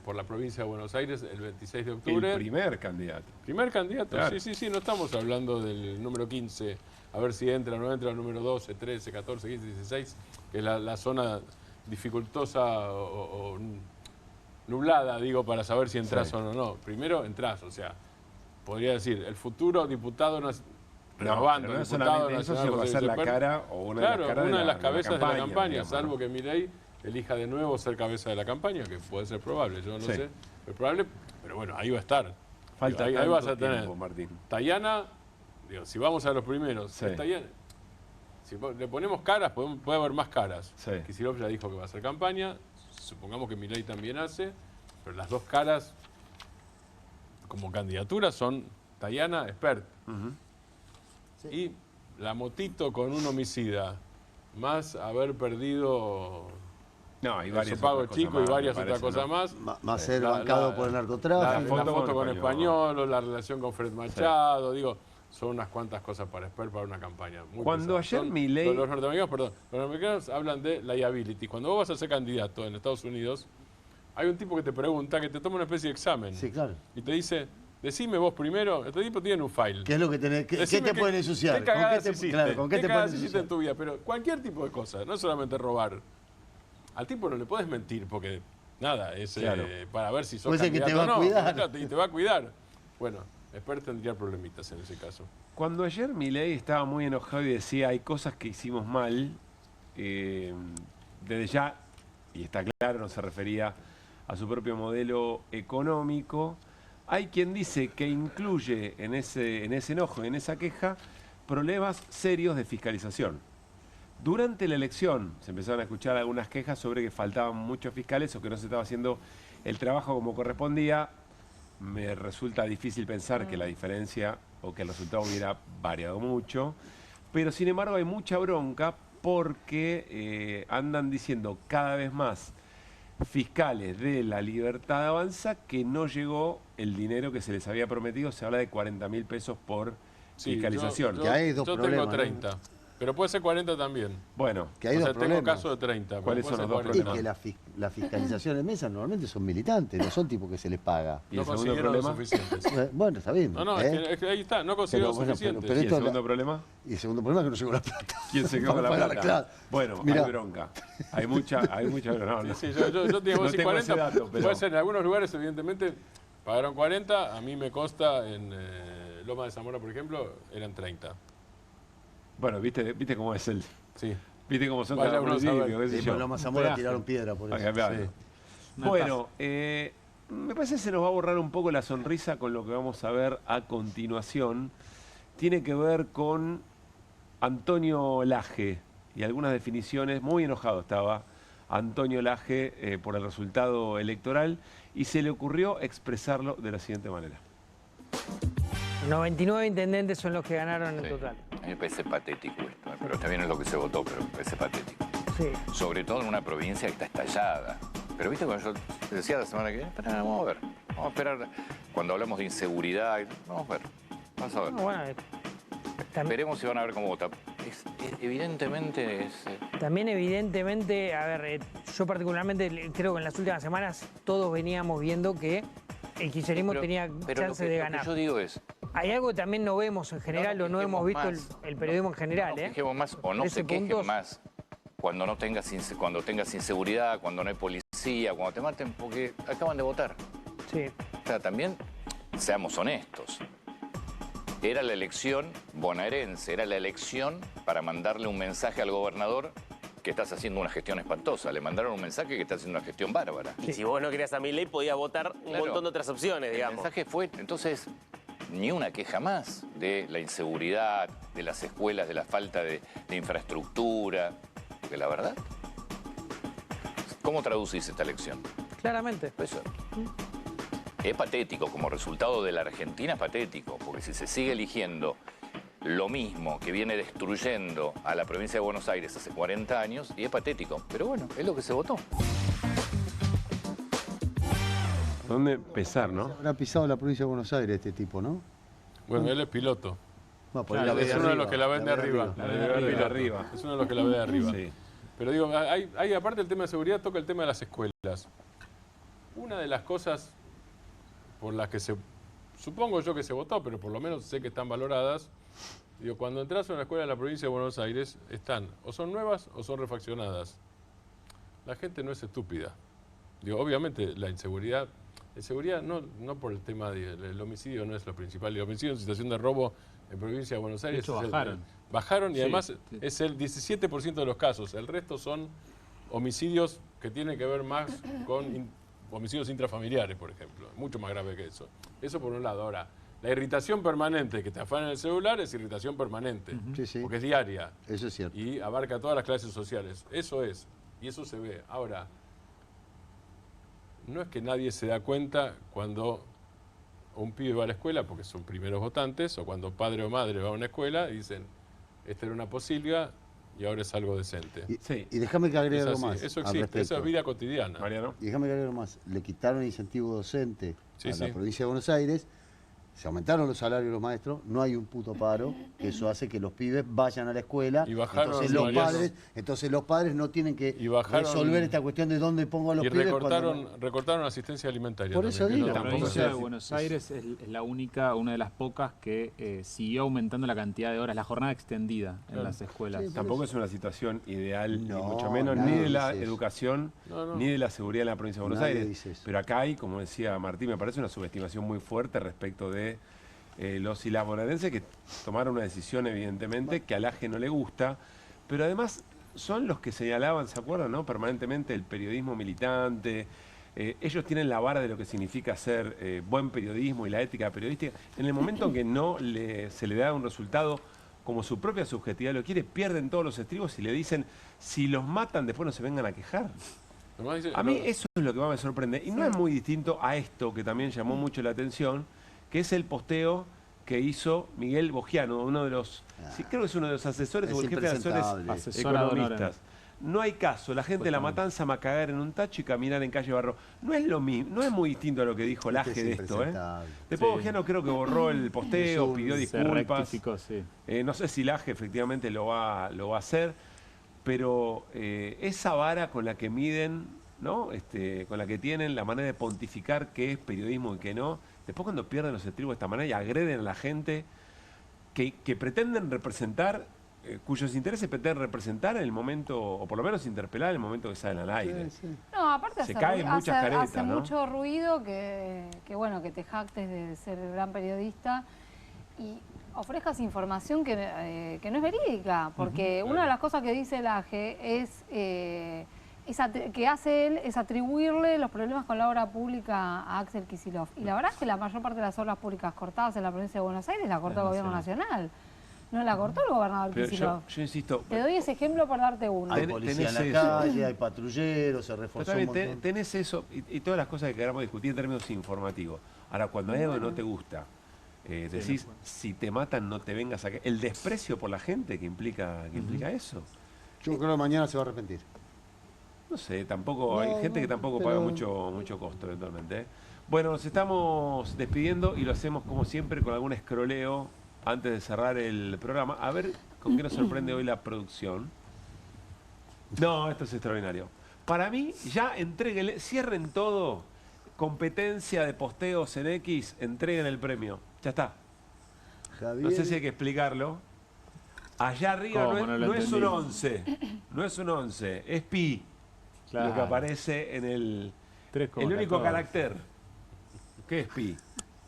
por la provincia de Buenos Aires el 26 de octubre. El primer candidato. Primer candidato, claro. Sí, no estamos hablando del número 15, a ver si entra o no entra el número 12, 13, 14, 15, 16, que es la zona dificultosa o nublada, digo, para saber si entras o no. Primero entras, o sea, podría decir, el futuro diputado renovando, no diputado eso, nacional, va a ser la cara o una de las caras una de las cabezas de la campaña, digamos, salvo que Milei elija de nuevo ser cabeza de la campaña, que puede ser probable, yo no sé, es probable, pero bueno, ahí va a estar. Falta ahí vas a tener tiempo, Martín. Tayana, digo, si vamos a los primeros, Tayana, si le ponemos caras, puede haber más caras. Kicillof ya dijo que va a hacer campaña, supongamos que Milei también hace, pero las dos caras como candidatura son Tayana, Espert. Y la motito con un homicida, más haber perdido su pago chico y varias otras cosas más. Más ser bancado por el narcotráfico. La foto con Español, la relación con Fred Machado, digo, son unas cuantas cosas para Esper para una campaña muy Cuando pesada. ayer Milei... Los norteamericanos hablan de liability. Cuando vos vas a ser candidato en Estados Unidos, hay un tipo que te pregunta, que te toma una especie de examen. Sí, claro. Y te dice, decime vos primero, este tipo tiene un file. ¿Qué es lo que tenés? ¿Qué te pueden ensuciar? ¿Qué cagadas hiciste? ¿Con qué te pueden ensuciar en tu vida? Pero cualquier tipo de cosa, no solamente robar. Al tipo no le puedes mentir porque, nada, es para ver si sos pues candidato que te va a cuidar. Y te va a cuidar. Bueno, Esper tendría problemitas en ese caso. Cuando ayer Milei estaba muy enojado y decía hay cosas que hicimos mal, desde ya, y está claro, no se refería a su propio modelo económico, hay quien dice que incluye en ese enojo, en esa queja, problemas serios de fiscalización. Durante la elección se empezaron a escuchar algunas quejas sobre que faltaban muchos fiscales o que no se estaba haciendo el trabajo como correspondía. Me resulta difícil pensar que la diferencia o que el resultado hubiera variado mucho, pero sin embargo hay mucha bronca porque andan diciendo cada vez más fiscales de la Libertad Avanza que no llegó el dinero que se les había prometido. Se habla de 40.000 pesos por fiscalización. Que hay dos yo problemas, tengo 30, ¿no? Pero puede ser 40 también. Bueno, que hay dos tengo caso de 30. ¿Cuáles son los dos problemas? Y que la fiscalización de mesa normalmente son militantes, no son tipos que se les paga. ¿Y el segundo problema? Suficientes. Bueno, está bien. Es que ahí está, no consiguieron suficientes. ¿Y el segundo problema? Y el segundo problema es que no llegó la plata. ¿Quién se quedó con la plata? Claro. Bueno, Mirá. hay bronca. Hay mucha bronca. Sí, yo tengo no 40, dato, pero... puede ser en algunos lugares, evidentemente, pagaron 40, a mí me consta en Loma de Zamora, por ejemplo, eran 30. Bueno, ¿viste cómo es el...? Sí. ¿Viste cómo son cada municipio? Sí, por Loma de Zamora tiraron piedra por eso. Sí. Bueno, me parece que se nos va a borrar un poco la sonrisa con lo que vamos a ver a continuación. Tiene que ver con Antonio Laje y algunas definiciones. Muy enojado estaba Antonio Laje por el resultado electoral y se le ocurrió expresarlo de la siguiente manera. 99 intendentes son los que ganaron en total. A mí me parece patético esto, pero está bien en lo que se votó, pero me parece patético. Sí. Sobre todo en una provincia que está estallada. Pero viste, cuando yo decía la semana que viene, vamos a ver, vamos a esperar. Cuando hablamos de inseguridad, vamos a ver, vamos a ver. No, bueno, veremos si van a ver cómo vota. Evidentemente es... También evidentemente, a ver, yo particularmente creo que en las últimas semanas todos veníamos viendo que el kirchnerismo tenía chance de ganar. Lo que yo digo es, Hay algo que también no vemos en general, o no hemos visto el periodismo en general. No nos fijemos más o no se quejen más cuando tengas inseguridad, cuando no hay policía, cuando te maten, porque acaban de votar. Sí. O sea, también seamos honestos. Era la elección bonaerense, era la elección para mandarle un mensaje al gobernador que estás haciendo una gestión espantosa. Le mandaron un mensaje que estás haciendo una gestión bárbara. Y si vos no querías a Milei, podías votar un montón de otras opciones, digamos. El mensaje fue, entonces, ni una queja más de la inseguridad, de las escuelas, de la falta de infraestructura. Porque la verdad, ¿cómo traducís esta elección? Claramente. Eso. Es patético, como resultado de la Argentina es patético, porque si se sigue eligiendo lo mismo que viene destruyendo a la provincia de Buenos Aires hace 40 años, y es patético. Pero bueno, es lo que se votó. ¿Dónde empezar, no? Habrá pisado la provincia de Buenos Aires este tipo, ¿no? Bueno, él es piloto. Claro, es uno de los que la ven de arriba. Es uno de los que la ve de arriba. Sí. Pero digo, hay aparte del tema de seguridad, toca el tema de las escuelas. Una de las cosas por las que supongo yo que se votó, pero por lo menos sé que están valoradas, digo, cuando entras a una escuela en la provincia de Buenos Aires, están o son nuevas o son refaccionadas. La gente no es estúpida. Digo, obviamente la inseguridad no por el tema del homicidio no es lo principal. El homicidio en situación de robo en provincia de Buenos Aires de hecho, bajaron y además es el 17% de los casos. El resto son homicidios que tienen que ver más con homicidios intrafamiliares, por ejemplo. Mucho más grave que eso. Eso por un lado. Ahora, la irritación permanente que te afanan el celular es irritación permanente. Porque es diaria. Eso es cierto. Y abarca todas las clases sociales. Eso es. Y eso se ve. Ahora, no es que nadie se da cuenta cuando un pibe va a la escuela, porque son primeros votantes, o cuando padre o madre va a una escuela y dicen, esta era una posilga y ahora es algo decente. Y déjame que agregue algo más. Eso existe, eso es vida cotidiana. Mariano. Y déjame que agregue algo más. Le quitaron el incentivo docente a la provincia de Buenos Aires, se aumentaron los salarios de los maestros, no hay un puto paro, que eso hace que los pibes vayan a la escuela, y bajaron, entonces los padres no tienen que resolver esta cuestión de dónde pongo a los pibes. Y recortaron asistencia alimentaria. Por eso digo. La provincia de Buenos Aires es la única, una de las pocas que siguió aumentando la cantidad de horas, la jornada extendida en las escuelas. Sí, tampoco es una situación ideal, ni mucho menos, ni de la educación, ni de la seguridad en la provincia de Buenos Aires. Pero acá hay, como decía Martín, me parece una subestimación muy fuerte respecto de los y las bonaerenses que tomaron una decisión evidentemente que al AGE no le gusta, pero además son los que señalaban, ¿se acuerdan, no? Permanentemente el periodismo militante. Ellos tienen la vara de lo que significa hacer buen periodismo y la ética periodística. En el momento en que se le da un resultado como su propia subjetividad lo quiere, pierden todos los estribos y le dicen, si los matan después no se vengan a quejar. A mí eso es lo que más me sorprende. Y no es muy distinto a esto que también llamó mucho la atención, que es el posteo que hizo Miguel Bogiano, uno de los, creo que es uno de los asesores o el jefe de asesores economistas. No hay caso, la gente de La Matanza va a cagar en un tacho y caminar en calle Barro. No es lo mismo, no es muy distinto a lo que dijo Laje de esto. Después Bogiano creo que borró el posteo, pidió disculpas. No sé si Laje efectivamente lo va a hacer, pero esa vara con la que miden, ¿no? Con la que tienen la manera de pontificar qué es periodismo y qué no, después cuando pierden los estribos de esta manera y agreden a la gente que pretenden representar, cuyos intereses pretenden representar en el momento, o por lo menos interpelar en el momento que salen al aire. No, aparte hace ¿no? mucho ruido que bueno, que te jactes de ser gran periodista y ofrezcas información que no es verídica, porque una de las cosas que dice el AGE es que hace él es atribuirle los problemas con la obra pública a Axel Kicillof. Y la verdad es que la mayor parte de las obras públicas cortadas en la provincia de Buenos Aires la cortó el gobierno nacional. No la cortó el gobernador Kicillof. Yo insisto. Te doy ese ejemplo para darte uno. Hay policía en la calle, hay patrulleros, se reforzó un montón. Tenés eso y todas las cosas que queramos discutir en términos informativos. Ahora, cuando hay algo que no te gusta, decís, si te matan no te vengas a... El desprecio por la gente que implica eso. Yo creo que mañana se va a arrepentir. No sé, tampoco hay gente que tampoco paga mucho costo eventualmente. Bueno, nos estamos despidiendo y lo hacemos como siempre con algún escroleo antes de cerrar el programa. A ver con qué nos sorprende hoy la producción. No, esto es extraordinario. Para mí, ya cierren todo. Competencia de posteos en X, entreguen el premio. Ya está. No sé si hay que explicarlo. Allá arriba no es un 11. No es un 11, es pi. Claro. Lo que aparece en el único carácter. ¿Qué es pi?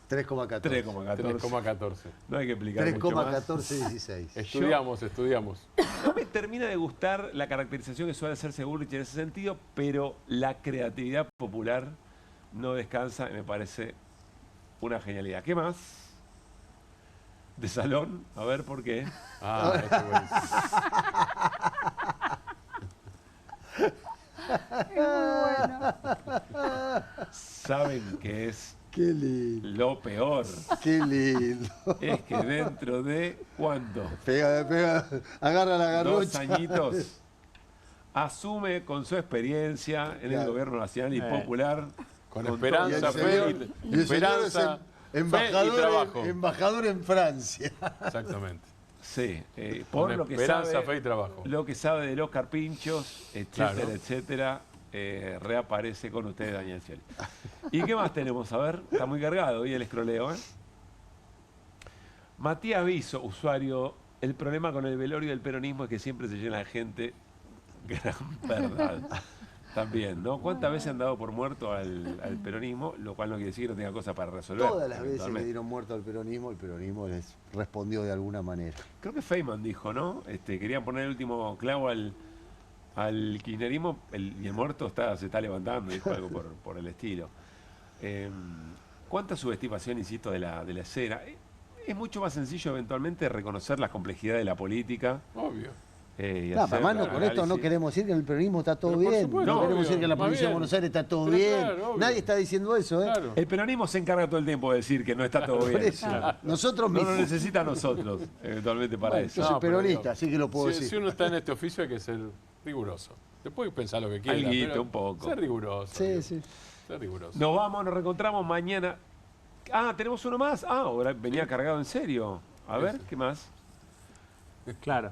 3,14. No hay que explicar mucho más. 3,1416. Estudiamos. No me termina de gustar la caracterización que suele hacerse Bullrich en ese sentido, pero la creatividad popular no descansa y me parece una genialidad. ¿Qué más? De salón, a ver por qué. Es muy bueno. ¿Saben qué es? Qué lindo. Lo peor. Qué lindo. Es que dentro de ¿cuánto? Pega, agarra la garrocha. 2 añitos. Asume con su experiencia en el gobierno nacional y popular. Con esperanza, fe y esperanza. Embajador en Francia. Exactamente. Sí, por lo que esperanza, sabe, fe y trabajo. Lo que sabe de los carpinchos, etcétera, etcétera, reaparece con ustedes, Daniel Scioli. ¿Y qué más tenemos? A ver, está muy cargado hoy el escroleo, ¿eh? Matías Viso, usuario, el problema con el velorio del peronismo es que siempre se llena de gente. Gran verdad. También, ¿no? ¿Cuántas veces han dado por muerto al peronismo? Lo cual no quiere decir que no tenga cosas para resolver. Todas las veces que dieron muerto al peronismo, el peronismo les respondió de alguna manera. Creo que Feynman dijo, ¿no? Querían poner el último clavo al kirchnerismo y el muerto se está levantando, dijo algo por el estilo. ¿Cuánta subestimación, insisto, de la escena? Es mucho más sencillo eventualmente reconocer la complejidad de la política. Obvio. Además, con esto no queremos decir que en el peronismo está todo bien. No queremos decir que en la provincia de Buenos Aires está todo bien. Claro, nadie está diciendo eso, ¿eh? Claro. El peronismo se encarga todo el tiempo de decir que no está todo bien. Claro. Nosotros mismos. No lo necesita a nosotros, eventualmente, para eso. Yo soy peronista, así que lo puedo decir. Si uno está en este oficio hay que ser riguroso. Te puedes pensar lo que quieras, pero un poco. Ser riguroso. Sí. Ser riguroso. Nos vamos, nos reencontramos mañana. ¿Tenemos uno más? Ahora venía cargado en serio. A ver, ¿qué más? Claro.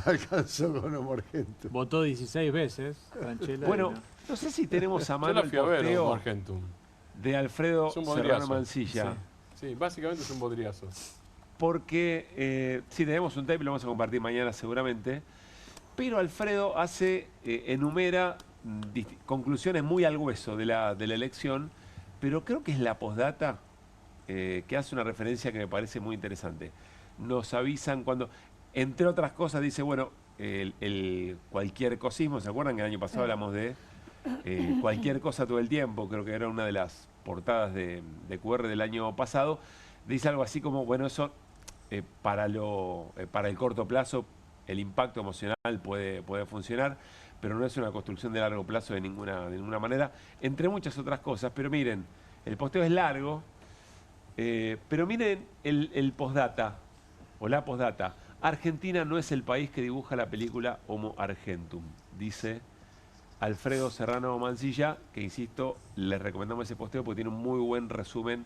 Alcanzó con Omorgentum. Votó 16 veces, Franchella. Bueno, no sé si tenemos a mano el posteo de Alfredo Serrano Mansilla. Sí, básicamente es un bodriazo. Porque sí, tenemos un tape, lo vamos a compartir mañana seguramente. Pero Alfredo enumera conclusiones muy al hueso de la elección, pero creo que es la postdata que hace una referencia que me parece muy interesante. Nos avisan cuando... Entre otras cosas dice, bueno, el cualquier cosismo, ¿se acuerdan que el año pasado hablamos de cualquier cosa todo el tiempo? Creo que era una de las portadas de QR del año pasado. Dice algo así como, bueno, eso para el corto plazo, el impacto emocional puede funcionar, pero no es una construcción de largo plazo de ninguna manera, entre muchas otras cosas. Pero miren, el posteo es largo, pero miren el postdata, o la postdata. Argentina no es el país que dibuja la película Homo Argentum, dice Alfredo Serrano Mansilla, que insisto, les recomendamos ese posteo porque tiene un muy buen resumen,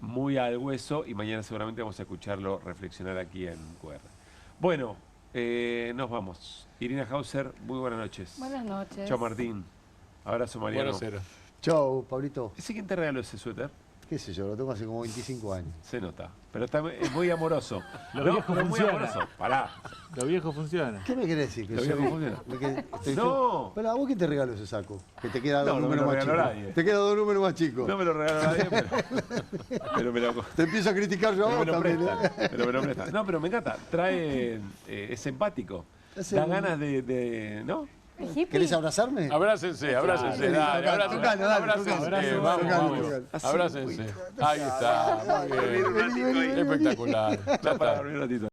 muy al hueso, y mañana seguramente vamos a escucharlo reflexionar aquí en QR. Bueno, nos vamos. Irina Hauser, muy buenas noches. Buenas noches. Chao, Martín. Abrazo, Mariano. Chao, Pablito. ¿Quién te regaló ese suéter? Qué sé yo, lo tengo hace como 25 años. Se nota. Pero es muy amoroso. Lo viejo funciona. Muy amoroso. Pará. Lo viejo funciona. ¿Qué me querés decir? Lo viejo funciona. No. Pero ¿a vos quién te regaló ese saco? Que te queda dos números más chicos. Nadie. Te queda dos números más chicos. No me lo regaló nadie, pero me lo... Te empiezo a criticar yo a vos también. Pero me lo presta. No, pero me encanta. Trae... es empático. Da ganas de ¿no? ¿Querés abrazarme? Abrácense. Dale, abrácense. Ahí está, muy bien. Espectacular. Ya para dormir un ratito.